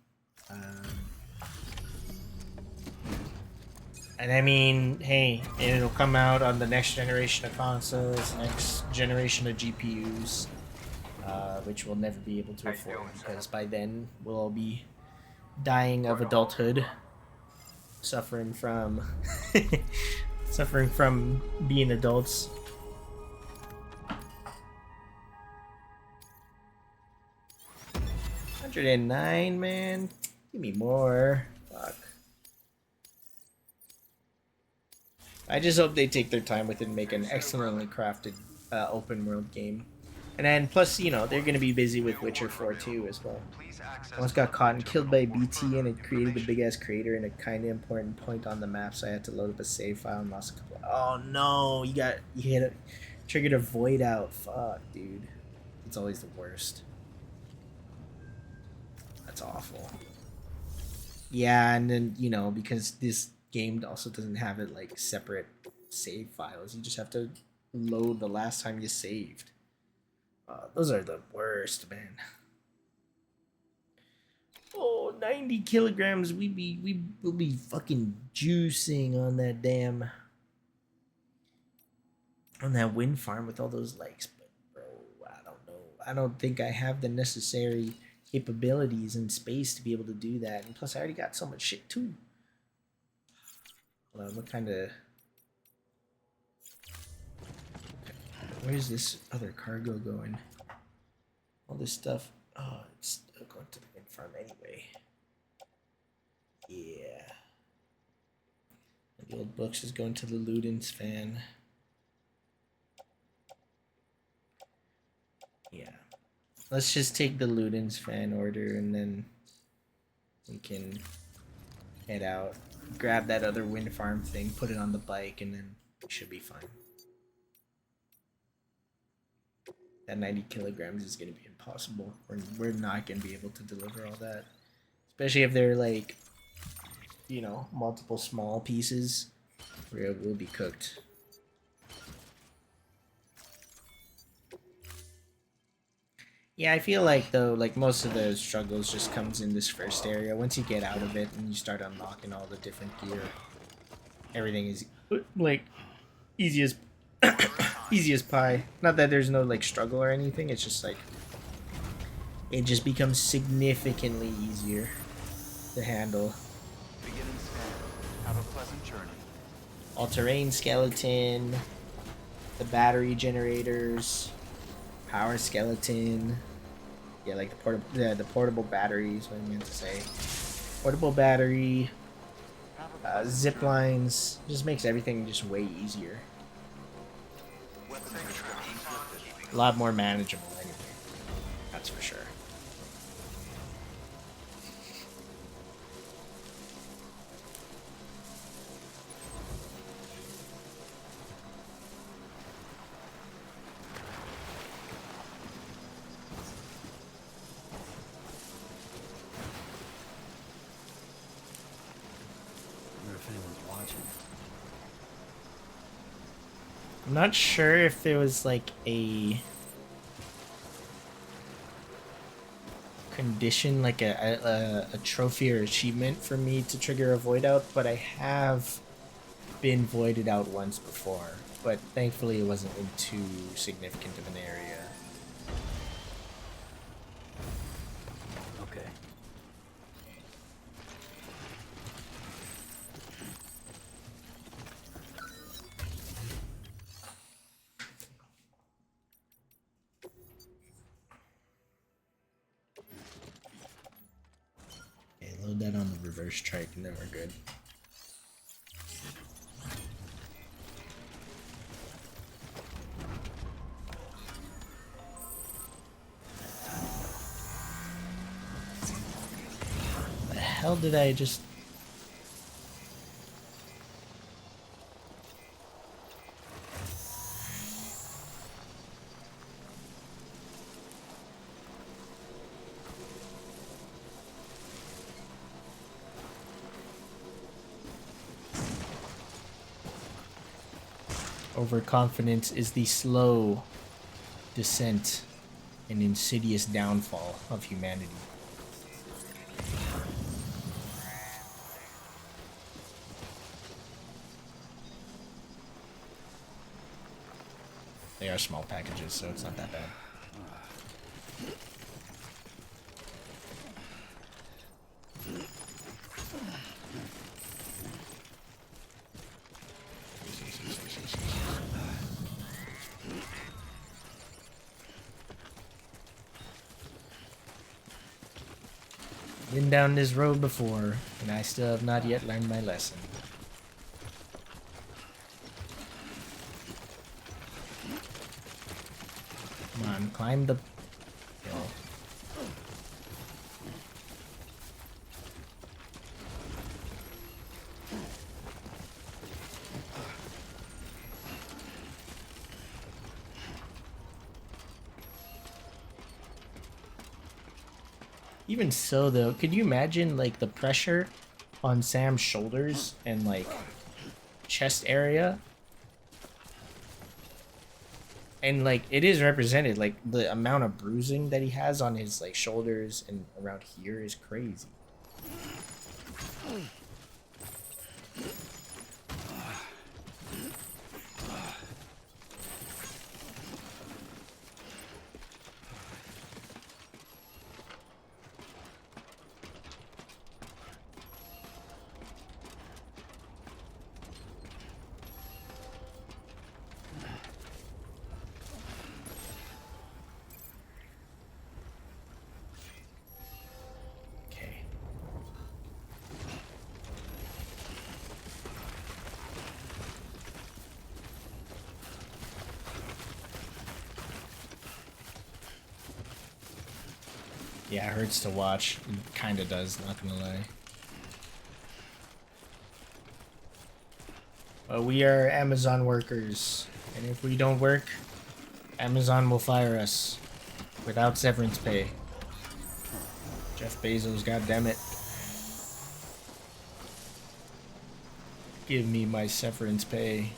A: And I mean, hey, it'll come out on the next generation of consoles, next generation of GPUs, which we'll never be able to afford because by then we'll all be dying of adulthood, suffering from suffering from being adults. $109, man. Give me more. Fuck. I just hope they take their time with it and make an excellently crafted open world game. And then plus, you know, they're gonna be busy with Witcher 4 too as well. I once got caught and killed by a BT and it created a big ass crater in a kinda important point on the map, so I had to load up a save file and lost a couple. Oh no, triggered a Voidout. Fuck, dude. It's always the worst. That's awful. Yeah, and then, you know, because this game also doesn't have it like separate save files, you just have to load the last time you saved. Those are the worst, man. Oh, 90 kilograms. We will be fucking juicing on that wind farm with all those legs. But bro, I don't know. I don't think I have the necessary capabilities and space to be able to do that. And plus, I already got so much shit too. Hold on, what kind of... Where's this other cargo going? All this stuff. Oh, it's still going to the wind farm anyway. Yeah. The old books is going to the Ludens fan. Yeah. Let's just take the Ludens fan order and then we can head out. Grab that other wind farm thing, put it on the bike, and then we should be fine. That 90 kilograms is going to be impossible. We're not going to be able to deliver all that. Especially if they're like, you know, multiple small pieces. We'll be cooked. Yeah, I feel like though, like most of the struggles just comes in this first area. Once you get out of it and you start unlocking all the different gear, everything is like easy as easy as pie. Not that there's no like struggle or anything, it's just like it just becomes significantly easier to handle.
F: Beginning scan. Have a pleasant journey.
A: All-terrain skeleton, the battery generators, power skeleton. Yeah, like the portable batteries, what I meant to say. Portable battery, zip lines, just makes everything just way easier. A lot more manageable anyway, that's for sure.
E: if anyone's watching.
A: I'm not sure if there was like a condition, like a trophy or achievement for me to trigger a void out, but I have been voided out once before, but thankfully it wasn't in too significant of an area.
E: Okay.
A: Okay, load that on the reverse trike and then we're good. The hell did I just... Overconfidence is the slow descent and insidious downfall of humanity. They are small packages, so it's not that bad. Been down this road before, and I still have not yet learned my lesson. Come on, climb the hill. Even so, though, could you imagine, like, the pressure on Sam's shoulders and, like, chest area? And, like, it is represented, like, the amount of bruising that he has on his, like, shoulders and around here is crazy. Yeah, it hurts to watch. It kinda does, not gonna lie. But we are Amazon workers, and if we don't work, Amazon will fire us without severance pay. Jeff Bezos, goddammit. Give me my severance pay.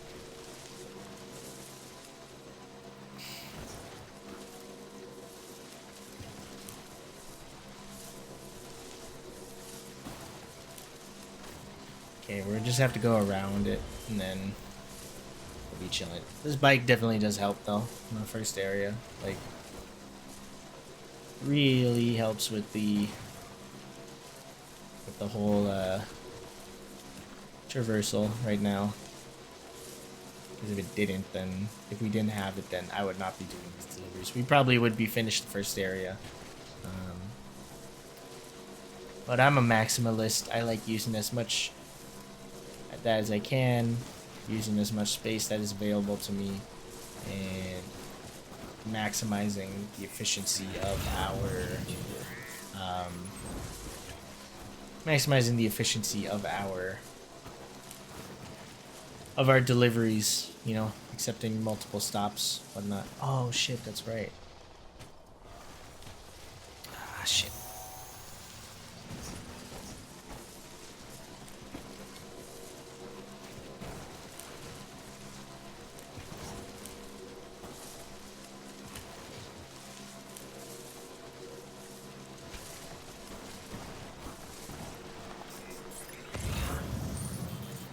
A: Okay, we'll just have to go around it, and then we'll be chilling. This bike definitely does help, though, in the first area. Like, really helps with the whole traversal right now. Because if it didn't, then if we didn't have it, then I would not be doing these deliveries. We probably would be finished the first area. But I'm a maximalist. I like using as much that as I can, using as much space that is available to me, and maximizing the efficiency of our deliveries, you know, accepting multiple stops, whatnot. Oh shit, that's right. Ah shit.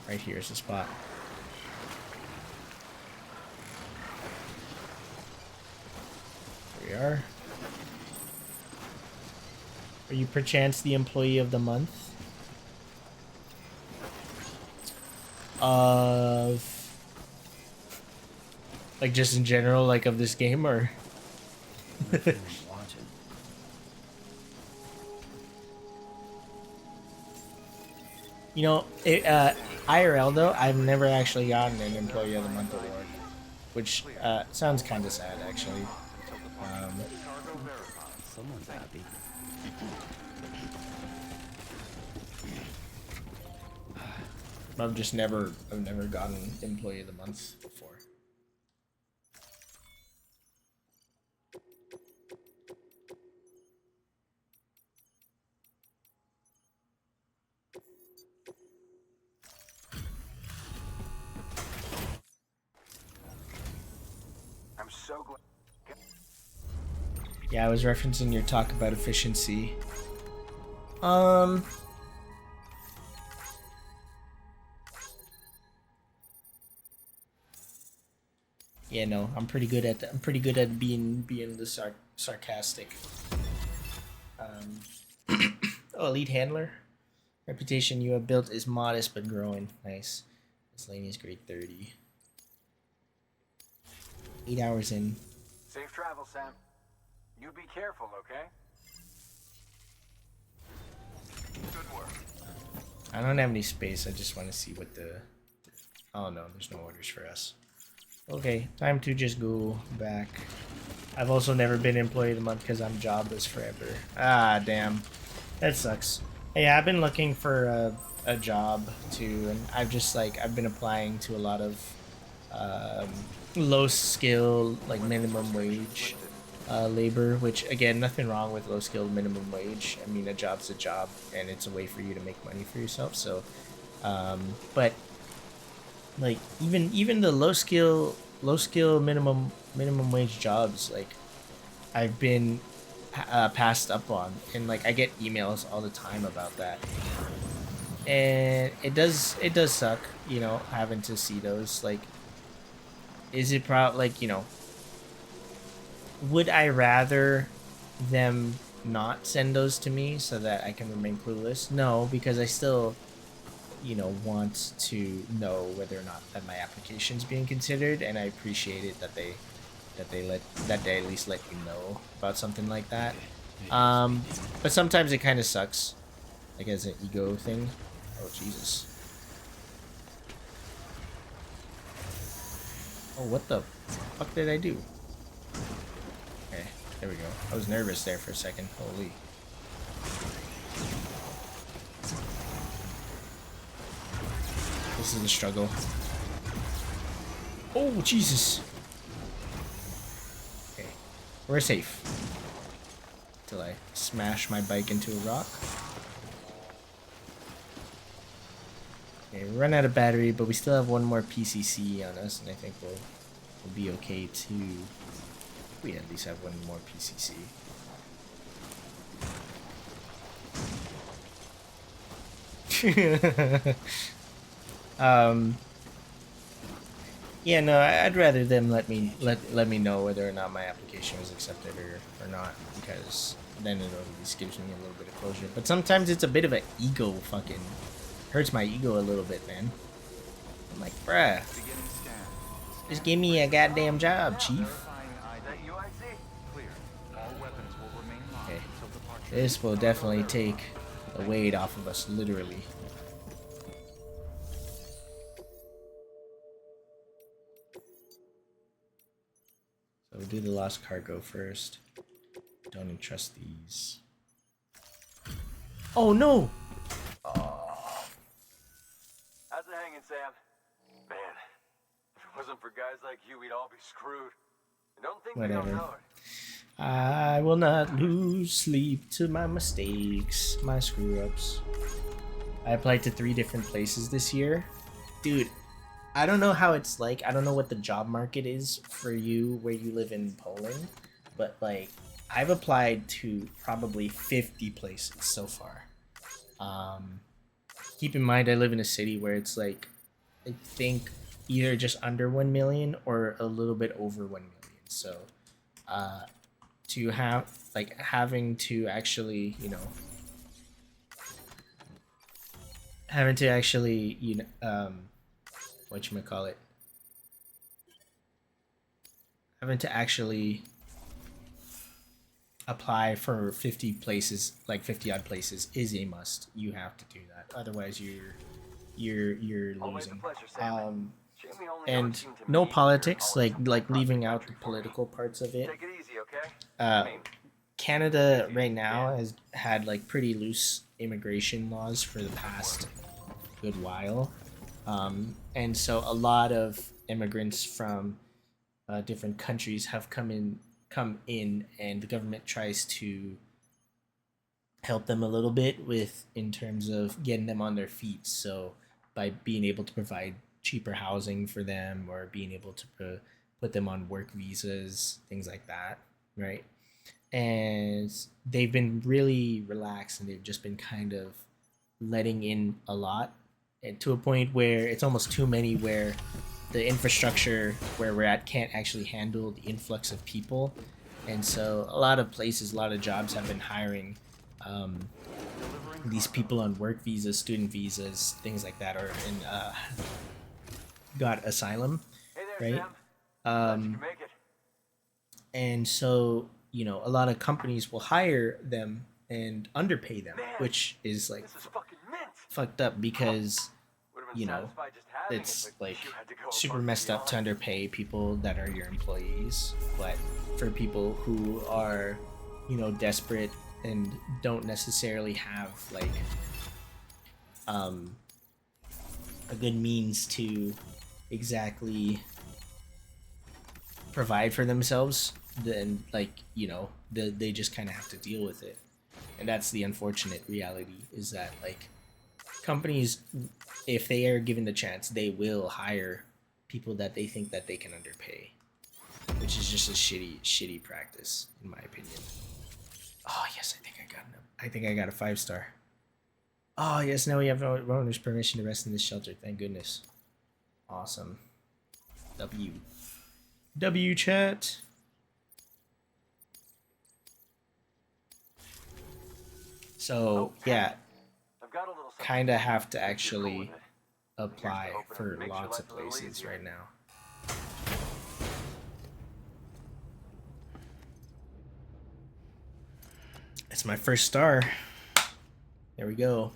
A: Right here is the spot. Here we are. Are you perchance the employee of the month? Of... Like just in general, like of this game, or?
E: Watching.
A: You know, IRL though, I've never actually gotten an Employee of the Month award, which sounds kind of sad actually.
E: Someone's happy.
A: I've never gotten Employee of the Month before.
G: I'm so glad.
A: Yeah, I was referencing your talk about efficiency. Yeah, no, I'm pretty good at being the sarcastic. Oh, elite handler. Reputation you have built is modest but growing. Nice. Miscellaneous grade 30. 8 hours in.
G: Safe travel, Sam. You be careful, okay? Good work.
A: I don't have any space. I just want to see what the... Oh no, there's no orders for us. Okay, time to just go back. I've also never been Employee of the Month because I'm jobless forever. Ah, damn. That sucks. Hey, I've been looking for a job too, and I've been applying to a lot of low skill, like minimum wage labor, which again, nothing wrong with low skill minimum wage. I mean, a job's a job and it's a way for you to make money for yourself. So, but like even the low skill minimum wage jobs, like I've been passed up on, and like I get emails all the time about that, and it does suck, you know, having to see those. Like, is it like, you know, would I rather them not send those to me so that I can remain clueless? No, because I still, you know, want to know whether or not that my application's being considered, and I appreciate it that they at least let you know about something like that. But sometimes it kind of sucks, like as an ego thing. Oh Jesus! Oh, what the fuck did I do? Okay, there we go. I was nervous there for a second. Holy. This is the struggle. Oh, Jesus. Okay, we're safe. Till I smash my bike into a rock. Okay, we run out of battery, but we still have one more PCC on us, and I think we'll be okay too. We at least have one more PCC. Yeah, no, I'd rather them let me know whether or not my application was accepted or not, because then it at least gives me a little bit of closure. But sometimes it's a bit of an ego fucking hurts my ego a little bit, man. I'm like, bruh, just give me a goddamn job, chief. Okay, this will definitely take the weight off of us, literally. So we'll do the lost cargo first. Don't entrust these. Oh no!
H: How's it hanging, Sam? Man, if it wasn't for guys like you, we'd all be screwed. I don't think we don't know it.
A: I will not lose sleep to my mistakes, my screw-ups. I applied to 3 different places this year. Dude, I don't know how it's like. I don't know what the job market is for you where you live in Poland, but like I've applied to probably 50 places so far. Keep in mind I live in a city where it's like I think either just under 1 million or a little bit over 1 million. So to have like having to actually, having to actually, whatchamacallit, having to actually apply for 50 places, like 50 odd places, is a must. You have to do that, otherwise you're
H: Always a
A: losing.
H: pleasure, Sam. Shame we only know it
A: And
H: seemed to
A: no
H: me
A: politics,
H: you're hauling
A: like
H: something across
A: leaving
H: the
A: out the
H: country for me.
A: political parts of it.
H: Take it easy, okay?
A: uh Canada right now has had like pretty loose immigration laws for the past good while. And so a lot of immigrants from different countries have come in, and the government tries to help them a little bit with in terms of getting them on their feet. So by being able to provide cheaper housing for them, or being able to put them on work visas, things like that, right? And they've been really relaxed, and they've just been kind of letting in a lot, and to a point where it's almost too many, where the infrastructure where we're at can't actually handle the influx of people. And so a lot of places, a lot of jobs have been hiring these people on work visas, student visas, things like that, or in got asylum,
H: Hey there,
A: right?
H: Sam. Glad you
A: um,
H: can make it.
A: and so a lot of companies will hire them and underpay them,
H: Man,
A: which is like
H: this is fucking mint.
A: fucked up, because
H: Would have been
A: you know
H: satisfied just having
A: it's
H: it, but
A: like
H: you had to go
A: super
H: above and
A: messed up to
H: beyond.
A: underpay people that are your employees. But for people who are desperate and don't necessarily have like a good means to exactly provide for themselves, then they just kind of have to deal with it. And that's the unfortunate reality, is that like companies, if they are given the chance, they will hire people that they think that they can underpay, which is just a shitty practice, in my opinion. Oh yes, I think I got a 5-star. Oh yes, now we have owner's permission to rest in this shelter. Thank goodness. Awesome. W chat. So yeah,
H: I've got a little something
A: kind of
H: for you,
A: have to
H: if you're cool
A: actually
H: with it.
A: apply
H: Here's to hoping
A: for
H: it makes your
A: lots
H: life
A: of
H: a little
A: places
H: easier.
A: right now. It's my first star. There we go.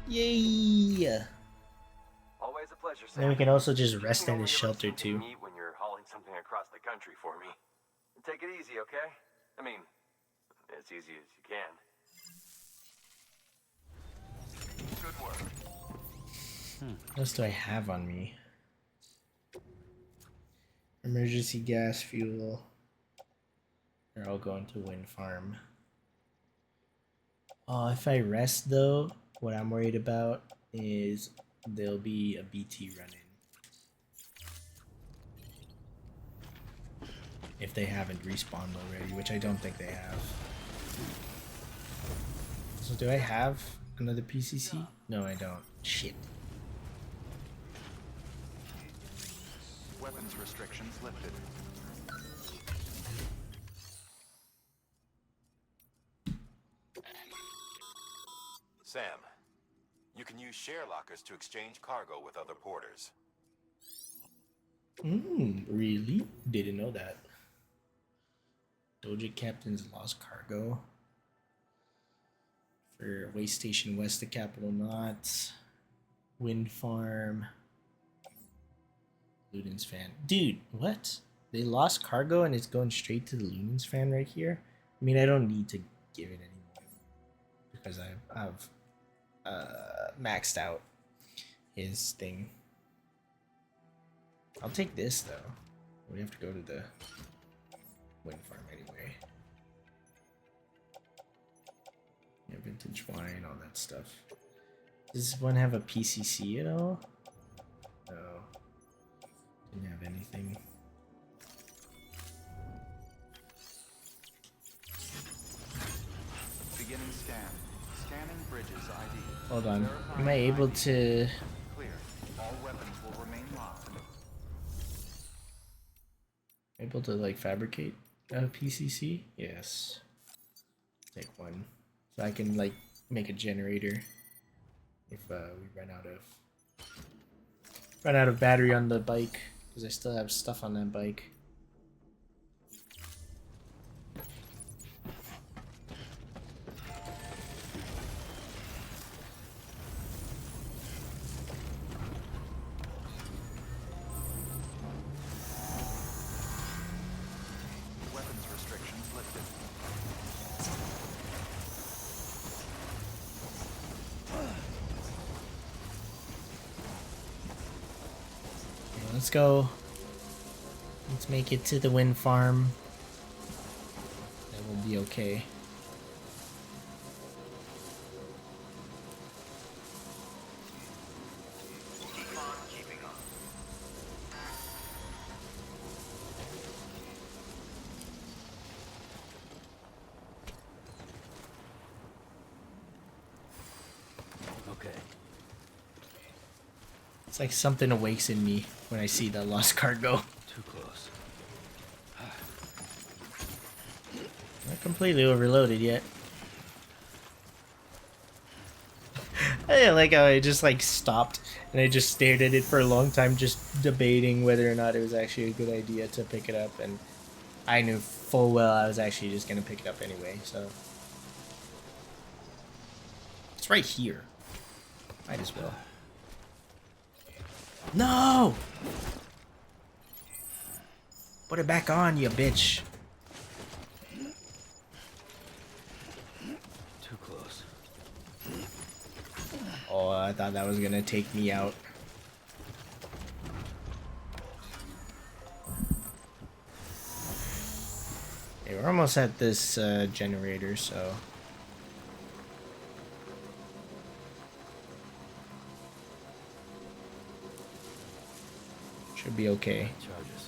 A: Yay!
H: Always a pleasure, Sam.
A: Then we can also just
H: Shame
A: rest
H: we
A: in
H: only
A: this
H: ever
A: shelter
H: seem to
A: too.
H: meet when you're hauling something across the country for me. Take it easy, okay? I mean, as easy as you can.
B: Good work.
A: What else do I have on me? Emergency gas, fuel. They're all going to wind farm. Oh, if I rest though, what I'm worried about is there'll be a BT run in. If they haven't respawned already, which I don't think they have. So do I have another PCC? No, I don't. Shit.
F: Weapons restrictions lifted.
D: Sam, you can use share lockers to exchange cargo with other porters.
A: Really? Didn't know that. Doja captains lost cargo. For Way Station West of Capital Knot. Wind Farm. Ludens fan. Dude, what? They lost cargo and it's going straight to the Ludens fan right here? I mean, I don't need to give it anymore, because I've maxed out his thing. I'll take this though. We have to go to the wind farm anyway. Yeah, vintage wine, all that stuff. Does this one have a PCC at all? No. Didn't have anything.
F: Beginning scan. Scanning bridges ID.
A: Hold on.
F: Verifying
A: Am I able
F: ID.
A: to...
F: Clear. All weapons will remain locked.
A: Able to like fabricate a PCC? Yes. Take one. So I can like make a generator if we run out of battery on the bike, because I still have stuff on that bike.
F: Weapons restrictions lifted.
A: Okay, let's go. Let's make it to the wind farm. That will be okay.
B: Keep on keeping on.
E: Okay.
A: It's like something awakes in me when I see the lost cargo.
E: Too close.
A: Not completely overloaded yet. I like how I just like stopped and I just stared at it for a long time, just debating whether or not it was actually a good idea to pick it up, and I knew full well I was actually just gonna pick it up anyway, so it's right here. Might as well. No! Put it back on, you bitch.
E: Too close.
A: Oh, I thought that was gonna take me out. Okay, we're almost at this generator, so... should be okay.
E: Charges.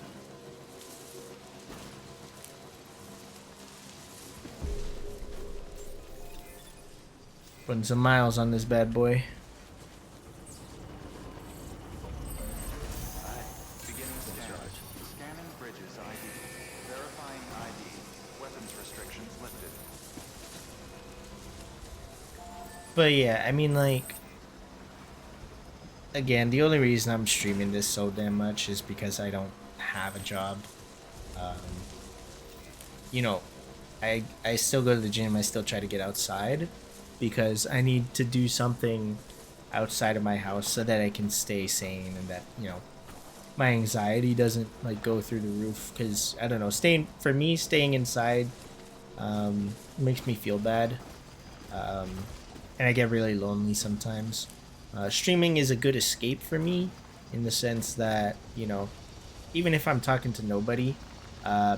A: Putting some miles on this bad boy.
F: Beginning scan. Scanning bridges ID. Verifying ID. Weapons restrictions lifted.
A: But yeah, I mean, like, again, the only reason I'm streaming this so damn much is because I don't have a job. You know, I still go to the gym, I still try to get outside, because I need to do something outside of my house so that I can stay sane and that, you know, my anxiety doesn't like go through the roof, because I don't know, staying inside makes me feel bad, and I get really lonely sometimes. Streaming is a good escape for me, in the sense that, you know, even if I'm talking to nobody,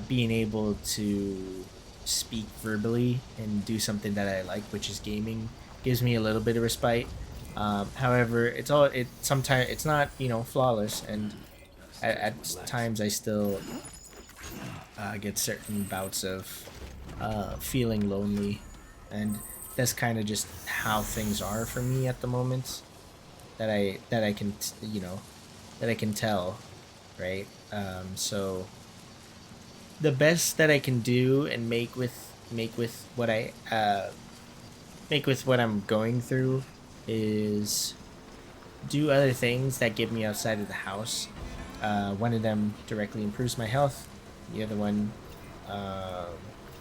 A: being able to speak verbally and do something that I like, which is gaming, gives me a little bit of respite. However, sometimes it's not, you know, flawless, and at times I still get certain bouts of feeling lonely, and that's kind of just how things are for me at the moment. That I can you know, that I can tell, right? So the best that I can do and make with what I'm going through is do other things that get me outside of the house. One of them directly improves my health. The other one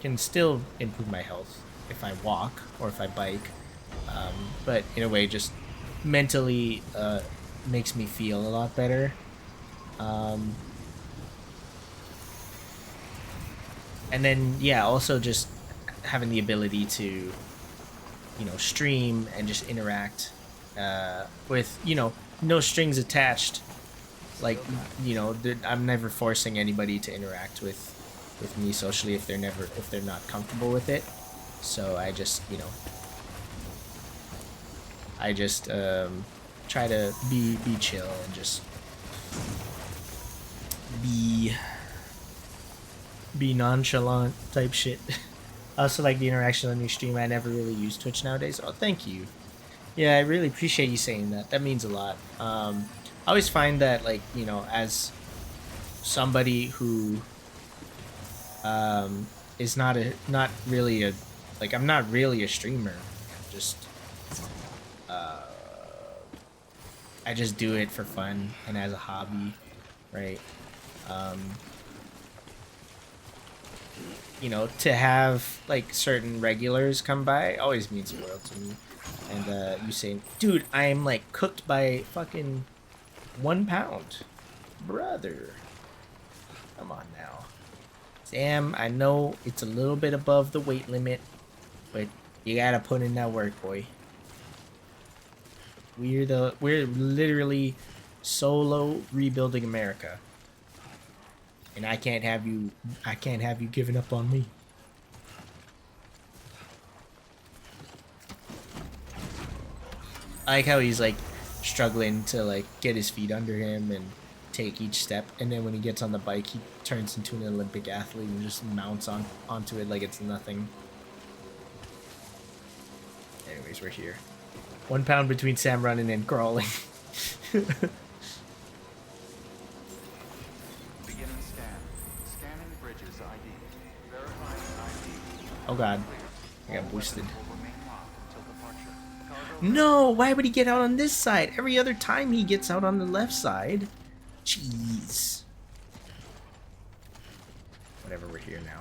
A: can still improve my health if I walk or if I bike, but in a way just mentally makes me feel a lot better. And then, yeah, also just having the ability to, you know, stream and just interact with, you know, no strings attached. Like, you know, I'm never forcing anybody to interact with me socially if they're not comfortable with it. So I just, you know, try to be chill and just be nonchalant type shit. I also like the interaction on your stream. I never really use Twitch nowadays. Oh, thank you. Yeah, I really appreciate you saying that. That means a lot. I always find that, like, you know, as somebody who is not really a, like, I'm not really a streamer. I'm just I just do it for fun and as a hobby, right? Um, you know, to have like certain regulars come by always means the world to me. And you say, dude, I am like cooked by fucking 1 pound, brother. Come on now, Sam. I know it's a little bit above the weight limit, but you gotta put in that work, boy. We're literally solo rebuilding America, and I can't have you giving up on me. I like how he's like struggling to like get his feet under him and take each step, and then when he gets on the bike he turns into an Olympic athlete and just mounts onto it like it's nothing. Anyways, we're here. 1 pound between Sam running and crawling.
F: Beginning scan. Scanning bridges ID. Verifying ID.
A: Oh god, I got boosted.
F: Will remain locked until departure. Cargo
A: No, why would he get out on this side? Every other time he gets out on the left side. Jeez. Whatever, we're here now.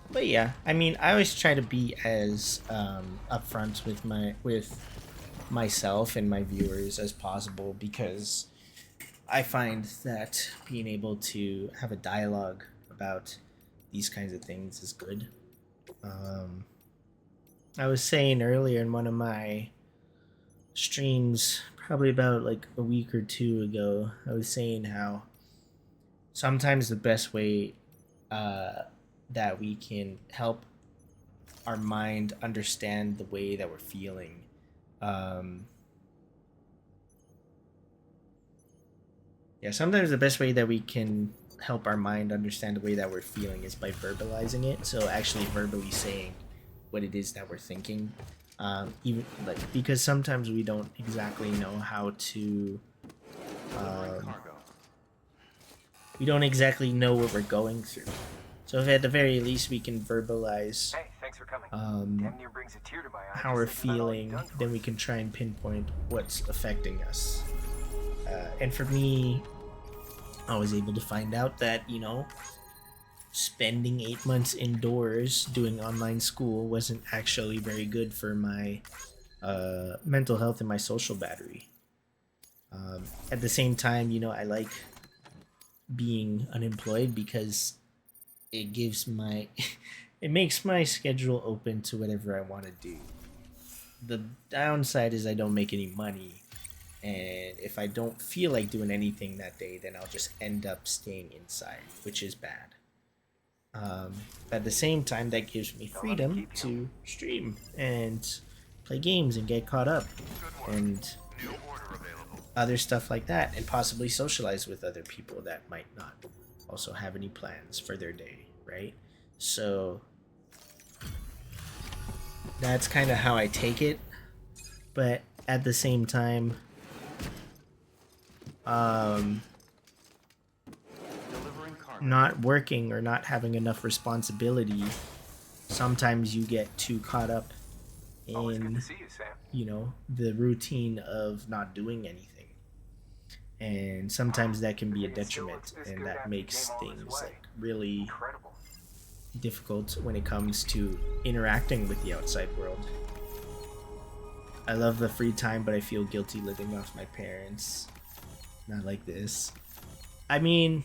A: But yeah, I mean, I always try to be as upfront with myself and my viewers as possible, because I find that being able to have a dialogue about these kinds of things is good. I was saying earlier in one of my streams, probably about like a week or two ago, I was saying how sometimes the best way that we can help our mind understand the way that we're feeling sometimes the best way that we can help our mind understand the way that we're feeling is by verbalizing it. So actually verbally saying what it is that we're thinking, even like, because sometimes we don't exactly know how to we don't exactly know what we're going through. So if at the very least we can verbalize
G: Hey, thanks for coming. Damn near brings a tear to my eye.
A: how we're feeling, then we can try and pinpoint what's affecting us. And for me, I was able to find out that, you know, spending 8 months indoors doing online school wasn't actually very good for my mental health and my social battery. At the same time, you know, I like being unemployed because it gives my it makes my schedule open to whatever I want to do. The downside is I don't make any money, and if I don't feel like doing anything that day, then I'll just end up staying inside, which is bad. At the same time, that gives me freedom to stream and play games and get caught up and other stuff like that, and possibly socialize with other people that might not also have any plans for their day, right? So that's kind of how I take it. But at the same time, not working or not having enough responsibility, sometimes you get too caught up in, you know, the routine of not doing anything. And sometimes that can be a detriment, and that makes things like really difficult when it comes to interacting with the outside world. I love the free time, but I feel guilty living off my parents. Not like this. I mean,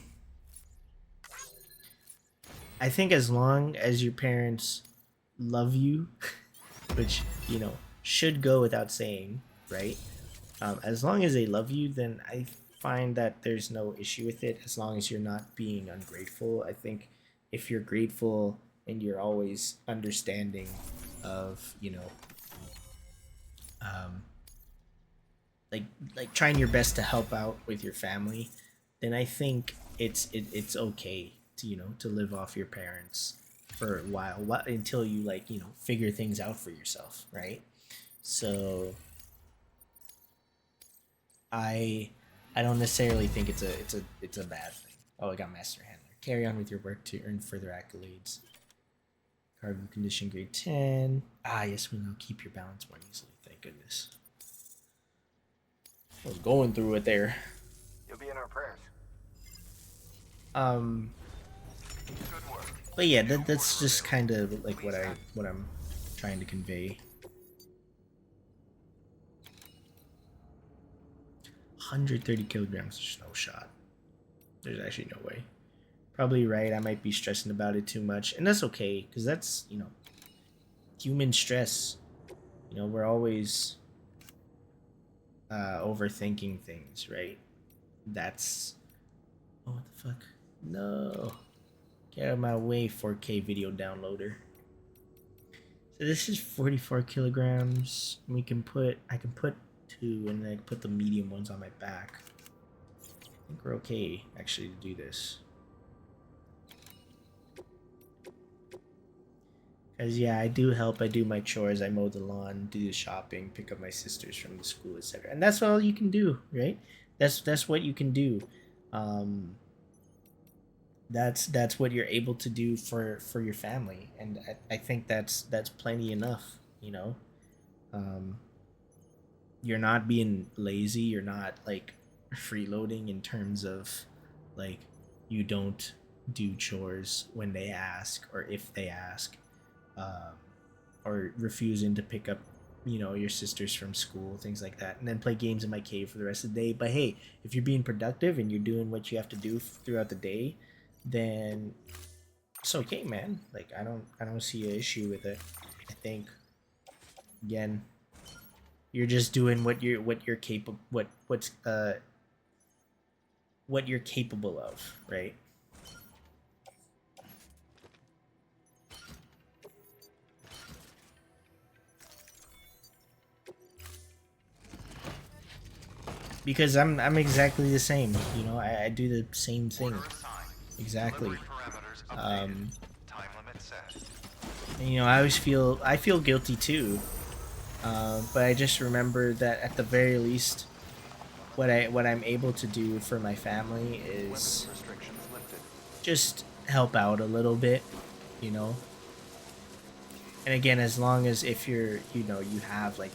A: I think as long as your parents love you, which, you know, should go without saying, right? As long as they love you, then I find that there's no issue with it, as long as you're not being ungrateful. I think if you're grateful and you're always understanding of, you know, like trying your best to help out with your family, then I think it's okay to, you know, to live off your parents for a while, until you, like, you know, figure things out for yourself, right? So I I don't necessarily think it's a bad thing. Oh, I got Master Handler. Carry on with your work to earn further accolades. Cargo condition grade 10. Ah, yes, we know. Keep your balance more easily. Thank goodness. I was going through it there.
G: You'll be in our prayers.
A: Um,
B: Good work.
A: but yeah, that's just kind of like what I'm trying to convey. 130 kilograms. There's no shot. There's actually no way. Probably right. I might be stressing about it too much, and that's okay, because that's, you know, human stress. You know, we're always overthinking things, right? That's, oh, what the fuck? No, get out of my way, 4K video downloader. So this is 44 kilograms. I can put 2, and then I can put the medium ones on my back. I think we're okay actually to do this. Cause yeah, I do help. I do my chores. I mow the lawn, do the shopping, pick up my sisters from the school, etc. And that's all you can do, right? That's what you can do. Um, that's what you're able to do for your family, and I think that's plenty enough. You know, um, you're not being lazy. You're not like freeloading in terms of like you don't do chores when they ask or if they ask, um, or refusing to pick up, you know, your sisters from school, things like that, and then play games in my cave for the rest of the day. But hey, if you're being productive and you're doing what you have to do throughout the day, then it's okay, man. Like I don't see an issue with it. I think, again, you're just doing what you're capable what you're capable of, right? Because I'm exactly the same. You know, I do the same thing.
B: Order assigned.
A: Exactly.
B: Delivery parameters updated.
A: Um,
B: Time limit set.
A: and, you know, I feel guilty too. But I just remember that at the very least, what I'm able to do for my family is
F: Restrictions lifted.
A: just help out a little bit, you know. And again, as long as if you're, you know, you have like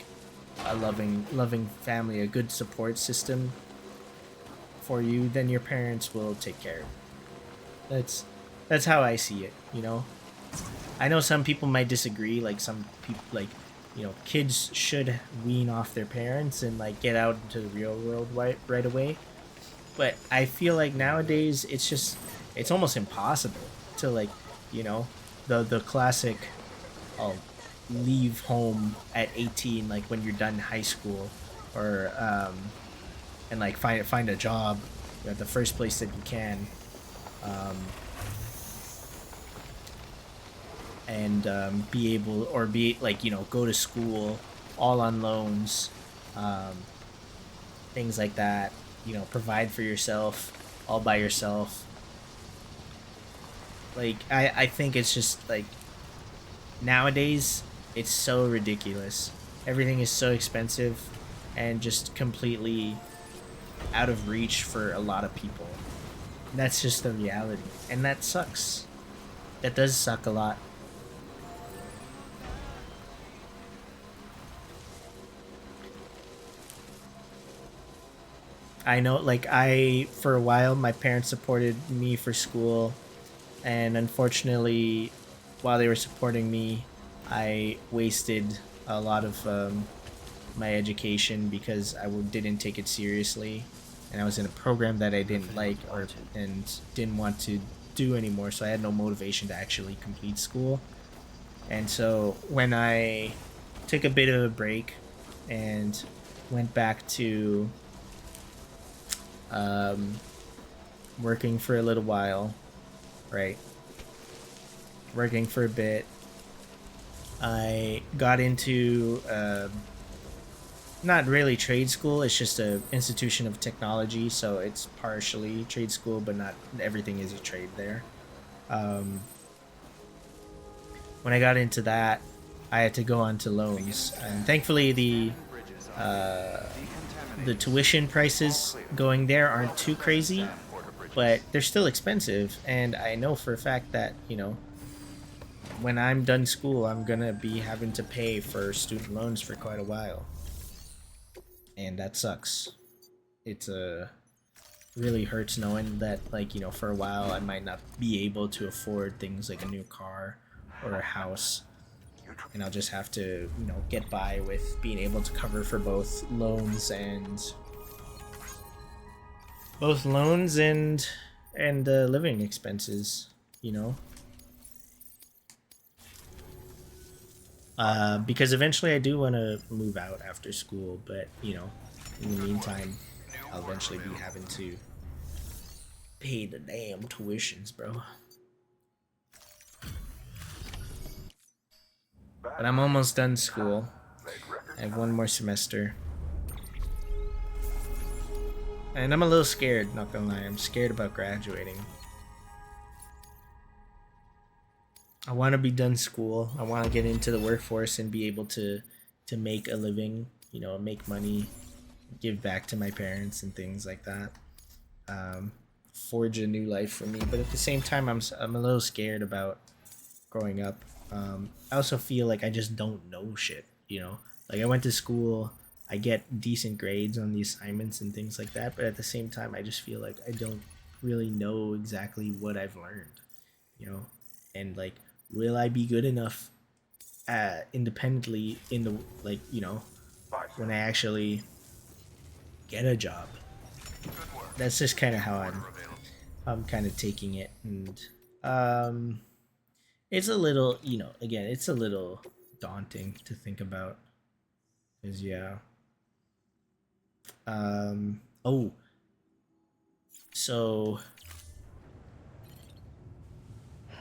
A: a loving family, a good support system for you, then your parents will take care of you. That's how I see it, you know. I know some people might disagree, like some people, like, you know, kids should wean off their parents and like get out into the real world right away. But I feel like nowadays it's almost impossible to, like, you know, the classic, oh, leave home at 18, like when you're done high school, or and like find a job at the first place that you can, um, and be able, or be like, you know, go to school all on loans, um, things like that, you know, provide for yourself all by yourself. Like I think it's just like nowadays it's so ridiculous. Everything is so expensive and just completely out of reach for a lot of people. That's just the reality, and that sucks. That does suck a lot. I know, like, for a while, my parents supported me for school, and unfortunately, while they were supporting me, I wasted a lot of my education because didn't take it seriously, and I was in a program that I didn't like, or and didn't want to do anymore, so I had no motivation to actually complete school. And so when I took a bit of a break and went back to working for a little while, right? Working for a bit, I got into not really trade school. It's just a institution of technology, so it's partially trade school, but not everything is a trade there. Um, when I got into that, I had to go on to loans, and thankfully the tuition prices going there aren't too crazy, but they're still expensive. And I know for a fact that, you know, when I'm done school, I'm gonna be having to pay for student loans for quite a while, and that sucks. It's a really hurts knowing that, like, you know, for a while I might not be able to afford things like a new car or a house, and I'll just have to, you know, get by with being able to cover for both loans and living expenses, you know. Because eventually I do want to move out after school, but, you know, in the meantime, I'll eventually be having to pay the damn tuitions, bro. But I'm almost done school. I have one more semester. And I'm a little scared, not gonna lie. I'm scared about graduating. I want to be done school. I want to get into the workforce and be able to make a living, you know, make money, give back to my parents and things like that. Forge a new life for me. But at the same time, I'm a little scared about growing up. I also feel like I just don't know shit, you know? Like, I went to school, I get decent grades on the assignments and things like that, but at the same time, I just feel like I don't really know exactly what I've learned, you know? And, like, will I be good enough independently in the, like, you know, when I actually get a job? That's just kind of how I'm kind of taking it. And it's a little, you know, again, it's a little daunting to think about. Cause yeah. Oh. So.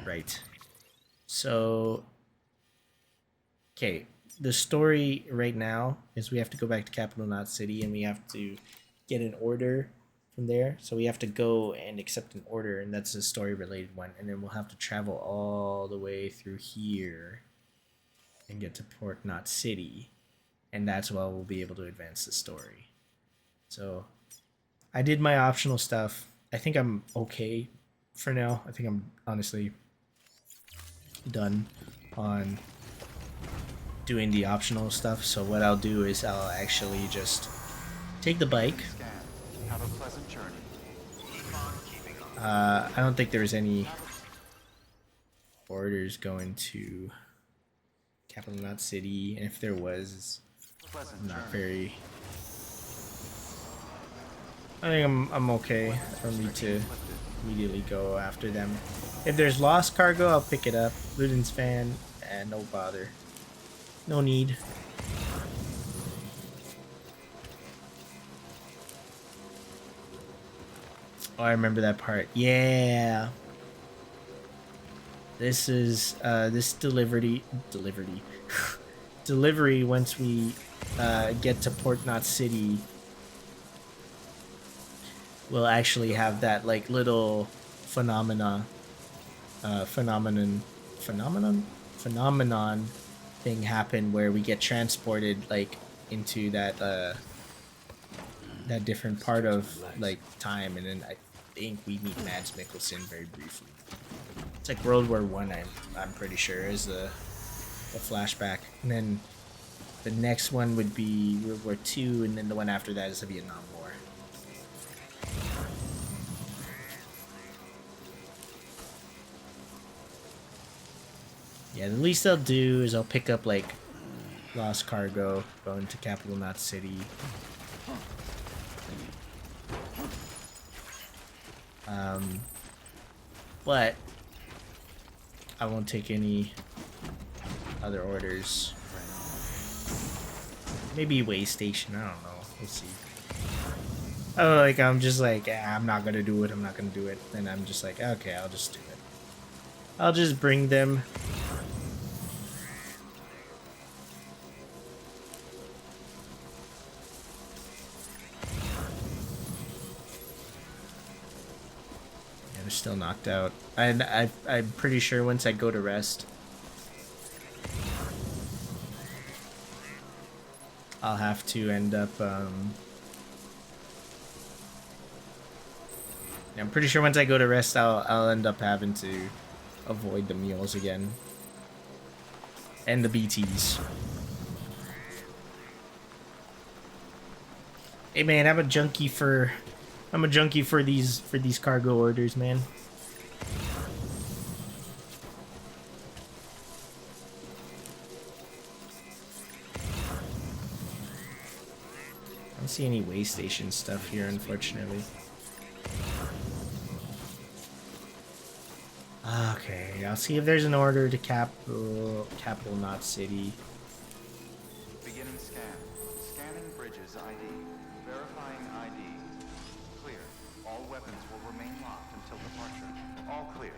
A: Right. So. Okay. The story right now is we have to go back to Capital Knot City and we have to get an order from there. So we have to go and accept an order, and that's a story related one. And then we'll have to travel all the way through here and get to Port Knot City. And that's why we'll be able to advance the story. So I did my optional stuff. I think I'm okay for now. I think I'm honestly done on doing the optional stuff. So what I'll do is I'll actually just take the bike.
F: Have a pleasant journey.
A: I don't think there's any orders going to Capital Knot City, and if there was, it's not very. I think I'm okay for me to immediately go after them. If there's lost cargo, I'll pick it up. Luden's fan, and no bother. No need. Oh, I remember that part. Yeah. This is this delivery delivery once we get to Port Knot City. We'll actually have that like little phenomenon thing happen where we get transported like into that that different part of like time, and then I think we meet Mads Mikkelsen very briefly. It's like World War One. I'm pretty sure is a flashback, and then the next one would be World War Two, and then the one after that is the Vietnam War. Yeah, the least I'll do is I'll pick up like lost cargo going to Capital Knot City. But I won't take any other orders. Maybe way station, I don't know. We'll see. Oh, like I'm just like, I'm not gonna do it, I'm not gonna do it. Then I'm just like, okay, I'll just do it. I'll just bring them. I'm still knocked out. I'm pretty sure once I go to rest, I'll have to end up. I'm pretty sure once I go to rest, I'll end up having to avoid the meals again and the BTs. Hey man, I'm a junkie for these cargo orders, man. I don't see any way station stuff here, unfortunately. Okay, I'll see if there's an order to capital not city.
F: Beginning scan. Scanning bridges ID. Verifying ID. Clear. All weapons will remain locked until departure. All clear.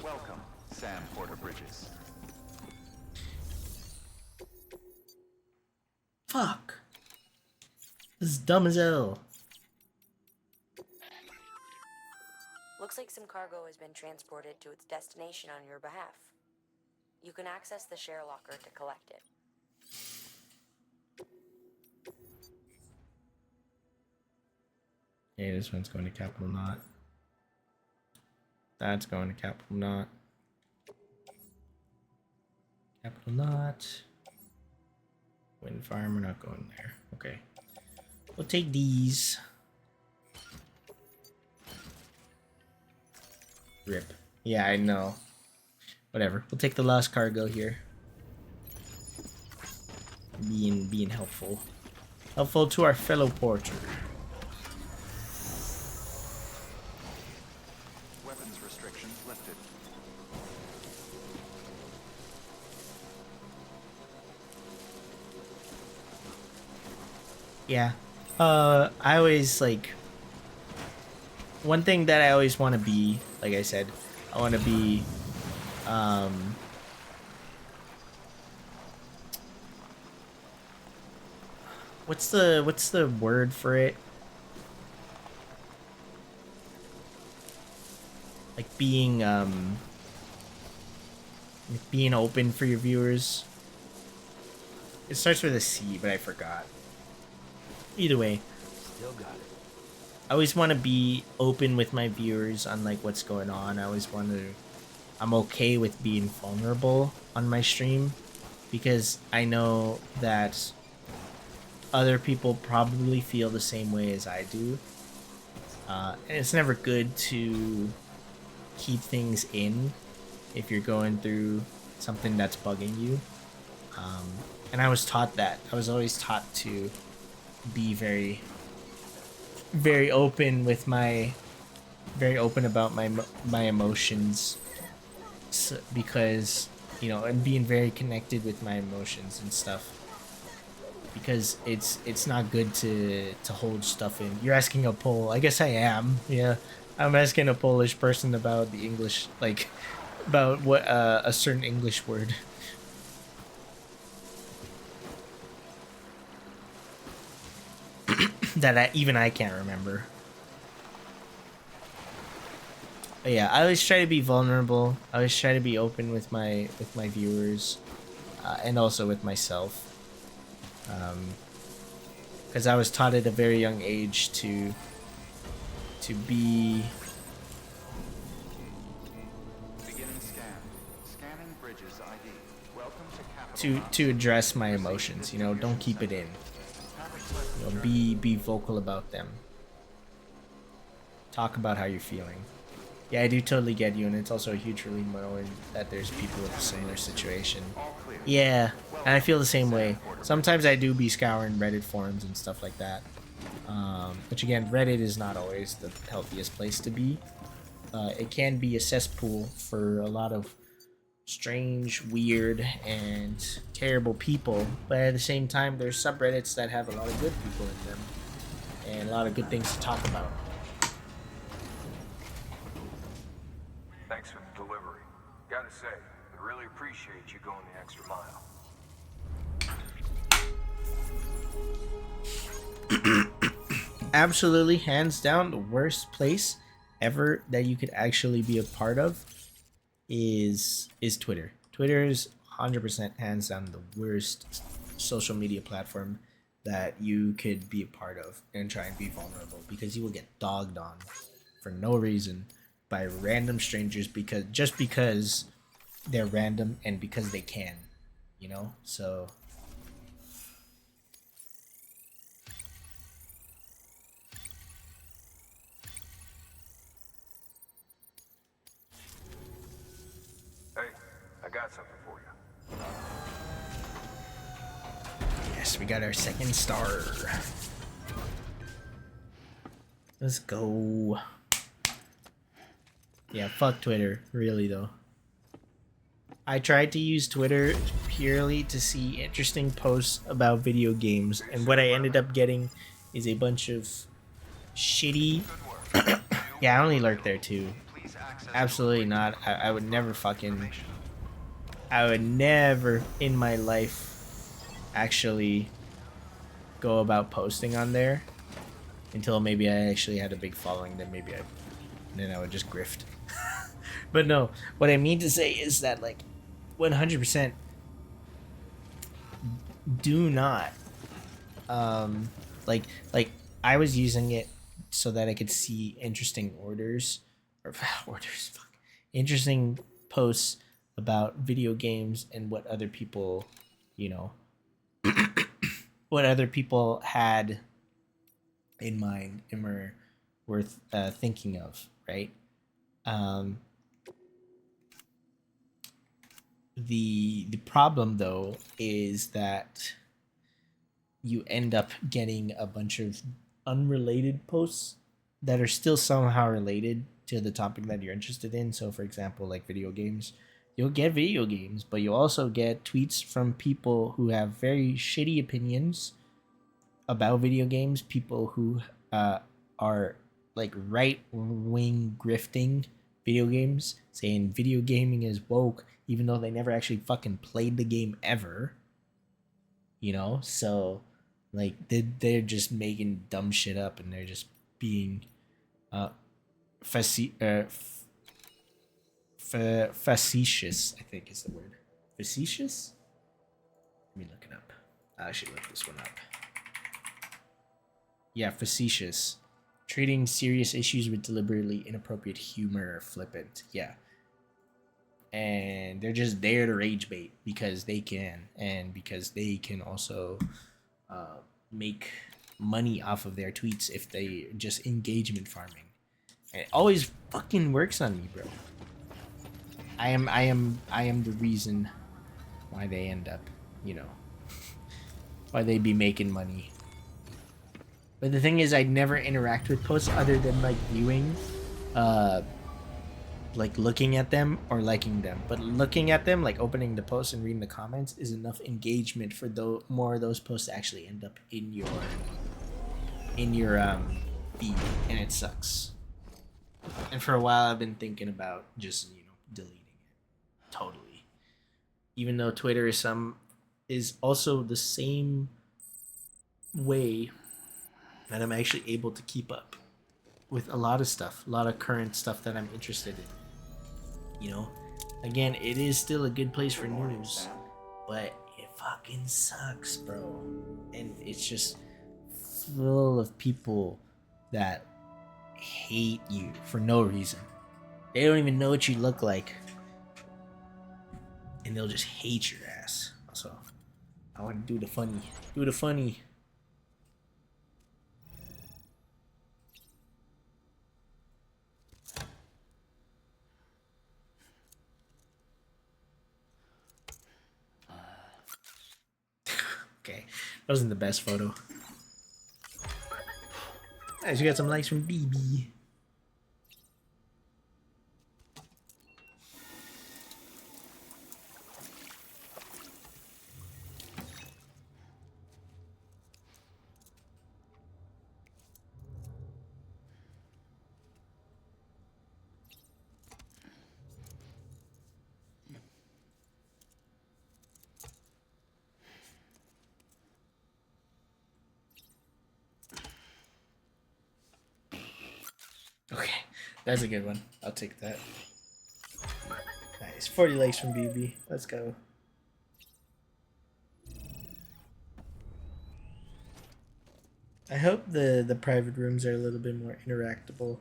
F: Welcome, Sam Porter Bridges.
A: Fuck. This is dumb as hell.
C: Looks like some cargo has been transported to its destination on your behalf. You can access the share locker to collect it.
A: Yeah, this one's going to capital not. That's going to capital not. Capital not. Wind farm, we're not going there. Okay. We'll take these. Rip. Yeah, I know. Whatever. We'll take the last cargo here. Being helpful. Helpful to our fellow porter.
F: Weapons restrictions lifted.
A: Yeah. I always like one thing that I always want to be, like I said, I want to be what's the word for it? Like being open for your viewers. It starts with a C, but I forgot. Either way,
E: Still got it.
A: I always want to be open with my viewers on like what's going on. I'm okay with being vulnerable on my stream because I know that other people probably feel the same way as I do. And it's never good to keep things in if you're going through something that's bugging you. And I was taught that. I was always taught to be very open with very open about my emotions, because and being very connected with my emotions and stuff, because it's not good to hold stuff in. You're asking a Pole. I guess I am. Yeah, I'm asking a Polish person about the English, like about what a certain English word. That I can't remember. But yeah, I always try to be vulnerable. I always try to be open with my viewers, and also with myself. Because I was taught at a very young age to be.
F: Beginning scan. Scanning bridges ID. Welcome to capital.
A: To address my emotions. Don't keep it in. Be vocal about them. Talk about how you're feeling. Yeah, I do totally get you, and it's also a huge relief knowing that there's people with a similar situation. Yeah, and I feel the same way. Sometimes I do be scouring Reddit forums and stuff like that. Which again, Reddit is not always the healthiest place to be. It can be a cesspool for a lot of strange, weird, and terrible people, but at the same time there's subreddits that have a lot of good people in them and a lot of good things to talk about.
G: Thanks for the delivery. Gotta say, I really appreciate you going the extra mile.
A: Absolutely, hands down, the worst place ever that you could actually be a part of is Twitter. Twitter is 100% hands down the worst social media platform that you could be a part of and try and be vulnerable, because you will get dogged on for no reason by random strangers because they're random and because they can, you know? So
G: Hey, I got something for you.
A: yes, we got our second star. Let's go. Yeah, fuck Twitter, really though. I tried to use Twitter purely to see interesting posts about video games, and what I ended up getting is a bunch of shitty. Yeah, I only lurk there too. Absolutely not. I would never fucking. I would never in my life actually go about posting on there until maybe I actually had a big following. Then I would just grift. But no, what I mean to say is that, like, 100% do not like I was using it so that I could see interesting orders or orders fuck, interesting posts about video games and what other people, you know, what other people had in mind and were worth thinking of, right? um the problem though is that you end up getting a bunch of unrelated posts that are still somehow related to the topic that you're interested in. So for example, like video games, you'll get video games, but you'll also get tweets from people who have very shitty opinions about video games, people who are like right wing grifting video games, saying video gaming is woke, even though they never actually fucking played the game ever. You know, so like they're just making dumb shit up, and they're just being facetious. I think is the word. Facetious. Let me look it up. I should look this one up. Yeah, facetious. Treating serious issues with deliberately inappropriate humor or flippant. Yeah. And they're just there to rage bait because they can, and because they can also make money off of their tweets if they just engagement farming. And it always fucking works on me, bro. I am the reason why they end up, you know, why they be making money. But the thing is, I never interact with posts other than like viewing, like looking at them or liking them. But looking at them, like opening the post and reading the comments, is enough engagement for more of those posts to actually end up in your feed, and it sucks. And for a while, I've been thinking about just, you know, deleting it totally. Even though Twitter is also the same way that I'm actually able to keep up with a lot of stuff, a lot of current stuff that I'm interested in. You know, again, it is still a good place for news, but it fucking sucks, bro. And it's just full of people that hate you for no reason. They don't even know what you look like, and they'll just hate your ass. So I want to do the funny. Do the funny. Okay, that wasn't the best photo. Nice, you got some likes from BB. Okay, That's a good one. I'll take that. Nice. 40 likes from BB. Let's go. I hope the private rooms are a little bit more interactable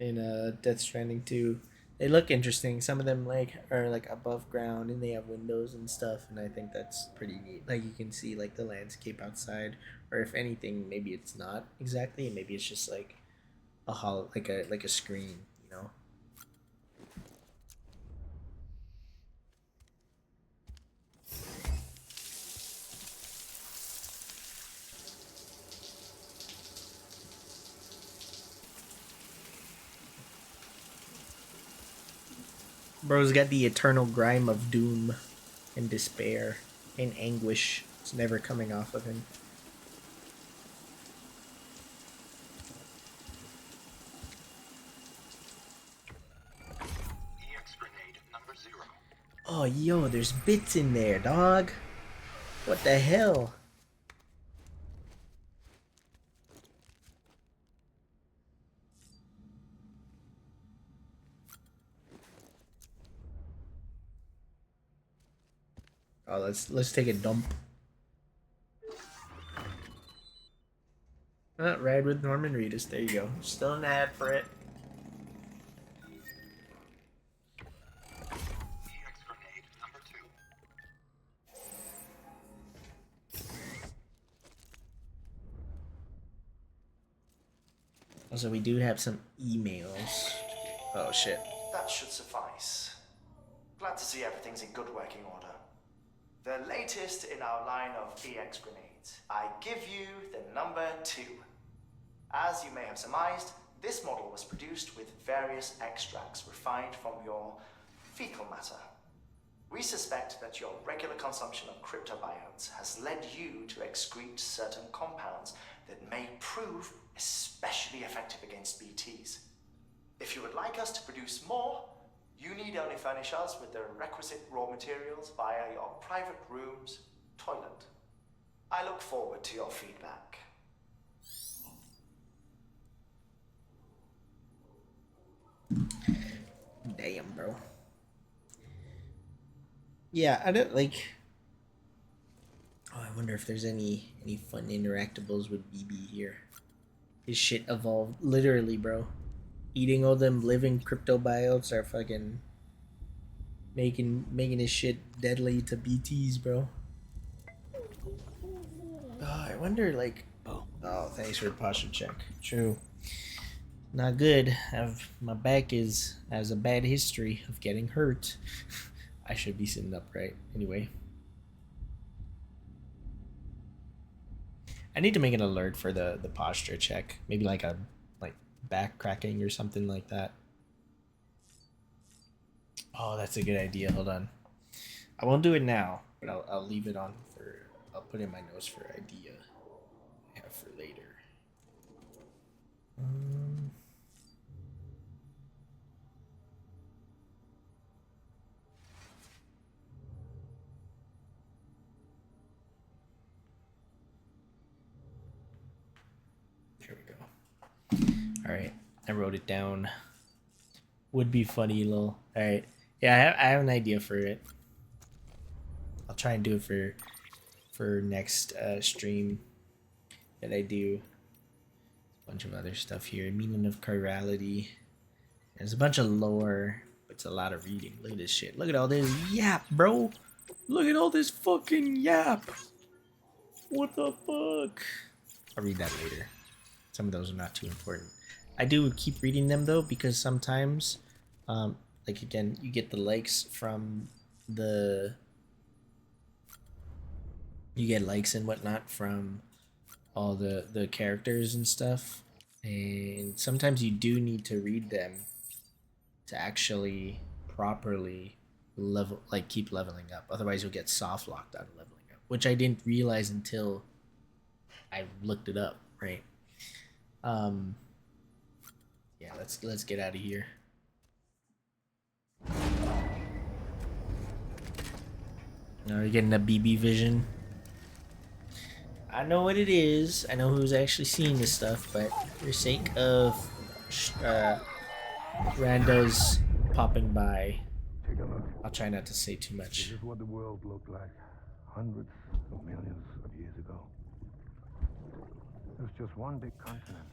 A: in Death Stranding 2. They look interesting. Some of them like are like above ground and they have windows and stuff, and I think that's pretty neat. Like you can see like the landscape outside, or if anything, maybe it's not exactly. Maybe it's just like a hall, like a screen, you know. Bro's got the eternal grime of doom and despair and anguish. It's never coming off of him.
B: EX grenade number 0.
A: Oh, yo, there's bits in there, dog. What the hell? Oh, let's take a dump. Ride with Norman Reedus. There you go. Still an ad for it.
B: EX grenade number 2.
A: Also, we do have some emails. Oh shit.
J: That should suffice. Glad to see everything's in good working order. The latest in our line of EX grenades. I give you the number 2. As you may have surmised, this model was produced with various extracts refined from your fecal matter. We suspect that your regular consumption of cryptobiotes has led you to excrete certain compounds that may prove especially effective against BTs. If you would like us to produce more, you need only furnish us with the requisite raw materials via your private room's toilet. I look forward to your feedback.
A: Damn, bro. Yeah, I don't like. Oh, I wonder if there's any fun interactables with BB here. His shit evolved literally, bro. Eating all them living cryptobiotes are fucking making his shit deadly to BTs, bro. Oh, I wonder like. Oh, thanks for the posture check. True. Not good. My back has a bad history of getting hurt. I should be sitting upright anyway. I need to make an alert for the posture check. Maybe like a back cracking or something like that. Oh, that's a good idea. Hold on. I won't do it now, but I'll leave it on for. I'll put in my notes for idea. I have for later. There we go. All right, I wrote it down. Would be funny, little. All right, yeah, I have an idea for it. I'll try and do it for next stream that I do. A bunch of other stuff here. Meaning of chirality. There's a bunch of lore, but it's a lot of reading. Look at this shit. Look at all this yap, bro. Look at all this fucking yap. What the fuck? I'll read that later. Some of those are not too important. I do keep reading them though, because sometimes, like again, you get the likes from the. You get likes and whatnot from all the characters and stuff, and sometimes you do need to read them to actually properly level, like keep leveling up. Otherwise, you'll get soft locked out of leveling up, which I didn't realize until I looked it up. Right. Yeah, let's get out of here. Now we're getting a BB vision. I know what it is. I know who's actually seeing this stuff, but for sake of randos popping by.
K: Take a look.
A: I'll try not to say too much.
K: This is what the world looked like hundreds of millions of years ago. It was just one big continent.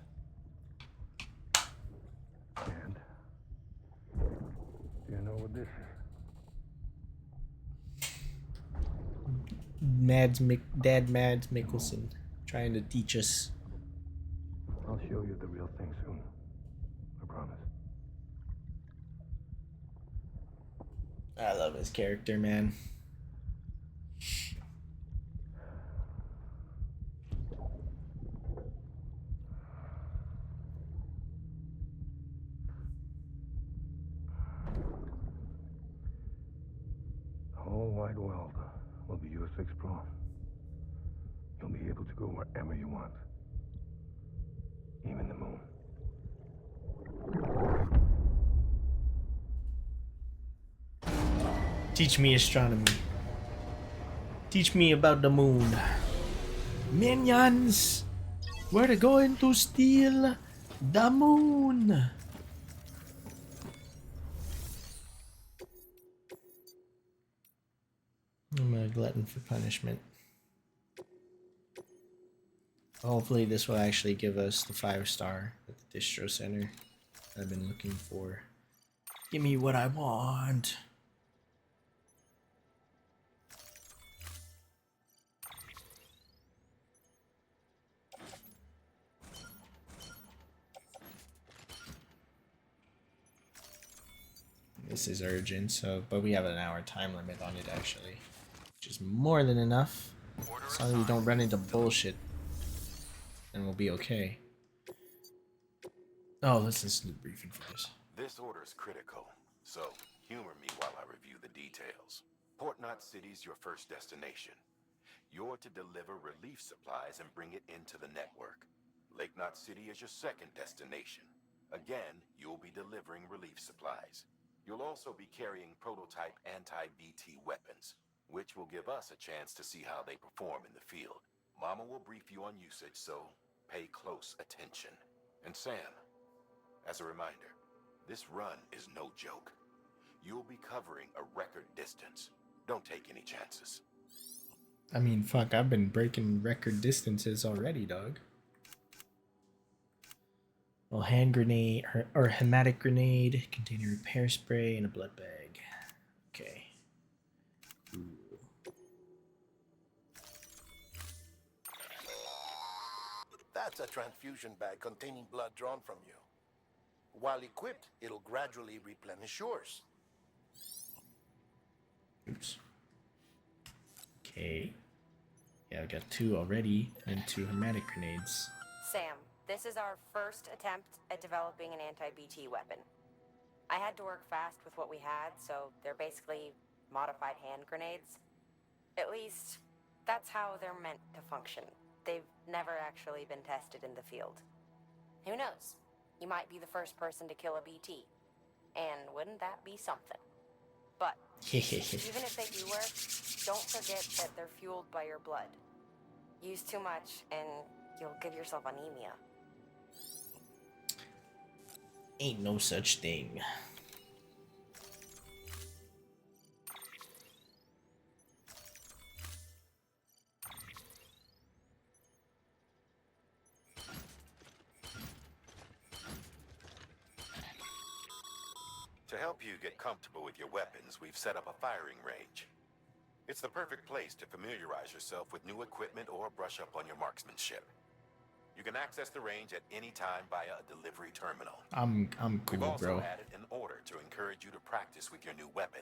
K: And do you know what this is?
A: Dad Mads Mikkelsen trying to teach us.
K: I'll show you the real thing soon. I promise.
A: I love his character, man.
K: The whole wide world will be yours to explore. You'll be able to go wherever you want. Even the moon.
A: Teach me astronomy. Teach me about the moon. Minions! We're going to steal the moon! I'm a glutton for punishment. Hopefully this will actually give us the 5-star at the distro center I've been looking for. Give me what I want. This is urgent, but we have an hour time limit on it actually, which is more than enough. As long as we don't run into bullshit, then we'll be okay. Oh, let's listen to the briefing for this.
D: This order is critical, so humor me while I review the details. Port Knot City's your first destination. You're to deliver relief supplies and bring it into the network. Lake Knot City is your second destination. Again, you'll be delivering relief supplies. You'll also be carrying prototype anti-BT weapons, which will give us a chance to see how they perform in the field. Mama will brief you on usage, so pay close attention. And Sam, as a reminder, this run is no joke. You'll be covering a record distance. Don't take any chances.
A: I mean, fuck, I've been breaking record distances already, dog. Well, hand grenade or hematic grenade, container repair spray, and a blood bag. Okay. Ooh.
I: That's a transfusion bag containing blood drawn from you. While equipped, it'll gradually replenish yours.
A: Oops. Okay. Yeah, I got 2 already, and 2 hematic grenades.
C: Sam, this is our first attempt at developing an anti-BT weapon. I had to work fast with what we had, so they're basically modified hand grenades. At least, that's how they're meant to function. They've never actually been tested in the field. Who knows? You might be the first person to kill a BT. And wouldn't that be something? But, even if they do work, don't forget that they're fueled by your blood. Use too much, and you'll give yourself anemia.
A: Ain't no such thing.
D: To help you get comfortable with your weapons, we've set up a firing range. It's the perfect place to familiarize yourself with new equipment or brush up on your marksmanship. You can access the range at any time via a delivery terminal.
A: I'm cool,
D: We've also
A: bro.
D: added an order to encourage you to practice with your new weapon.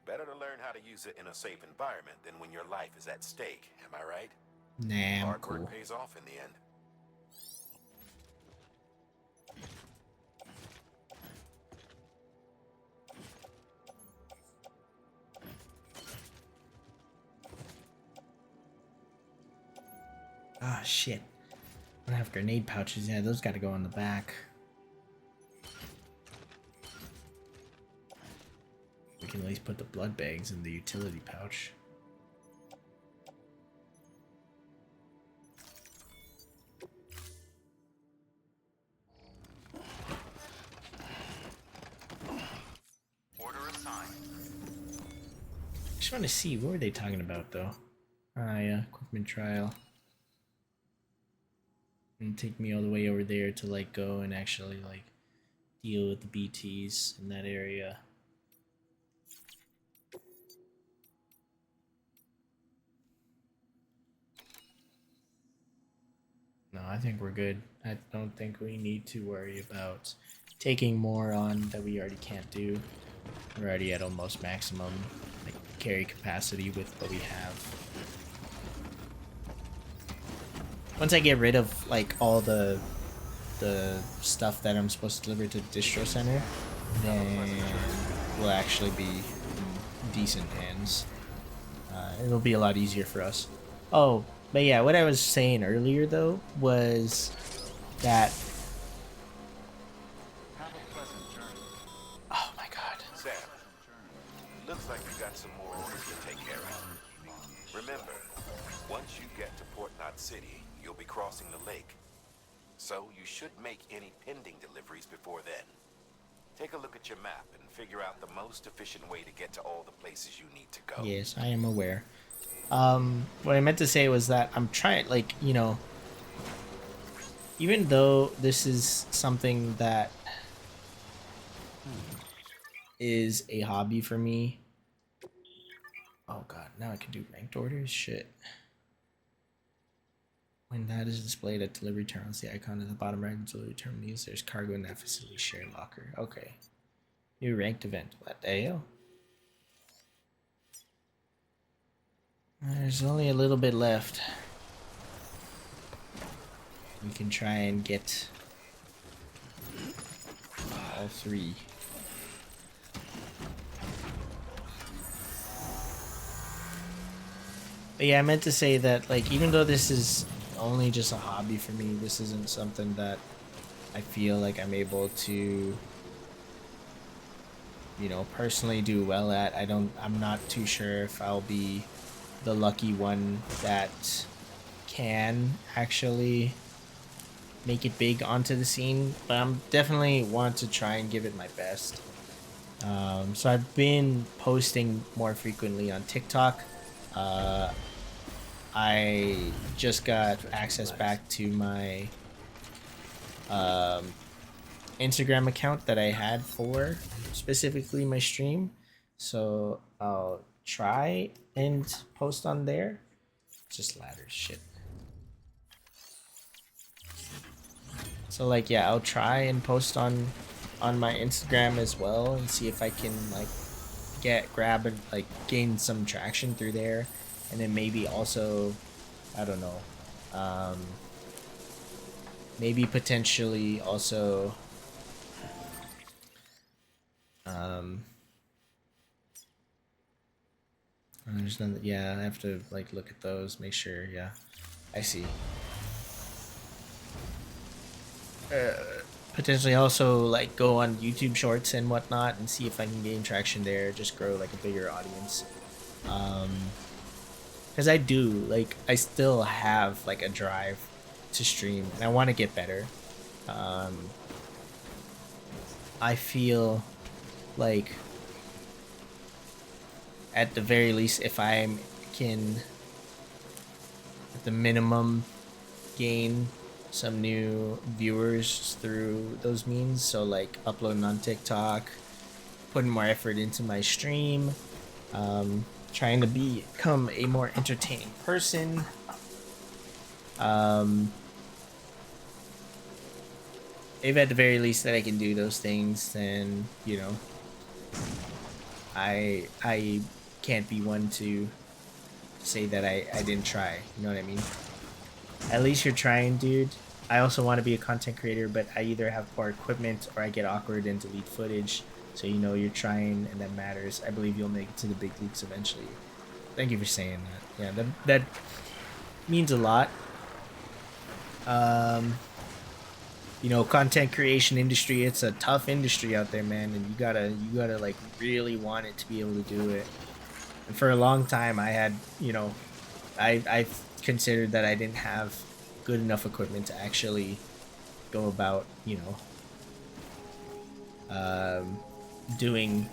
D: Better to learn how to use it in a safe environment than when your life is at stake, am I right?
A: Nah, I'm
D: Hard
A: cool.
D: work pays off in the end.
A: Ah, shit. I don't have grenade pouches. Yeah, those gotta go on the back. We can at least put the blood bags in the utility pouch. just want to see, what were they talking about though? Ah, yeah, equipment trial. And take me all the way over there to like go and actually like deal with the BTs in that area. No, I think we're good. I don't think we need to worry about taking more on that we already can't do. We're already at almost maximum like carry capacity with what we have. Once I get rid of like all the stuff that I'm supposed to deliver to the distro center, then we'll actually be in decent hands. It'll be a lot easier for us. Oh, but yeah, what I was saying earlier though was that. Oh my god.
D: Sam, looks like you got some more orders to take care of. Remember, once you get to Port Knot City, you'll be crossing the lake. So you should make any pending deliveries before then. Take a look at your map and figure out the most efficient way to get to all the places you need to go.
A: Yes, I am aware. What I meant to say was that I'm trying, like, you know, even though this is something that is a hobby for me. Oh god, now I can do ranked orders? Shit. When that is displayed at delivery terminals, the icon at the bottom right of the delivery terminal means there's cargo in that facility shared locker. Okay. New ranked event. What the hell? There's only a little bit left. We can try and get all three. But yeah, I meant to say that, like, even though this is only just a hobby for me, this isn't something that I feel like I'm able to, you know, personally do well at. I'm not too sure if I'll be the lucky one that can actually make it big onto the scene, but I'm definitely want to try and give it my best. So I've been posting more frequently on TikTok. I just got access back to my Instagram account that I had for specifically my stream, so I'll try and post on there. Just ladders, shit. So like, yeah, I'll try and post on my Instagram as well and see if I can like grab and like gain some traction through there, and then maybe also, I don't know, maybe potentially also there's none. Yeah, I have to like look at those, make sure. Yeah, I see. Potentially also like go on YouTube Shorts and whatnot and see if I can gain traction there, just grow like a bigger audience. Because I still have like a drive to stream and I want to get better. I feel like at the very least, if I can at the minimum gain some new viewers through those means, so like uploading on TikTok, putting more effort into my stream, trying to become a more entertaining person, if at the very least that I can do those things, then you know I can't be one to say that I didn't try, you know what I mean? At least you're trying, dude. I also want to be a content creator, but I either have poor equipment or I get awkward and delete footage. So you know you're trying, and that matters. I believe you'll make it to the big leagues eventually. Thank you for saying that. Yeah, that means a lot. You know, content creation industry, it's a tough industry out there, man, and you gotta like really want it to be able to do it. And for a long time, I had, you know, I've considered that I didn't have good enough equipment to actually go about, you know, doing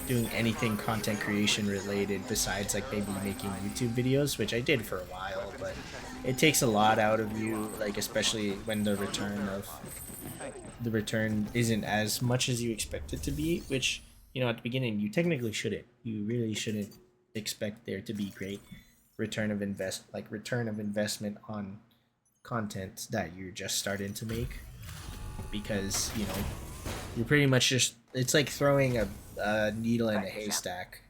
A: doing anything content creation related besides like maybe making YouTube videos, which I did for a while, but it takes a lot out of you, like especially when the return isn't as much as you expect it to be, which, you know, at the beginning you technically shouldn't. You really shouldn't expect there to be great return of investment on content that you're just starting to make, because, you know, you're pretty much just, it's like throwing a needle in a haystack.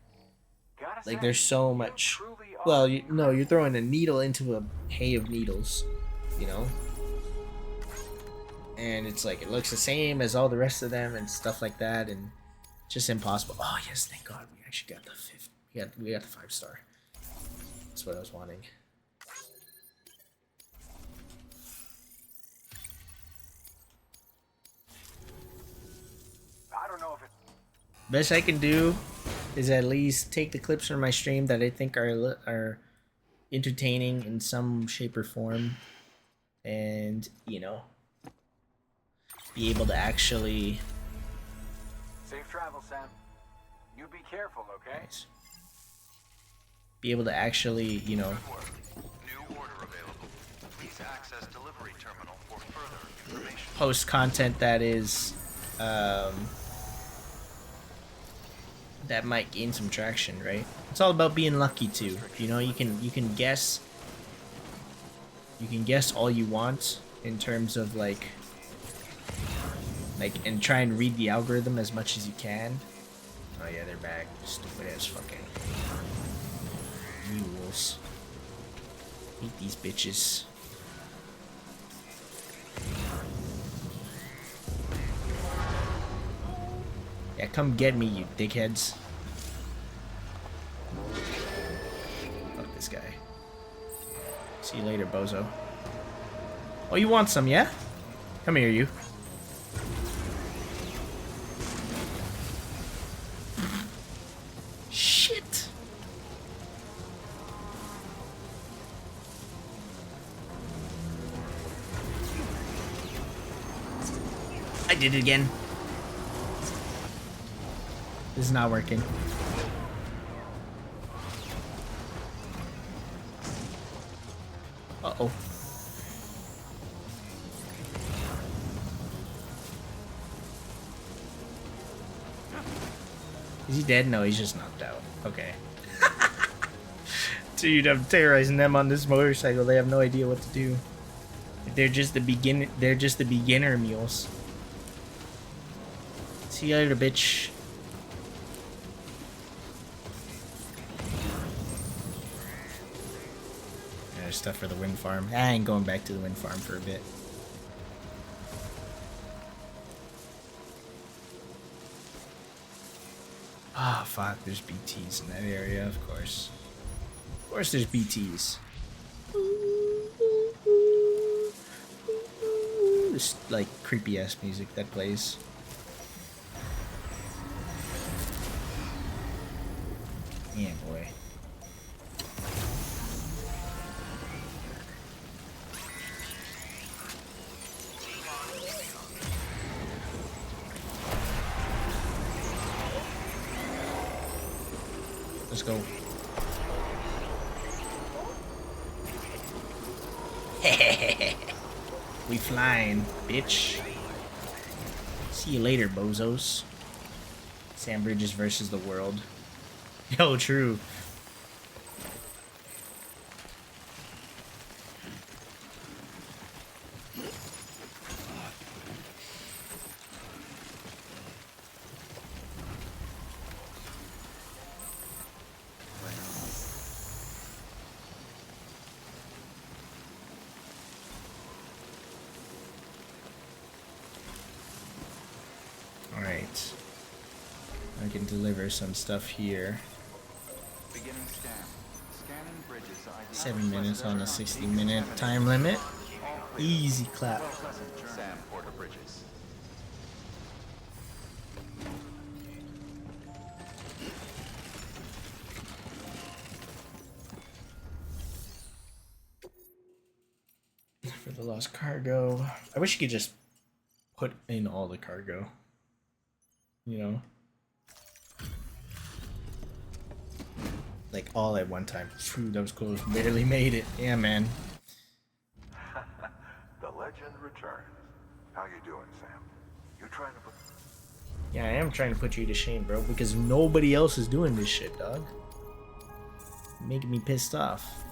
A: Like there's so much, well, no, you're throwing a needle into a hay of needles, you know, and it's like it looks the same as all the rest of them and stuff like that, and just impossible. Oh yes, thank God we actually got the fifth. We got the 5-star. That's what I was wanting.
G: I don't know if it.
A: Best I can do is at least take the clips from my stream that I think are entertaining in some shape or form, and, you know, be able to actually.
G: Safe travel, Sam. You be careful, okay?
A: Nice. Be able to actually, you know.
B: Good work. New order available. Please access delivery terminal for further information.
A: Post content that is, that might gain some traction, right? It's all about being lucky too. You know, you can guess. You can guess all you want in terms of like, and try and read the algorithm as much as you can. Oh yeah, they're back. Stupid ass fucking mules. Hate these bitches. Yeah, come get me, you dickheads. Fuck this guy. See you later, bozo. Oh, you want some, yeah? Come here, you. Shit. I did it again. This is not working. Uh-oh. Is he dead? No, he's just knocked out. Okay. Dude, I'm terrorizing them on this motorcycle. They have no idea what to do. They're just the beginner mules. See you later, bitch. There's stuff for the wind farm. I ain't going back to the wind farm for a bit. Ah, fuck, there's BTs in that area, of course. Of course there's BTs. This, like, creepy-ass music that plays. Yeah, boy. Let's go. We flying, bitch. See you later, bozos. Sam Bridges versus the world. Yo, true. Alright. I can deliver some stuff here.
F: Beginning scan. Scanning bridges ID.
A: 7 minutes on a 60-minute time limit. Easy clap.
F: Sam Porter Bridges.
A: For the lost cargo. I wish you could just put in all the cargo. You know? like all at one time. Phew, that was close. Barely made it. Yeah, man.
K: The legend returns. How you doing, Sam? You trying to put...
A: Yeah, I am trying to put you to shame, bro, because nobody else is doing this shit, dog. Making me pissed off.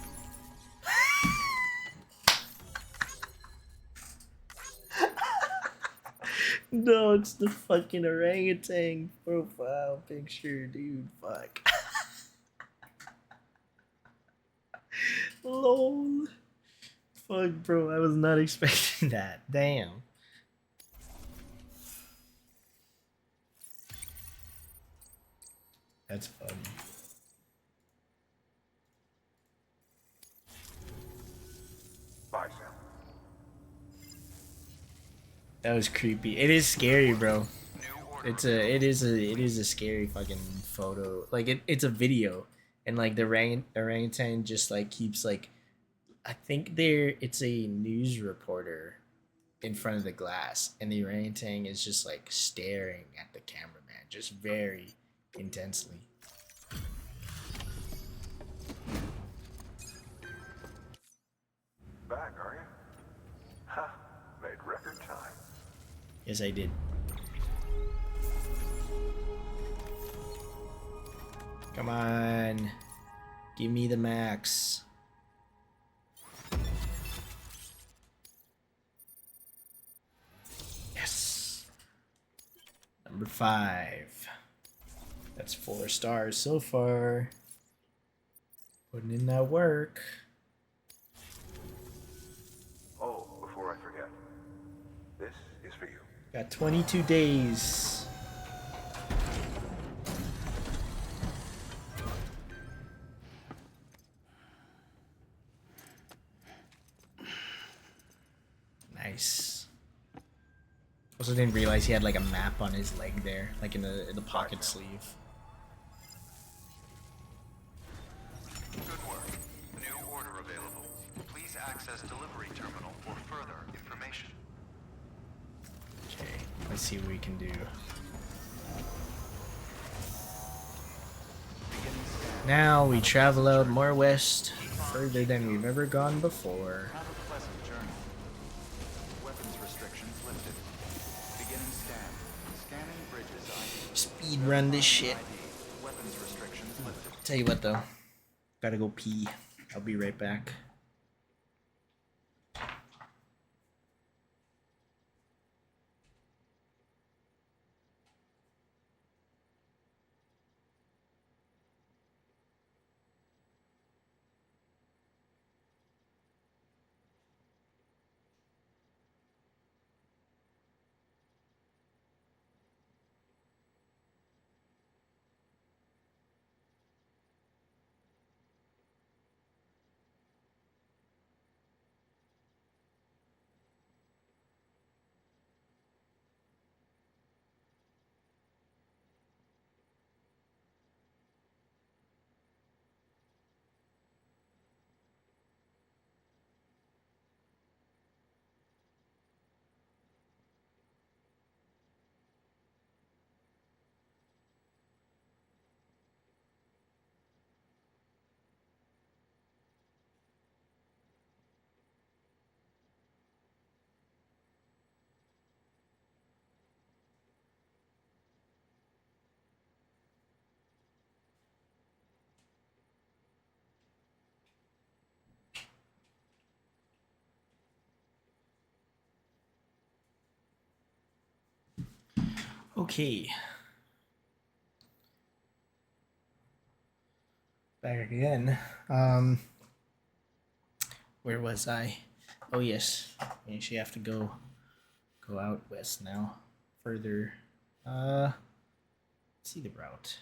A: No, it's the fucking orangutan profile picture, dude. Fuck. Lol. Fuck, bro. I was not expecting that. Damn. That's funny.
K: Bye, Sam.
A: That was creepy. It is scary, bro. It is a scary fucking photo. Like it's a video, and like the orangutan just like keeps like, I think it's a news reporter in front of the glass, and the orangutan is just like staring at the cameraman, just very intensely.
K: Back, are you? Ha! Made record time.
A: Yes, I did. Come on. Give me the max. Yes. Number 5. That's 4 stars so far. Putting in that work.
K: Oh, before I forget. This is for you.
A: Got 22 days. Nice. Also didn't realize he had like a map on his leg there, like in the pocket sleeve.
B: Good work. New order available. Please access delivery terminal for further information.
A: Okay, let's see what we can do. Now we travel out more west, further than we've ever gone before.
F: Have a pleasant journey. Weapons restrictions lifted. Beginning scan. Scanning bridges ID.
A: Speed run this shit.
F: Weapons restrictions lifted.
A: Tell you what though, gotta go pee. I'll be right back. Okay. Back again. Where was I? Oh yes. We actually have to go out west now. Further. Let's see the route.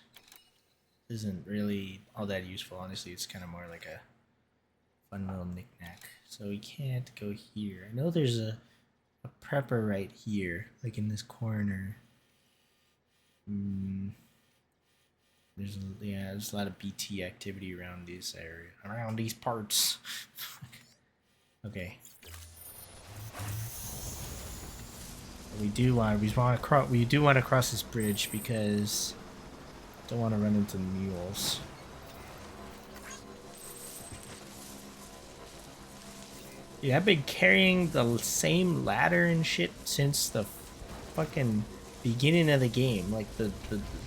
A: Isn't really all that useful, honestly. It's kind of more like a fun little knick-knack. So we can't go here. I know there's a prepper right here, like in this corner. There's a lot of BT activity around this area, around these parts. Okay. We do want to cross this bridge because don't want to run into mules. Dude, I've been carrying the same ladder and shit since the fucking beginning of the game, like the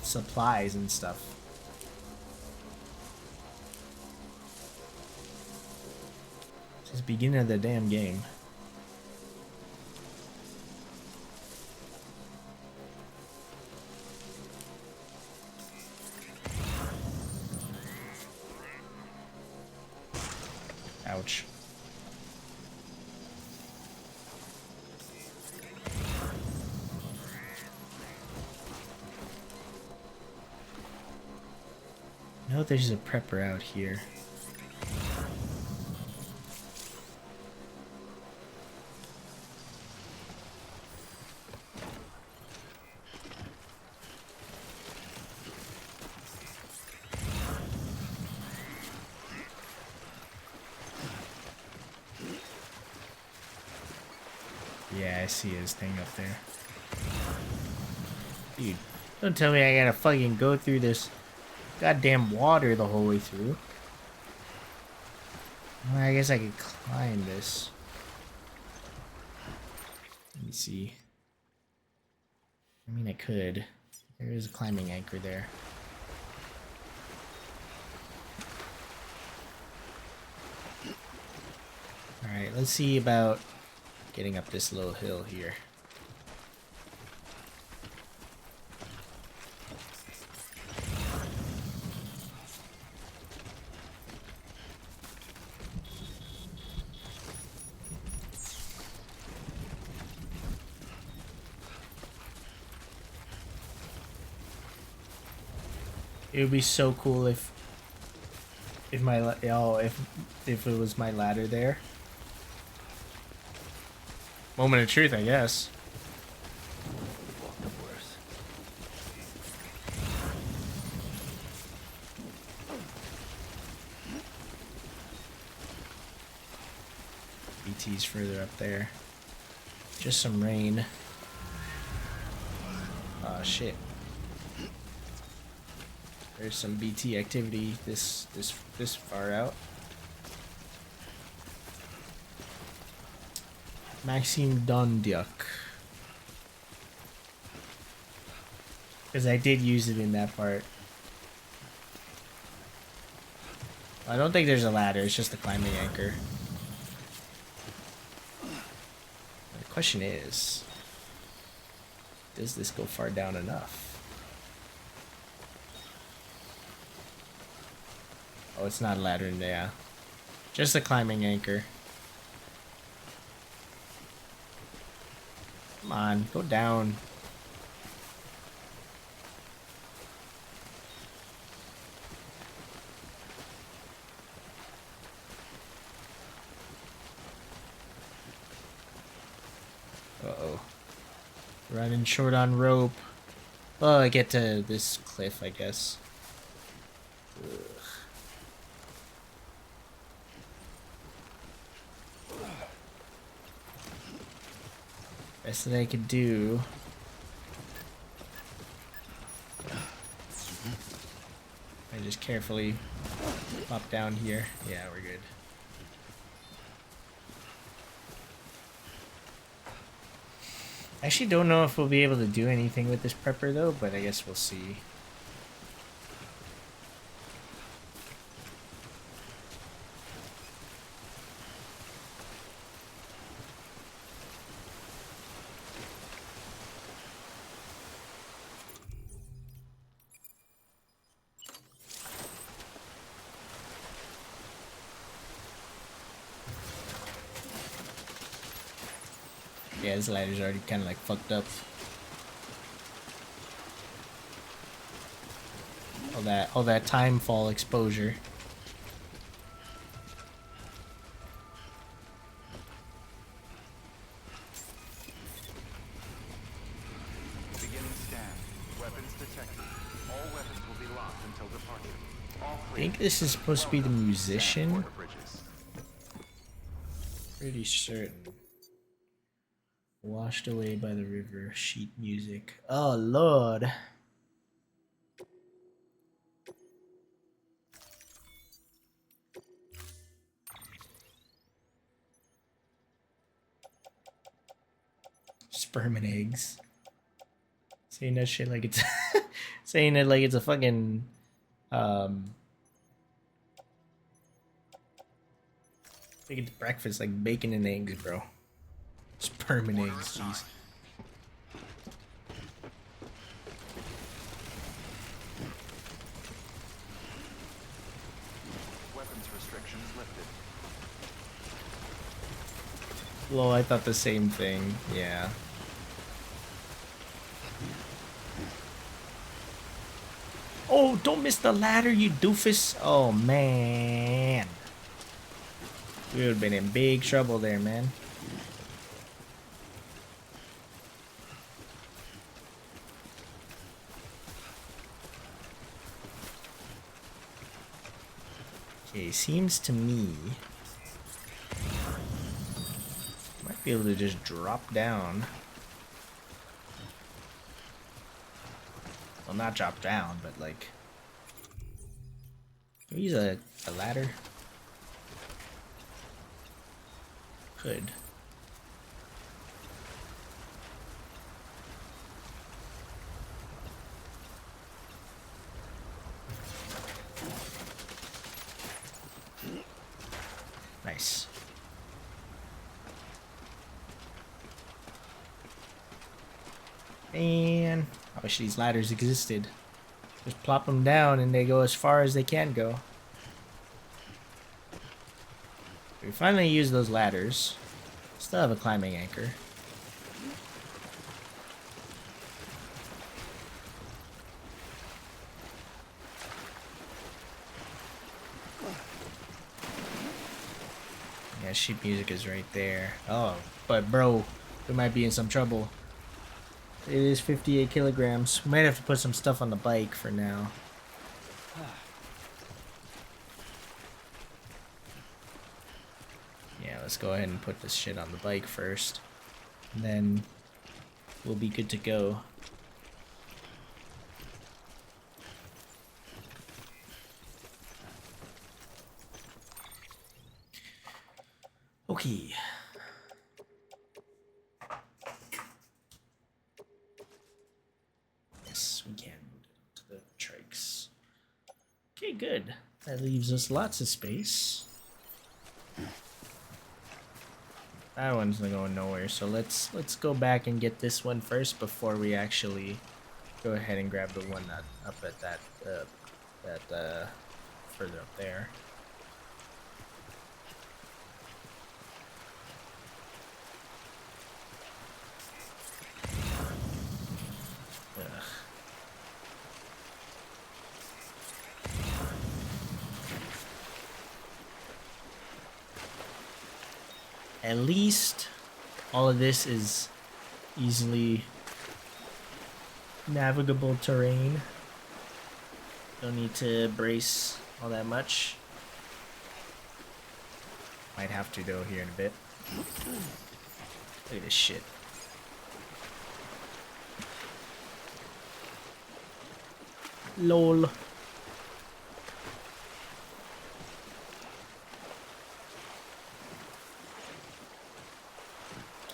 A: supplies and stuff. Since the beginning of the damn game. Ouch. I know there's a prepper out here. Yeah, I see his thing up there. Dude, don't tell me I gotta fucking go through this goddamn water the whole way through. Well, I guess I could climb this. Let me see. I mean, I could. There is a climbing anchor there. Alright, let's see about getting up this little hill here. It would be so cool if if it was my ladder there. Moment of truth, I guess. BT's further up there. Just some rain. Oh shit. There's some BT activity this far out. Maxime Dondiuk. Because I did use it in that part. I don't think there's a ladder, it's just a climbing anchor. The question is, does this go far down enough? Oh, it's not a ladder in there. Just a climbing anchor. Come on, go down. Uh-oh. Running short on rope. Well, I get to this cliff, I guess. Ugh. Best that I could do. I just carefully pop down here. Yeah, we're good. I actually don't know if we'll be able to do anything with this prepper though, but I guess we'll see. Yeah, this ladder's already kind of like fucked up. All that time fall exposure.
F: Beginning scan. Weapons detected. All weapons will be locked until departure. All
A: I
F: clear.
A: think this is supposed to be the musician.
F: Border bridges.
A: Pretty certain. Washed away by the river, sheet music. Oh lord. Sperm and eggs. Saying that shit like it's saying it like it's a fucking like it's breakfast, like bacon and eggs, bro. Sperm and eggs, jeez.
F: Weapons restrictions lifted.
A: Well, I thought the same thing. Yeah. Oh, don't miss the ladder, you doofus. Oh, man. We would have been in big trouble there, man. Okay, seems to me might be able to just drop down. Well, not drop down, but like... Can we use a ladder? Could. Nice. Man, I wish these ladders existed. Just plop them down and they go as far as they can go. We finally use those ladders. Still have a climbing anchor. Yeah, sheep music is right there. Oh, but bro, we might be in some trouble. It is 58 kilograms. We might have to put some stuff on the bike for now. Yeah, let's go ahead and put this shit on the bike first. And then we'll be good to go. Okay. Yes, we can move it to the trikes. Okay, good. That leaves us lots of space. That one's not going nowhere, so let's go back and get this one first before we actually go ahead and grab the one that up at that further up there. Ugh. At least all of this is easily navigable terrain. Don't need to brace all that much. Might have to though here in a bit. Look at this shit. LOL.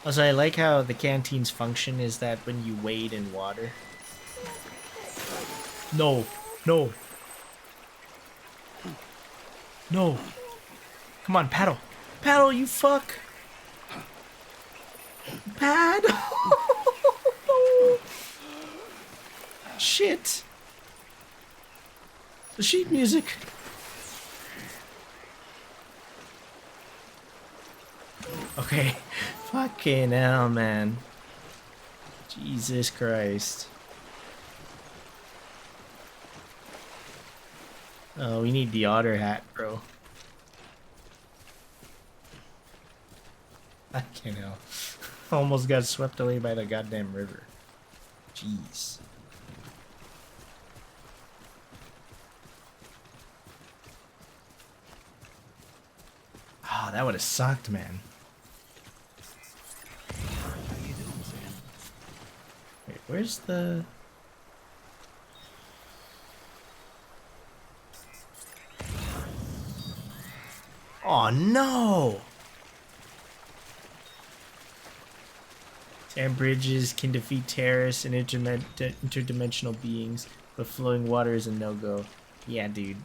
A: Also, I like how the canteen's function is that when you wade in water. No, no. No. Come on, paddle. Paddle, you fuck. Paddle. Shit. The sheet music. Okay. Fucking hell, man. Jesus Christ. Oh, we need the otter hat, bro. Fucking hell. Almost got swept away by the goddamn river. Jeez. Ah, that would have sucked, man. Wait, where's the... Oh no! Sand bridges can defeat terrorists and interdimensional beings, but flowing water is a no-go. Yeah, dude.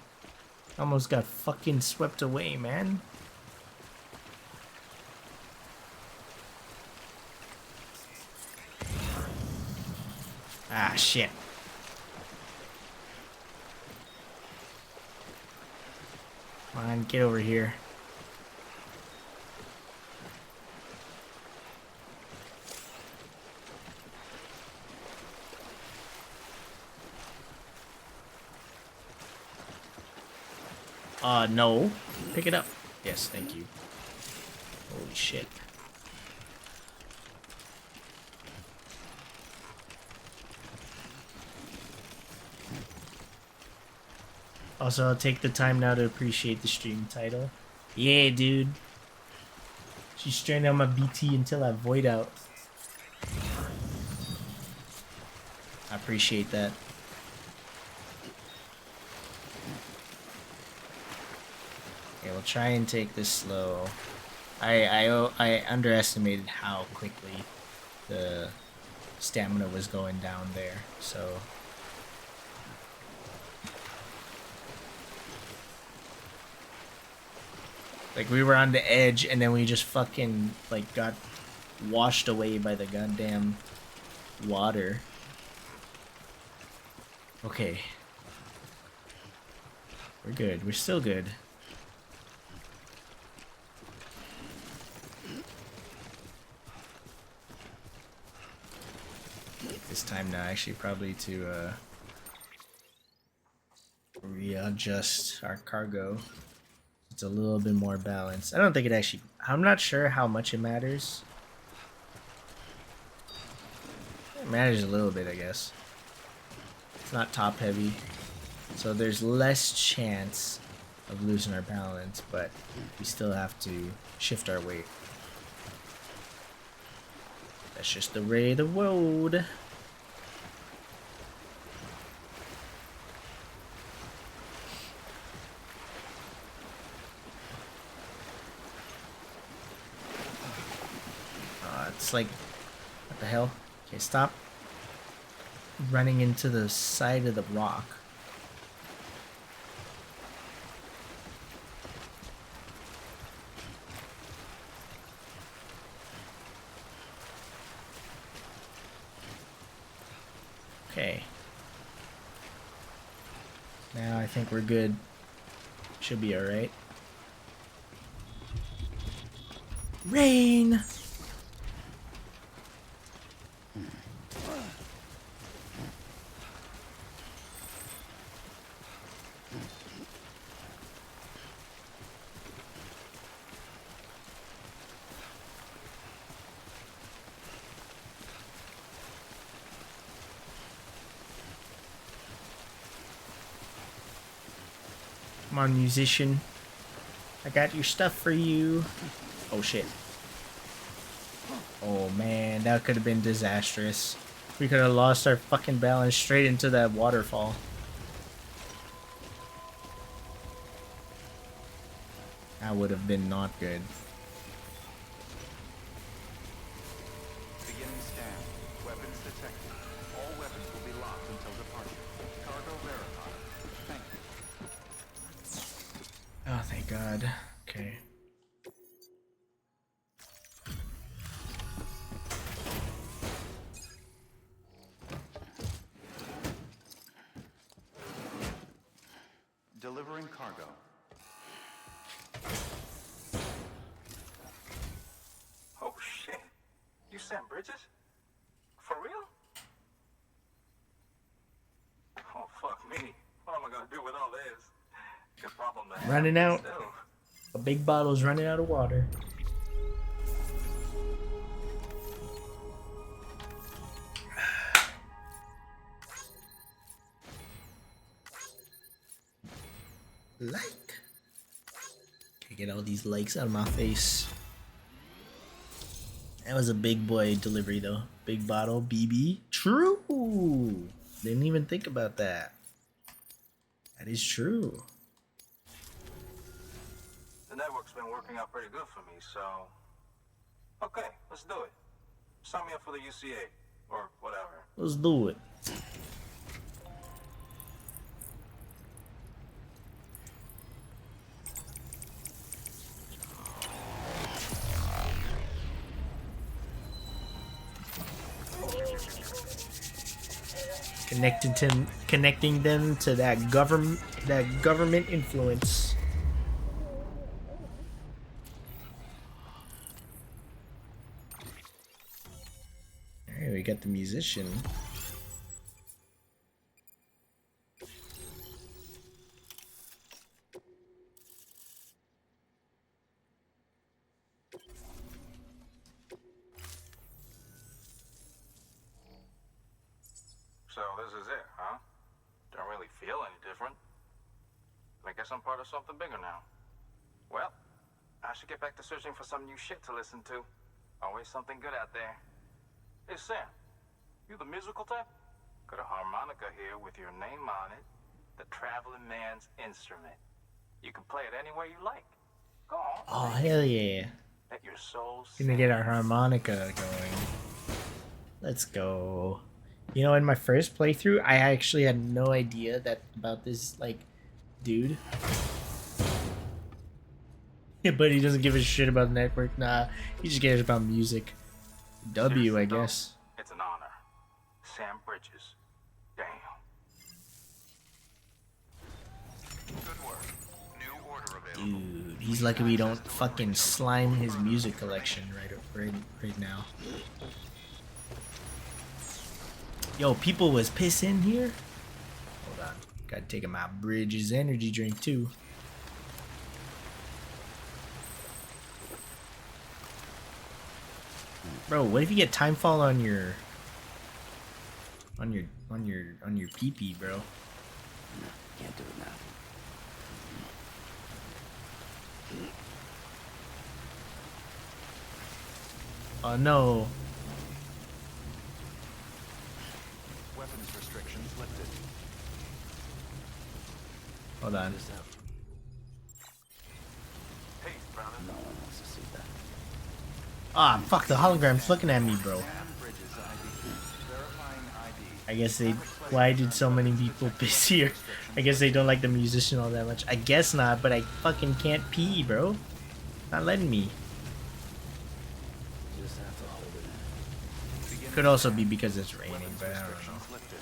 A: Almost got fucking swept away, man. Ah, shit. Come on, get over here. No. Pick it up. Yes, thank you. Holy shit. Also, I'll take the time now to appreciate the stream title. Yeah, dude. She's stranded on my BT until I void out. I appreciate that. Okay, we'll try and take this slow. I underestimated how quickly the stamina was going down there, so... Like, we were on the edge, and then we just fucking, like, got washed away by the goddamn water. Okay. We're good. We're still good. This time now, actually, probably to, readjust our cargo. It's a little bit more balanced. I don't think it actually... I'm not sure how much it matters. It matters a little bit, I guess. It's not top heavy. So there's less chance of losing our balance, but we still have to shift our weight. That's just the way of the road. It's like, what the hell? Okay, stop running into the side of the rock. Okay. Now I think we're good. Should be alright. Rain! Come on, musician. I got your stuff for you. Oh, shit. Oh, man. That could have been disastrous. We could have lost our fucking balance straight into that waterfall. That would have been not good.
F: Beginning scan. Weapons detected. All weapons will be locked until departure. Cargo verified. Thank you.
A: Oh, thank God. Okay.
F: Delivering cargo.
G: Oh shit. You sent Bridges? For real? Oh fuck me. What am I gonna do with all this? Good problem to have.
A: Running out.
G: Still.
A: A big bottle's running out of water. Like. Okay, get all these likes out of my face. That was a big boy delivery though. Big bottle, BB. True. Didn't even think about that. That is true.
G: The network's been working out pretty good for me, so... Okay, let's do it.
D: Sign me up for the UCA. Or whatever.
A: Let's do it. Connecting them to that government influence. Alright, we got the musician.
D: So this is it, huh? Don't really feel any different. I guess I'm part of something bigger now. Well, I should get back to searching for some new shit to listen to. Always something good out there. Hey, Sam. You the musical type? Got a harmonica here with your name on it. The traveling man's instrument. You can play it any way you like. Go on.
A: Oh, hell yeah.
D: Let your soul
A: Gonna get our harmonica going. Let's go. You know, in my first playthrough, I actually had no idea that about this, like, dude. Yeah, but he doesn't give a shit about the network. Nah, he just cares about music. W, I guess.
D: It's an honor. Sam Bridges. Damn.
B: Good work. New order available.
A: Dude, he's lucky we don't fucking slime his music collection right now. Yo, people was pissing here. Hold on, gotta take him out. Bridges energy drink too. Bro, what if you get timefall on your pee, bro?
E: No, can't do it now.
A: Oh no.
F: Weapons restrictions lifted.
A: Hold on.
F: Hey, brother.
E: No one wants to see that.
A: Ah, fuck, the hologram's looking at me, bro.
F: Sam Bridges ID. Verifying ID.
A: I guess they... Why did so many people piss here? I guess they don't like the musician all that much. I guess not, but I fucking can't pee, bro. Not letting me.
E: Just have to hold it in.
A: Could also be because it's raining, but I don't know.
F: Restrictions lifted.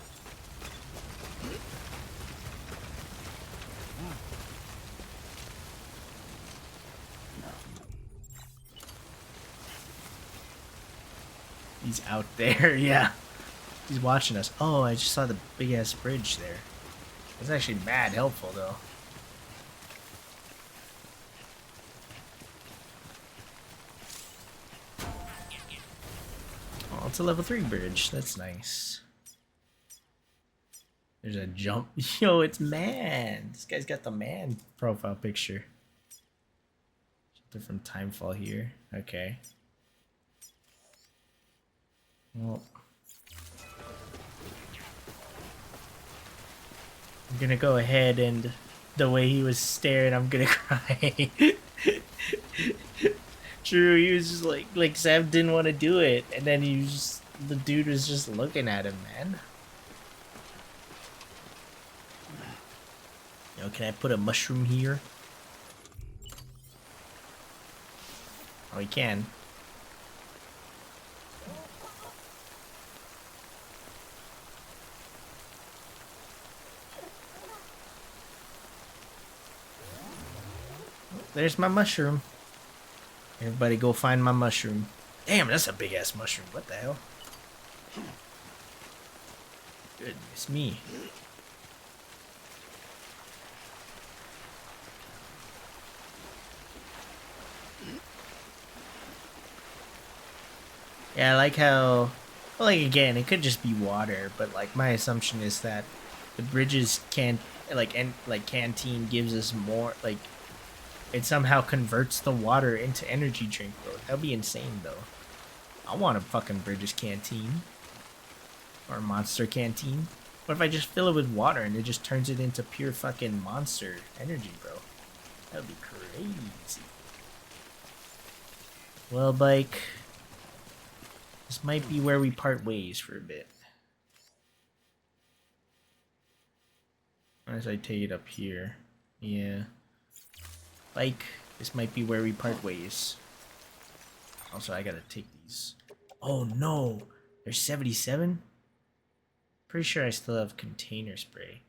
A: He's out there, yeah. He's watching us. Oh, I just saw the big ass bridge there. It's actually mad helpful though. Oh, it's a level 3 bridge. That's nice. There's a jump. Yo, it's man. This guy's got the man profile picture. Something from Timefall here. Okay. Well, I'm gonna go ahead and the way he was staring, I'm gonna cry. True, he was just like Sam didn't want to do it, and then he was just, the dude was just looking at him, man. Yo, can I put a mushroom here? Oh, he can. There's my mushroom. Everybody go find my mushroom. Damn, that's a big ass mushroom. What the hell? Goodness me. Yeah, I like how, well, like again, it could just be water, but like my assumption is that the bridges can't, like canteen gives us more, like, it somehow converts the water into energy drink, bro. That'd be insane, though. I want a fucking Bridges canteen. Or a monster canteen. What if I just fill it with water and it just turns it into pure fucking monster energy, bro? That'd be crazy. Well, Bike. This might be where we part ways for a bit. As I take it up here. Yeah. Like, this might be where we part ways. Also, I gotta take these. Oh no! There's 77? Pretty sure I still have container spray.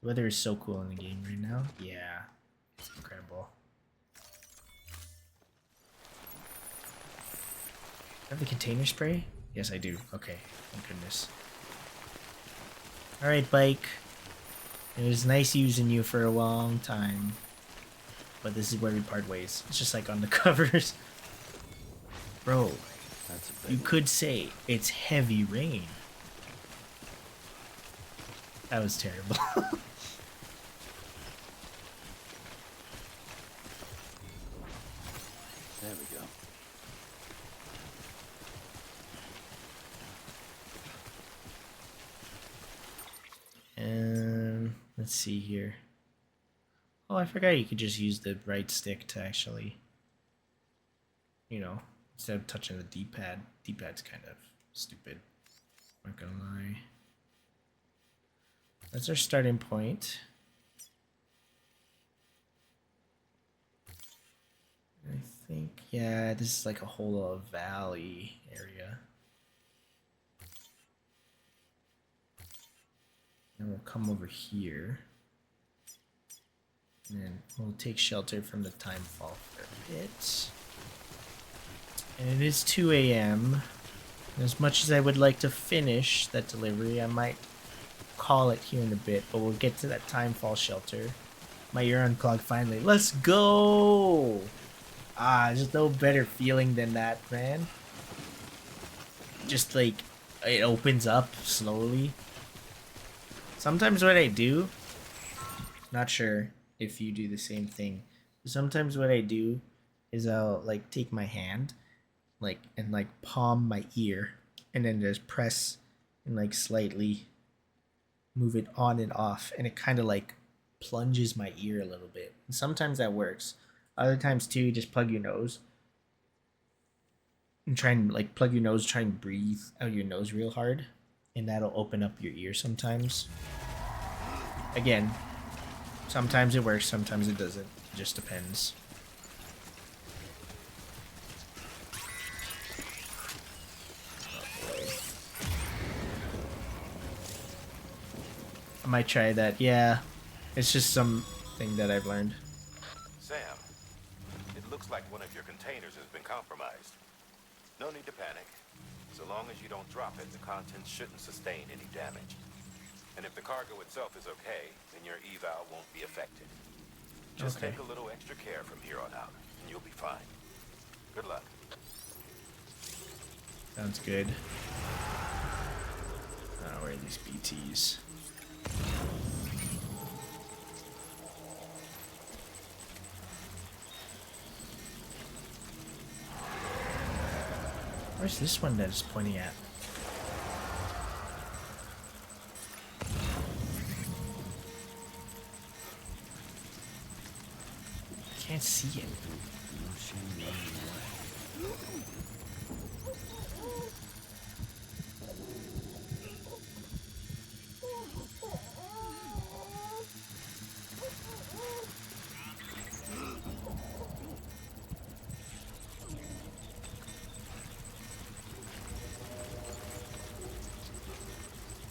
A: The weather is so cool in the game right now. Yeah. It's incredible. I have the container spray? Yes, I do. Okay. Thank goodness. Alright, bike. It was nice using you for a long time. But this is where we part ways. It's just like on the covers. Bro, you could say it's heavy rain. That was terrible.
E: There we go.
A: And let's see here. Oh, I forgot you could just use the right stick to actually, you know, instead of touching the D-pad. D-pad's kind of stupid. Not gonna lie. That's our starting point. I think, yeah, this is like a whole little valley area. And we'll come over here. And then we'll take shelter from the time fall for a bit. And it is 2 a.m. As much as I would like to finish that delivery, I might call it here in a bit, but we'll get to that time fall shelter. My ear unclogged finally. Let's go! Ah, there's no better feeling than that, man. Just like, it opens up slowly. Sometimes what I do, not sure if you do the same thing. Sometimes what I do is I'll like take my hand and palm my ear and then just press and like slightly move it on and off, and it kind of like plunges my ear a little bit. And sometimes that works. Other times too, just plug your nose and try and like plug your nose, try and breathe out your nose real hard, and that'll open up your ear sometimes. Again, sometimes it works, sometimes it doesn't. It just depends. I might try that. Yeah, it's just something that I've learned.
D: Sam, it looks like one of your containers has been compromised. No need to panic. So long as you don't drop it, the contents shouldn't sustain any damage. And if the cargo itself is okay, then your eval won't be affected. Just
A: Okay.
D: take a little extra care from here on out, and you'll be fine. Good luck.
A: Sounds good. Oh, where are these BTs? Where's this one that is pointing at? Can't see it.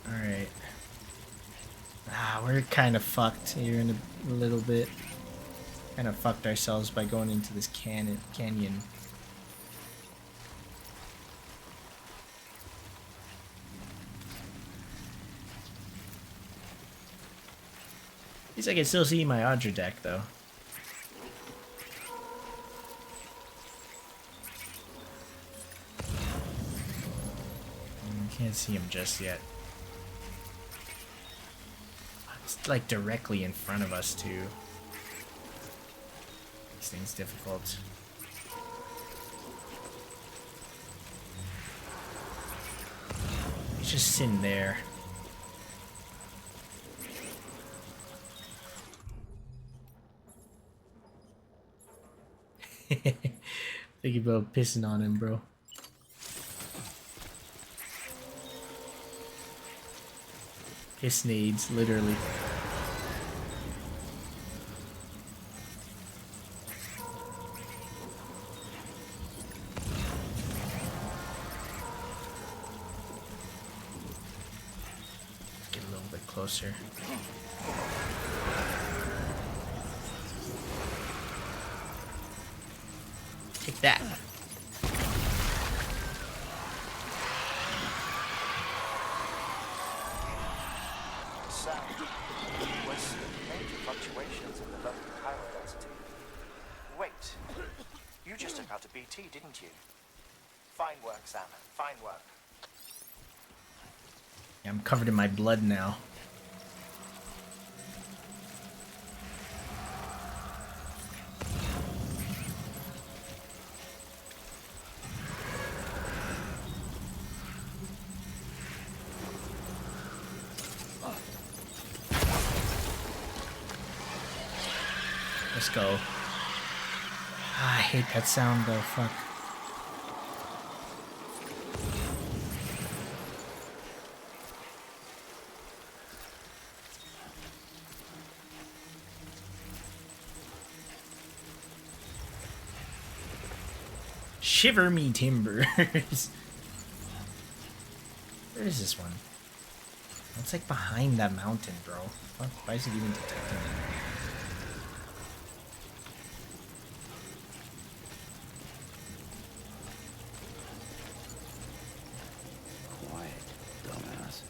A: Alright. Ah, we're kind of fucked here in a little bit. Kind of fucked ourselves by going into this canyon. At least I can still see my Audra deck, though. Can't see him just yet. It's like directly in front of us, too. This thing's difficult. He's just sitting there. Think about pissing on him, bro. Piss nades, literally. Get a little bit closer. Take that.
J: Sound was major fluctuations in the local chiral density. Wait, you just took out a BT, didn't you? Fine work, Sam. Fine work.
A: Yeah, I'm covered in my blood now. Let's go. Ah, I hate that sound though, fuck. Shiver me timbers. Where is this one? It's like behind that mountain, bro. Fuck, why is it even detecting it?
E: Quiet, dumbass.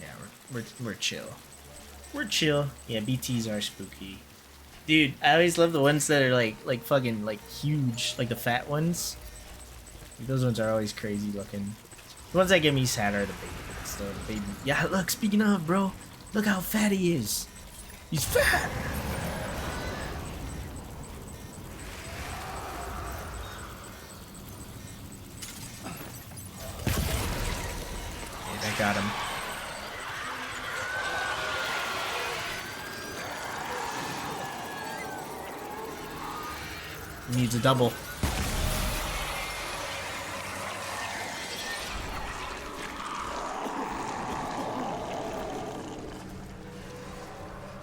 A: Yeah, we're chill. We're chill. Yeah, BTs are spooky. Dude, I always love the ones that are like fucking like huge, like the fat ones. Like, those ones are always crazy looking. The ones that get me sad are the babies. The baby. Yeah, look, speaking of, bro, look how fat he is. He's fat. Yeah, that got him. He needs a double.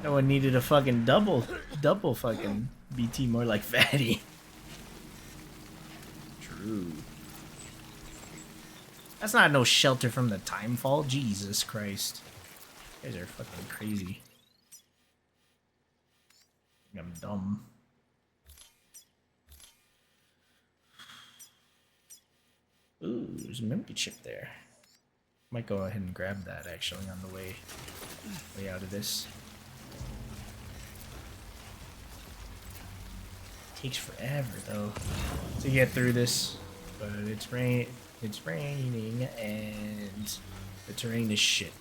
A: No one needed a fucking double fucking BT, more like fatty. True. That's not no shelter from the timefall. Jesus Christ. You guys are fucking crazy. I'm dumb. Ooh, there's a memory chip there. Might go ahead and grab that actually on the way out of this. Takes forever though to get through this, but it's raining and the terrain is shit.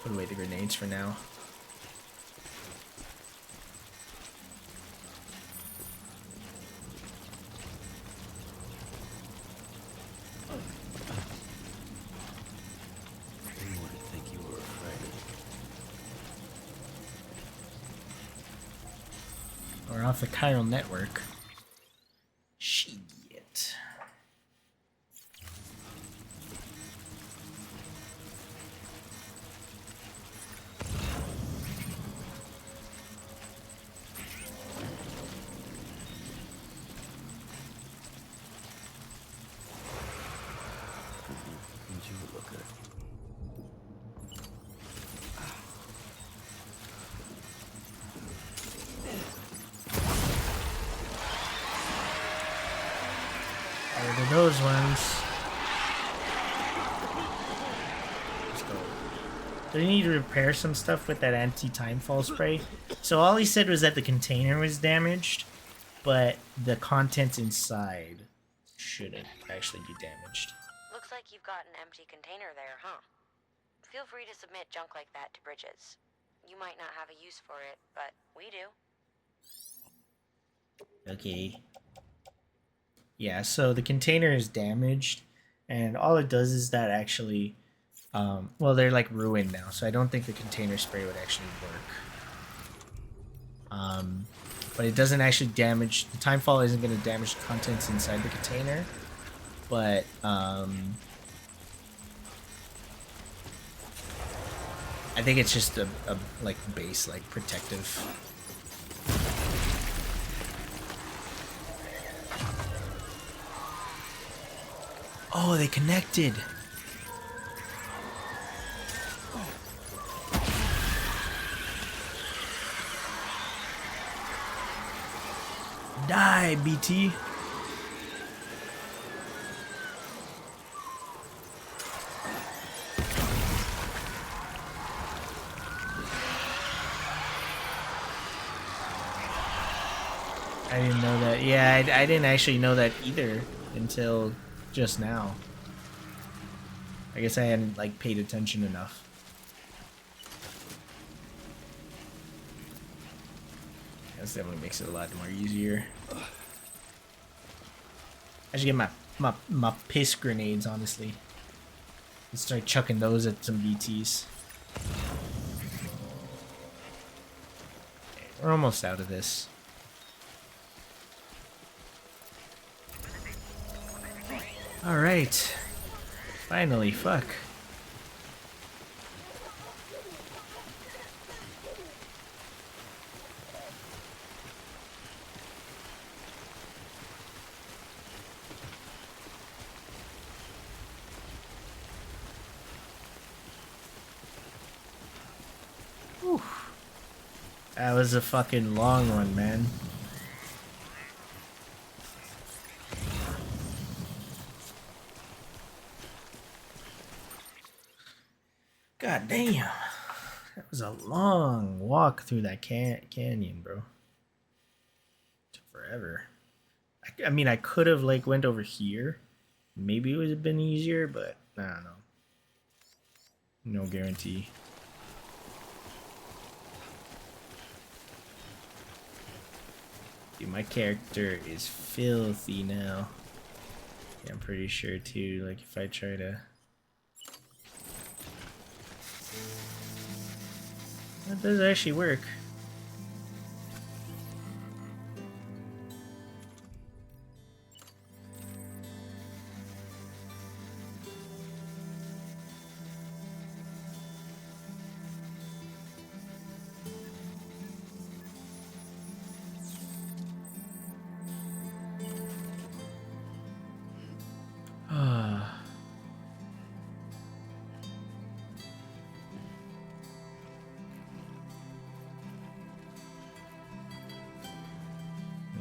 A: Put away the grenades for now.
E: They wouldn't think you were afraid.
A: We're off the chiral network. Shit.
E: Didn't you look at it?
A: Where are those ones? Let's go. Do we need to repair some stuff with that anti-timefall spray? So all he said was that the container was damaged, but the contents inside shouldn't actually be damaged.
C: Looks like you've got an empty container there, huh? Feel free to submit junk like that to Bridges. You might not have a use for it, but we do.
A: Okay. Yeah, so the container is damaged, and all it does is that actually, well, they're like ruined now, so I don't think the container spray would actually work. But it doesn't actually damage, the timefall isn't going to damage the contents inside the container, but, I think it's just a like base, like protective. Oh, they connected. Die, BT. I didn't know that. Yeah, I didn't actually know that either until just now. I guess I hadn't like paid attention enough. That definitely makes it a lot more easier. I should get my piss grenades, honestly. Let's start chucking those at some BTs. Okay, we're almost out of this. Alright. Finally, fuck. Whew. That was a fucking long one, man. God damn. That was a long walk through that canyon, bro. Took forever. I mean, I could have like went over here. Maybe it would have been easier, but I don't know. No guarantee. Dude, my character is filthy now. Yeah, I'm pretty sure too. Like if I try to... That does actually work.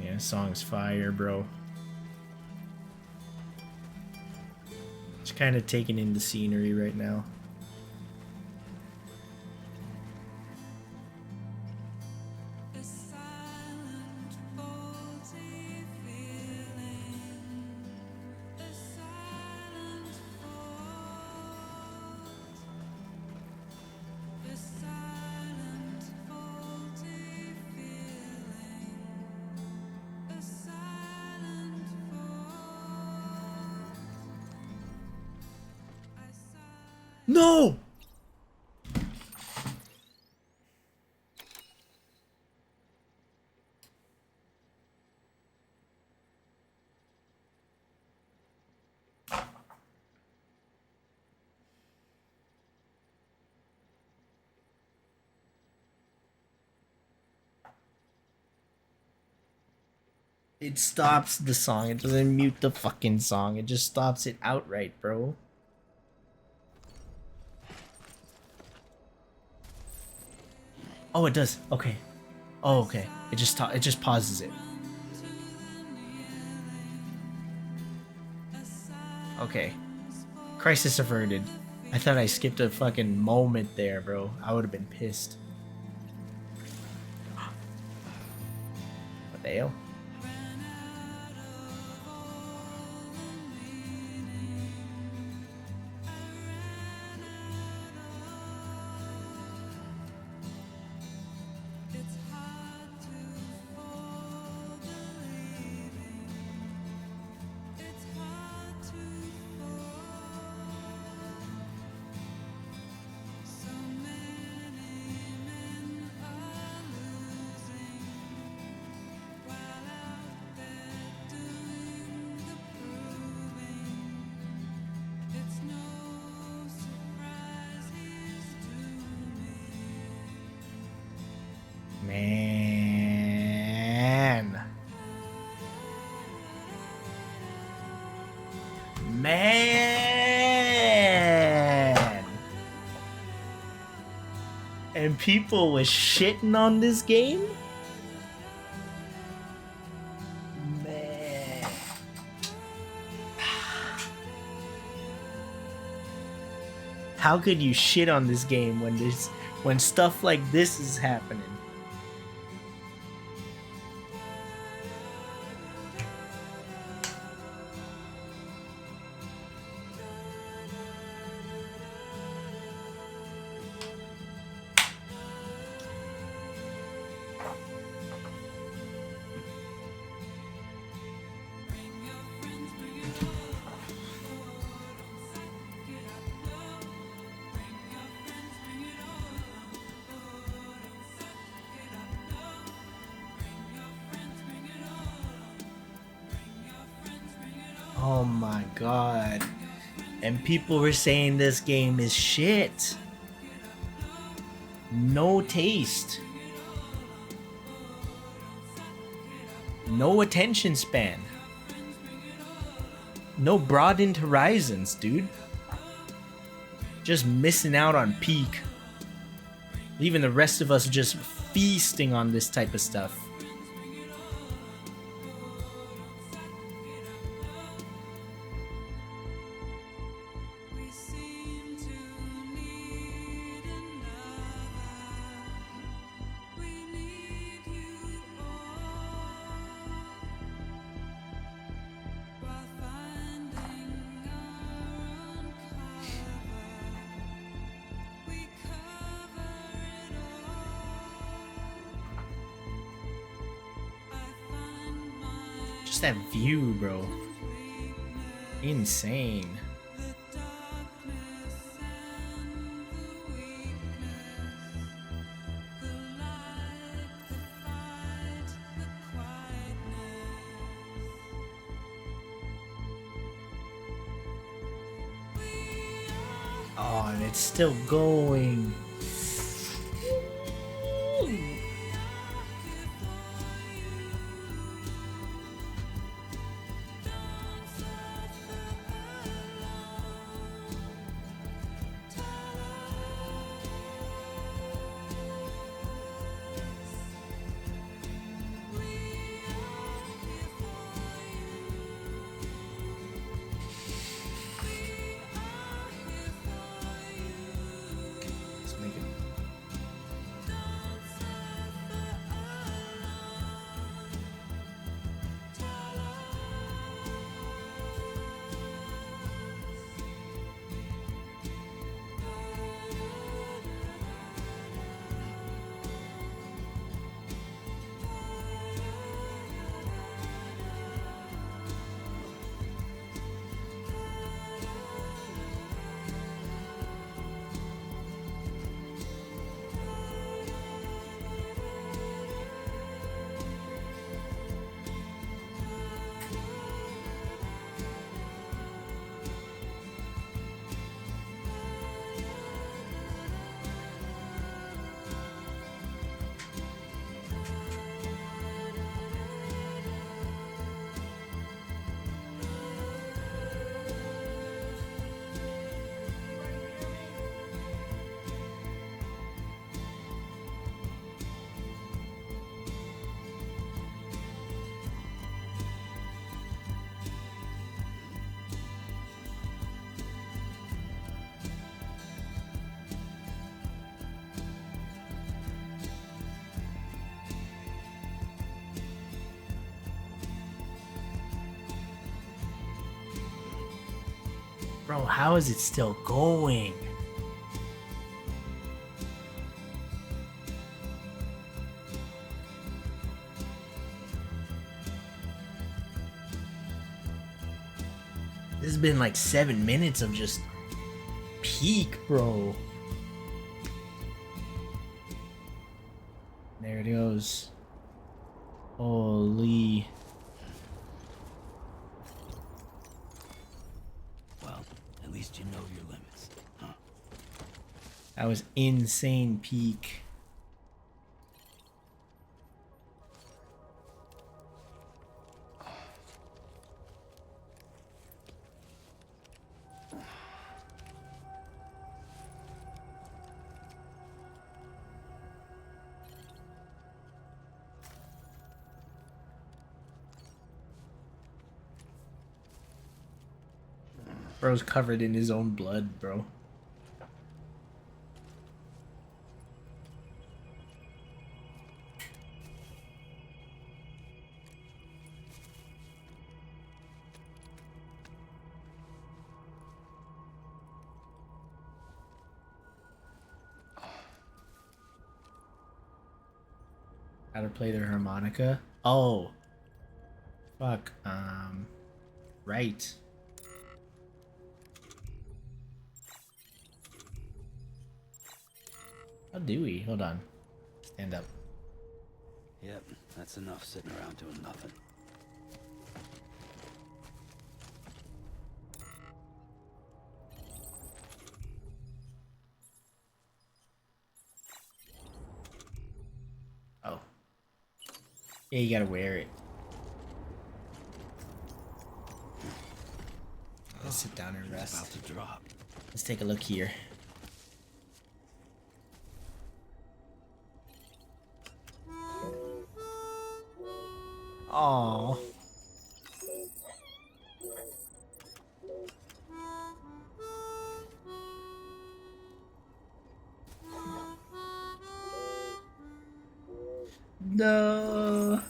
A: Yeah, song's fire, bro. Just kind of taking in the scenery right now. No! It stops the song. It doesn't mute the fucking song. It just stops it outright, bro. Oh, it does. Okay. Oh, okay. It just pauses it. Okay. Crisis averted. I thought I skipped a fucking moment there, bro. I would have been pissed. What the hell? Man. And people was shitting on this game? Man. How could you shit on this game when stuff like this is happening? Oh my god. And people were saying this game is shit. No taste. No attention span. No broadened horizons, dude. Just missing out on peak. Leaving the rest of us just feasting on this type of stuff. Just that view, bro. Insane. Oh, and it's still going. Let's make it. Bro, how is it still going? This has been like 7 minutes of just peak, bro. There it goes. Holy.
E: Well, at least you know your limits, huh?
A: That was insane peak. Bro's covered in his own blood, bro. How to play the harmonica? Oh, fuck. Right. How do we? Hold on. Stand up.
E: Yep, that's enough sitting around doing nothing.
A: Oh. Yeah, you gotta wear it. Let's sit down and rest.
E: About to drop.
A: Let's take a look here. Aww. No.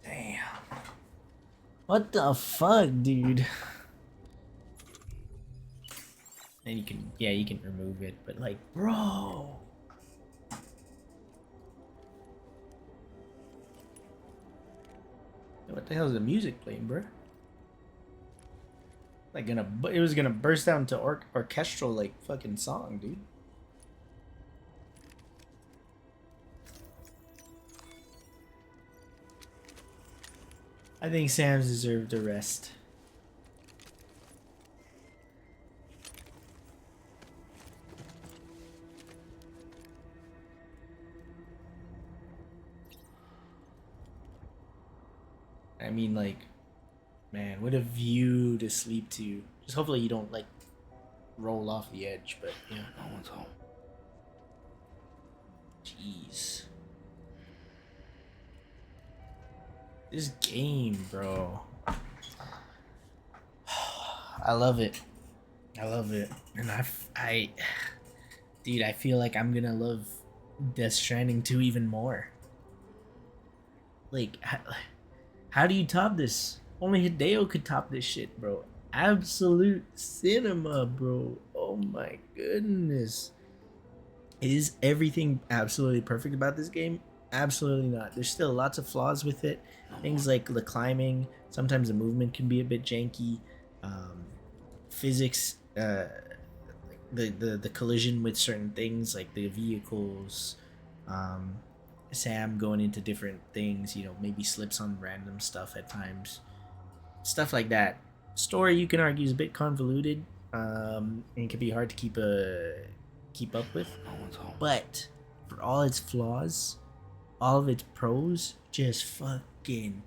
A: Damn. What the fuck, dude? And you can, yeah, you can remove it, but like, bro. What the hell is the music playing, bro? Like it was gonna burst out into orchestral like fucking song, dude. I think Sam's deserved a rest. I mean, like, man, what a view to sleep to. Just hopefully you don't, like, roll off the edge, but, yeah.
E: No one's home.
A: Jeez. This game, bro. I love it. I love it. And dude, I feel like I'm gonna love Death Stranding 2 even more. Like, how do you top this? Only Hideo could top this shit, bro. Absolute cinema, bro. Oh my goodness. Is everything absolutely perfect about this game? Absolutely not. There's still lots of flaws with it. Things like the climbing, sometimes the movement can be a bit janky. Physics, the collision with certain things like the vehicles, Sam going into different things, you know, maybe slips on random stuff at times. Stuff like that. Story, you can argue, is a bit convoluted, and it can be hard to keep up with. But for all its flaws, all of its pros, just fucking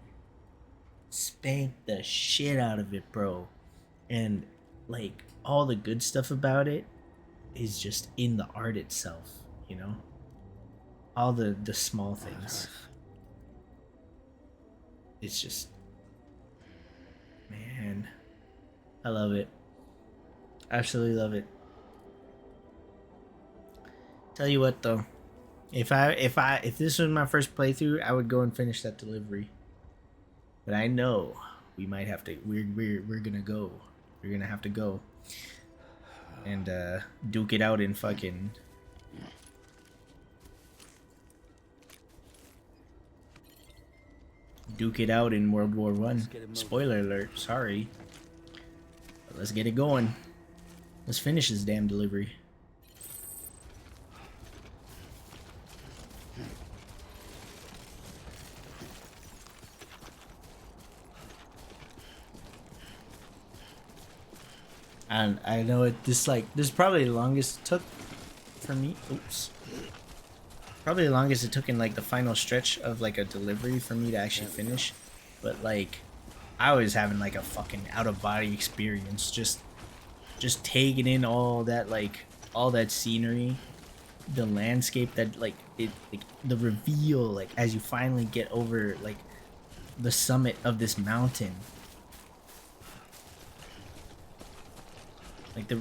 A: spank the shit out of it, bro. And like all the good stuff about it is just in the art itself, you know? All the small things. It's just, man, I love it. Absolutely love it. Tell you what though, if this was my first playthrough, I would go and finish that delivery. but I know we might have to. We're gonna go. We're gonna have to go and duke it out in fucking. Duke it out in World War One. Spoiler alert. Sorry. But let's get it going. Let's finish this damn delivery. And I know this is probably the longest it took for me. Oops. Probably the longest it took in like the final stretch of like a delivery for me to actually finish. But like I was having like a fucking out of body experience, just taking in all that scenery, the landscape that like the reveal, like as you finally get over like the summit of this mountain. Like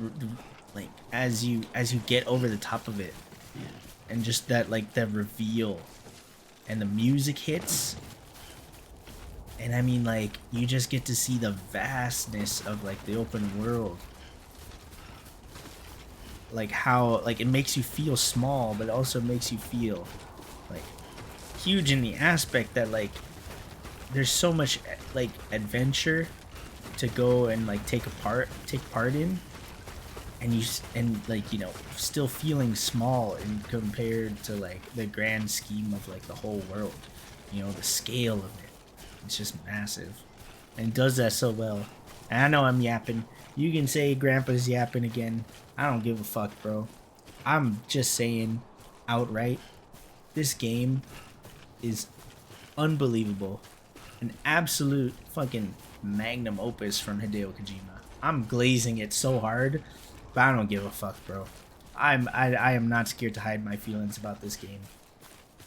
A: like as you get over the top of it, and just that like the reveal, and the music hits, and I mean like you just get to see the vastness of like the open world, like how like it makes you feel small, but also makes you feel like huge in the aspect that like there's so much like adventure to go and like take part in. And like, you know, still feeling small in compared to like the grand scheme of like the whole world, you know, the scale of it. It's just massive, and it does that so well. And I know I'm yapping. You can say Grandpa's yapping again. I don't give a fuck, bro. I'm just saying outright, this game is unbelievable, an absolute fucking magnum opus from Hideo Kojima. I'm glazing it so hard. But I don't give a fuck, bro. I am not scared to hide my feelings about this game.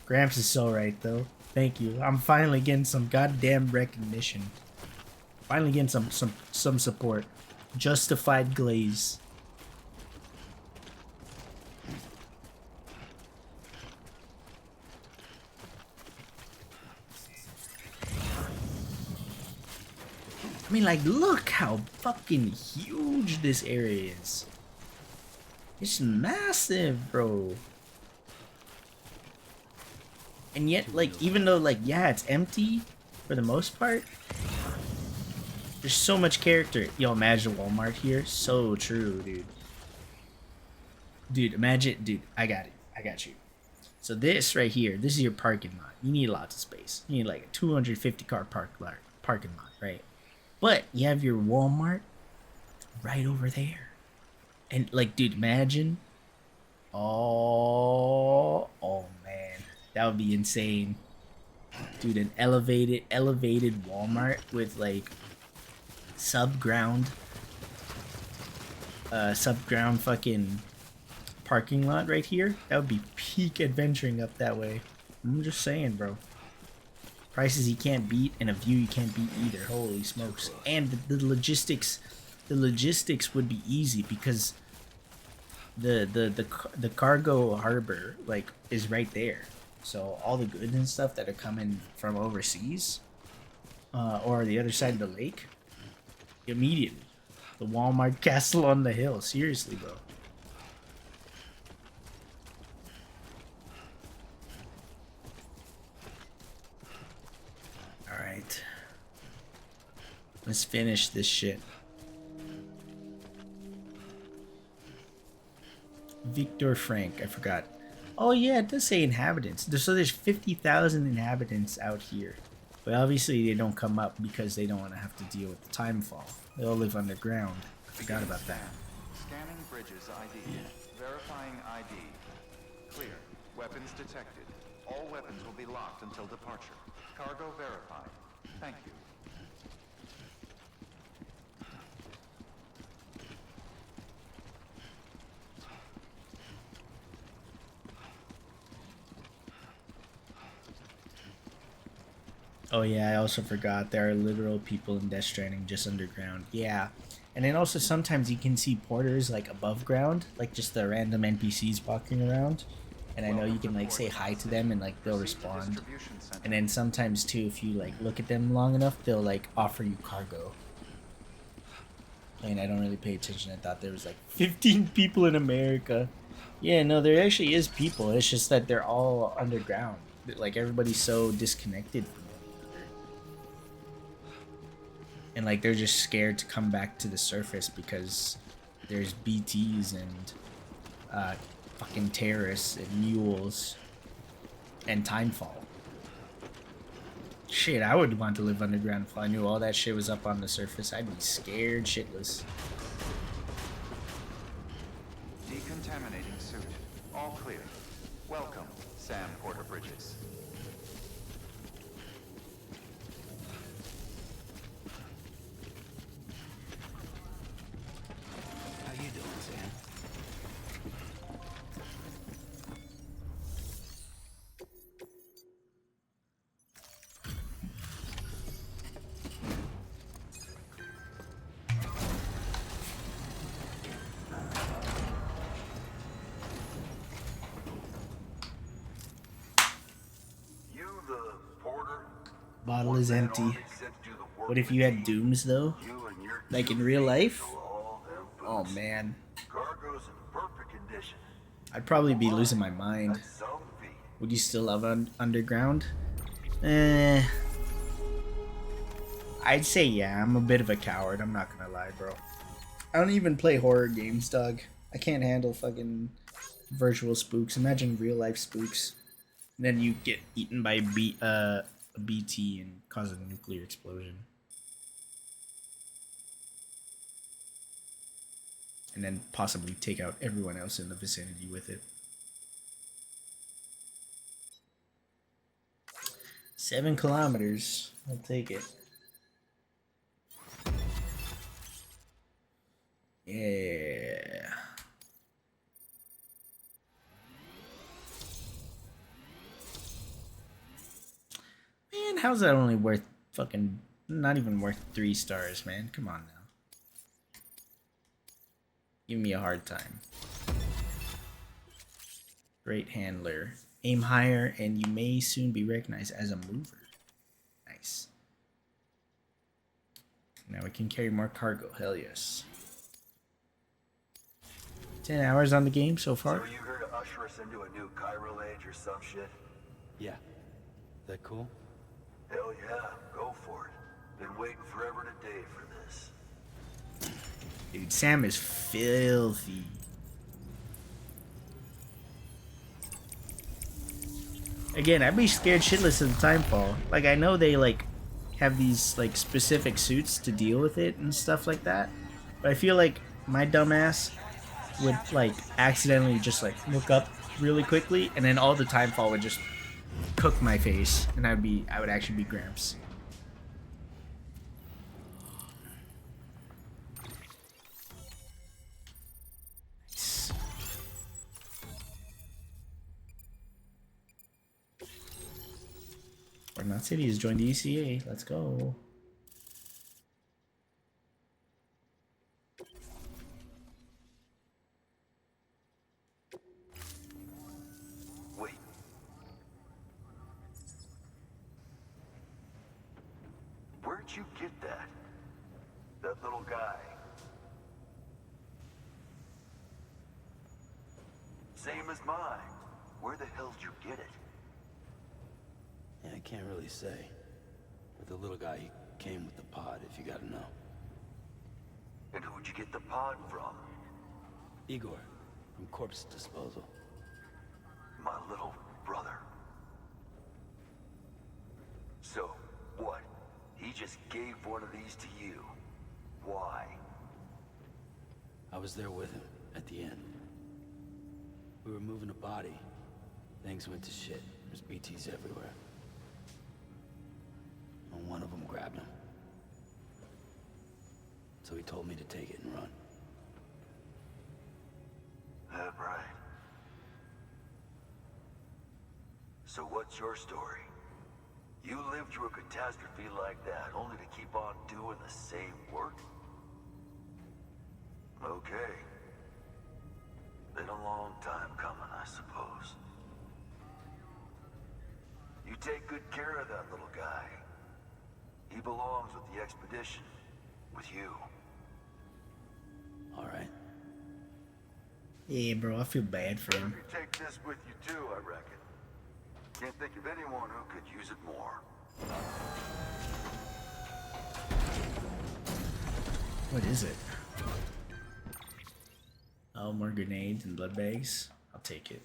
A: Gramps is so right, though. Thank you. I'm finally getting some goddamn recognition. Finally getting some support. Justified glaze. I mean, like, look how fucking huge this area is. It's massive, bro. And yet, like, even though, like, yeah, it's empty for the most part, there's so much character. Yo, imagine Walmart here. So true, dude. Dude, imagine, dude, I got it. I got you. So this right here, this is your parking lot. You need lots of space. You need like a 250 car parking lot, right? But you have your Walmart right over there. And like, dude, imagine. Oh man, that would be insane, dude. An elevated Walmart with like subground fucking parking lot right here. That would be peak adventuring up that way. I'm just saying, bro. Prices you can't beat and a view you can't beat either. Holy smokes. And the logistics would be easy because the cargo harbor like is right there. So all the goods and stuff that are coming from overseas or the other side of the lake, immediately. The Walmart castle on the hill. Seriously, bro. Alright. Let's finish this shit. Victor Frank, I forgot. Oh yeah, it does say inhabitants. So there's 50,000 inhabitants out here. But obviously they don't come up because they don't want to have to deal with the timefall. They all live underground. I forgot about that.
F: Scanning bridges ID. Verifying ID. Clear. Weapons detected. All weapons will be locked until departure. Cargo verified. Thank you.
A: Oh yeah, I also forgot there are literal people in Death Stranding just underground. Yeah. And then also sometimes you can see porters like above ground, like just the random NPCs walking around. and I know you can like say hi to them and like they'll respond. And then sometimes too, if you like look at them long enough, they'll like offer you cargo. And I don't really pay attention. I thought there was like 15 people in America. Yeah, no, there actually is people. It's just that they're all underground. Like everybody's so disconnected from one another. And like they're just scared to come back to the surface because there's BTs and fucking terrorists and mules and timefall. Shit, I would want to live underground if I knew all that shit was up on the surface. I'd be scared shitless.
F: Decontaminating suit. All clear. Welcome, Sam Porter Bridges.
E: How you doing, Sam?
B: You the porter?
A: Bottle is empty. What if you had dooms though? Like in real life? Oh man.
B: Cargo's in perfect condition.
A: I'd probably be losing my mind. Would you still love underground? I'd say yeah, I'm a bit of a coward, I'm not gonna lie, bro. I don't even play horror games, dog. I can't handle fucking virtual spooks. Imagine real life spooks. And then you get eaten by a BT and cause a nuclear explosion. And then possibly take out everyone else in the vicinity with it. 7 kilometers. I'll take it. Yeah. Man, how's that only worth fucking... Not even worth 3 stars, man. Come on now. Give me a hard time. Great handler. Aim higher and you may soon be recognized as a mover. Nice. Now we can carry more cargo. Hell yes. 10 hours on the game so far.
B: So you here to usher us into a new chiral age or some shit?
E: Yeah. That cool?
B: Hell yeah, go for it. Been waiting forever and a day for this.
A: Dude, Sam is filthy. Again, I'd be scared shitless of the timefall. Like, I know they, like, have these, like, specific suits to deal with it and stuff like that. But I feel like my dumbass would, like, accidentally just, like, look up really quickly, and then all the timefall would just cook my face, and I would actually be Gramps. Nice. Fortnite City has joined the ECA. Let's go.
B: Wait. Where'd you get that? That little guy? Same as mine. Where the hell did you get it?
E: Yeah, I can't really say. But the little guy, he came with the pod, if you gotta know.
B: And who'd you get the pod from?
E: Igor, from Corpse Disposal.
B: My little brother. So, what? He just gave one of these to you. Why?
E: I was there with him, at the end. We were moving a body. Things went to shit. There's BTs everywhere. And one of them grabbed him. So he told me to take it and run.
B: That right. So what's your story? You lived through a catastrophe like that, only to keep on doing the same work? Okay. Been a long time coming, I suppose.
L: take good care of that little guy. He belongs with the expedition. With you.
E: Alright.
A: Yeah, bro, I feel bad for him.
L: You take this with you too, I reckon. Can't think of anyone who could use it more.
A: What is it? Oh, more grenades and blood bags. I'll take it.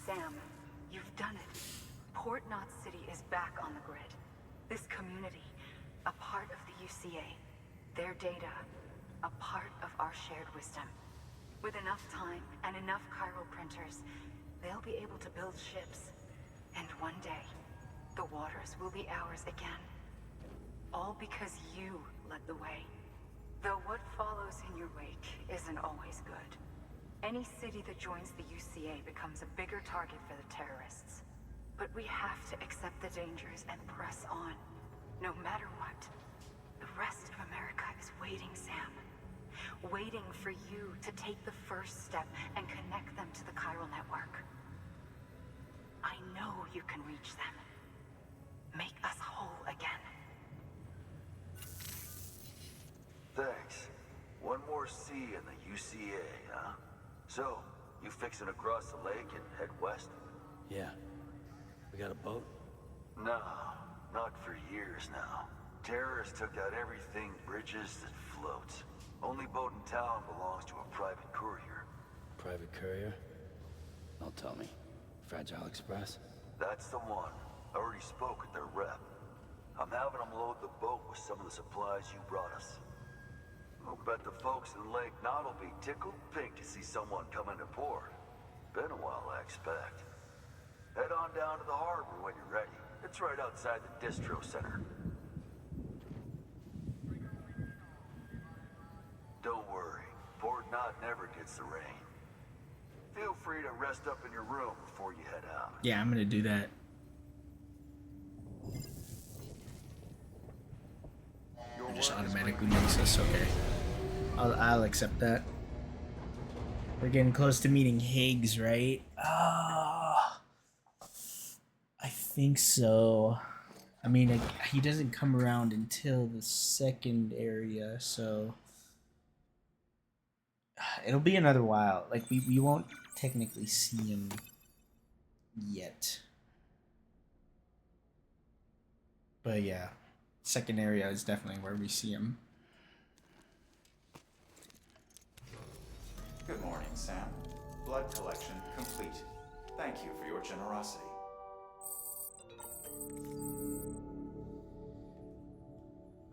M: Sam, you've done it. Port Knot City is back on the grid. This community, a part of the UCA. Their data, a part of our shared wisdom. With enough time and enough chiral printers, they'll be able to build ships. And one day, the waters will be ours again. All because you led the way. Though what follows in your wake isn't always good. Any city that joins the UCA becomes a bigger target for the terrorists. But we have to accept the dangers and press on. No matter what. The rest of America is waiting, Sam. Waiting for you to take the first step and connect them to the chiral network. I know you can reach them. Make us whole again.
L: Thanks. One more C in the UCA, huh? So, you fixing to cross the lake and head west?
E: Yeah. We got a boat?
L: No, not for years now. Terrorists took out everything bridges that floats. Only boat in town belongs to a private courier.
E: Private courier? Don't tell me. Fragile Express?
L: That's the one. I already spoke with their rep. I'm having them load the boat with some of the supplies you brought us. I'll bet the folks in Lake Knot will be tickled pink to see someone come into port. Been a while, I expect. Head on down to the harbor when you're ready. It's right outside the distro center. Don't worry, Port Knot never gets the rain. Feel free to rest up in your room before you head out.
A: Yeah, I'm gonna do that. Just automatically makes us okay. I'll accept that. We're getting close to meeting Higgs, right? Ah, I think so. I mean, he doesn't come around until the second area, so it'll be another while. Like we won't technically see him yet. But yeah, second area is definitely where we see him.
F: Good morning, Sam. Blood collection complete. Thank you for your generosity.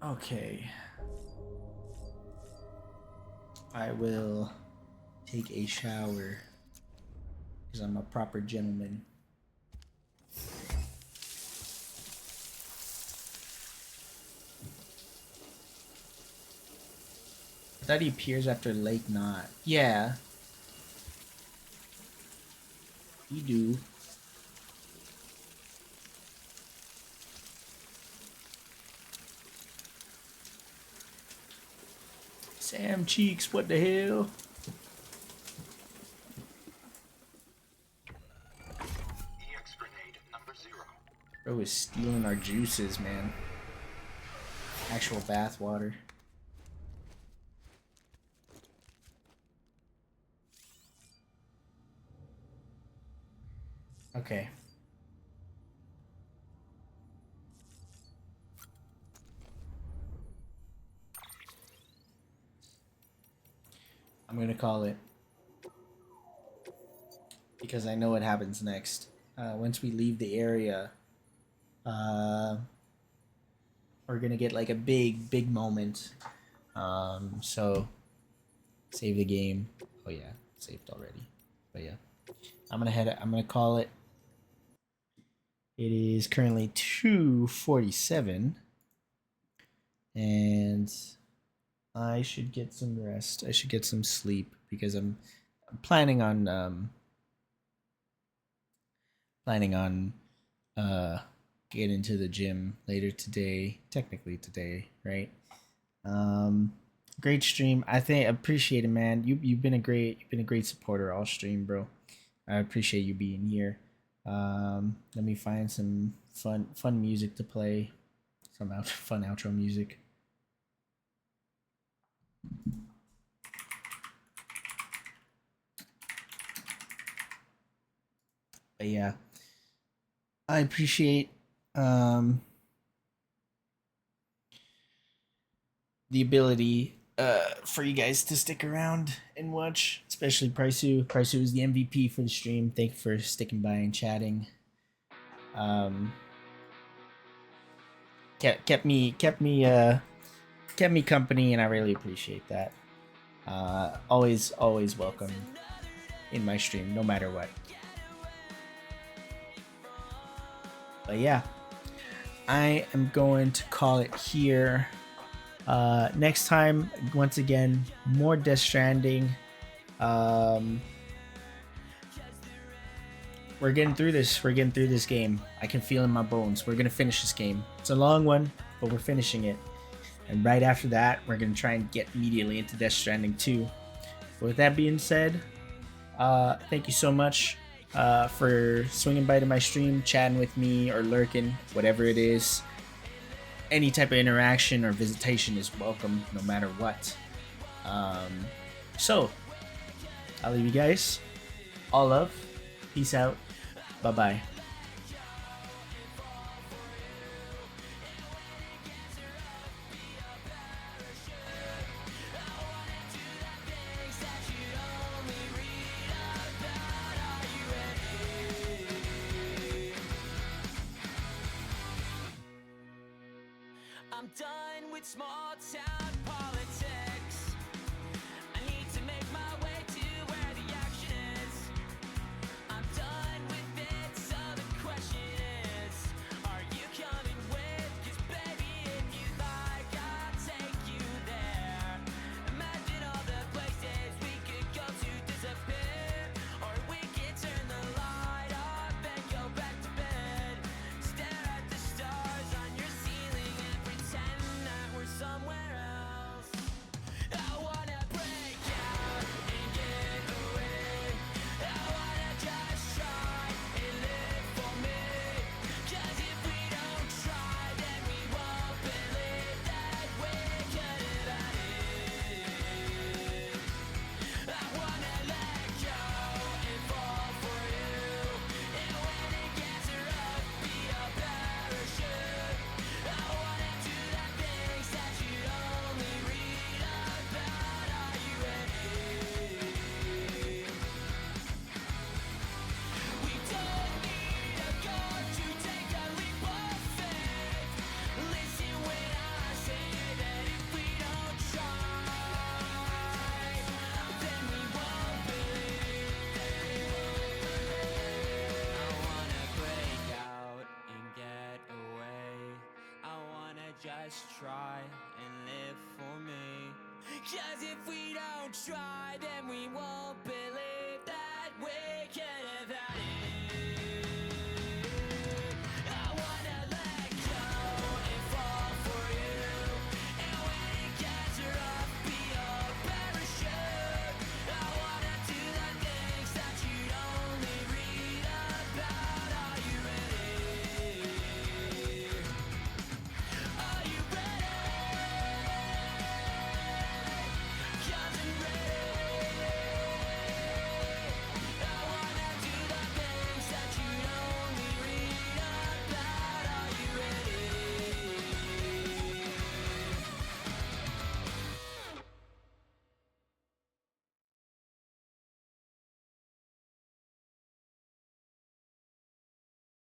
A: Okay. I will take a shower because I'm a proper gentleman. I thought he appears after Lake Knot. Yeah. You do. Sam Cheeks, what the hell?
B: EX grenade number 0.
A: Bro is stealing our juices, man. Actual bath water. Okay. I'm gonna call it because I know what happens next. Once we leave the area, we're gonna get like a big moment. So save the game. Oh yeah, saved already. But yeah, I'm gonna call it. It is currently 2:47, and I should get some rest. I should get some sleep because I'm planning on uh getting to the gym later today. Technically today, right? Um, Great stream. I think appreciate it, man. You've been a great supporter all stream, bro. I appreciate you being here. Let me find some fun music to play. Some fun outro music. But yeah, I appreciate the ability for you guys to stick around and watch, especially Prysu. Prysu is the MVP for the stream. Thank you for sticking by and chatting. Kept me company, and I really appreciate that. Always welcome in my stream, no matter what. But yeah, I am going to call it here. Next time, once again, more Death Stranding. We're getting through this. We're getting through this game. I can feel it in my bones. We're gonna finish this game. It's a long one, but we're finishing it. And right after that, we're gonna try and get immediately into Death Stranding 2. But with that being said, thank you so much for swinging by to my stream, chatting with me, or lurking, whatever it is. Any type of interaction or visitation is welcome, no matter what. So, I'll leave you guys. All love. Peace out. Bye-bye.
N: I'm done with small town politics. I need to make my way to where the action is. I'm done with it, so the question is, are you coming with? 'Cause baby, if you like, I'll take you there. Imagine all the places we could go to disappear. Or we could turn the light off and go back to bed. Stare at the stars on your ceiling and pretend that we're somewhere else. I wanna break out and get away. I wanna just try and live for me. 'Cause if we don't try, then we won't believe that we could have had it. I wanna let go and fall for you. And when it gets rough, be a parachute. I wanna do the things that you only read about. Are you ready? We don't need a God to take a leap of faith. Listen when I say that if we don't try, then we won't believe. I wanna break out and get away. I wanna just try and live for me. 'Cause if we don't try, then we won't believe that we could have had it.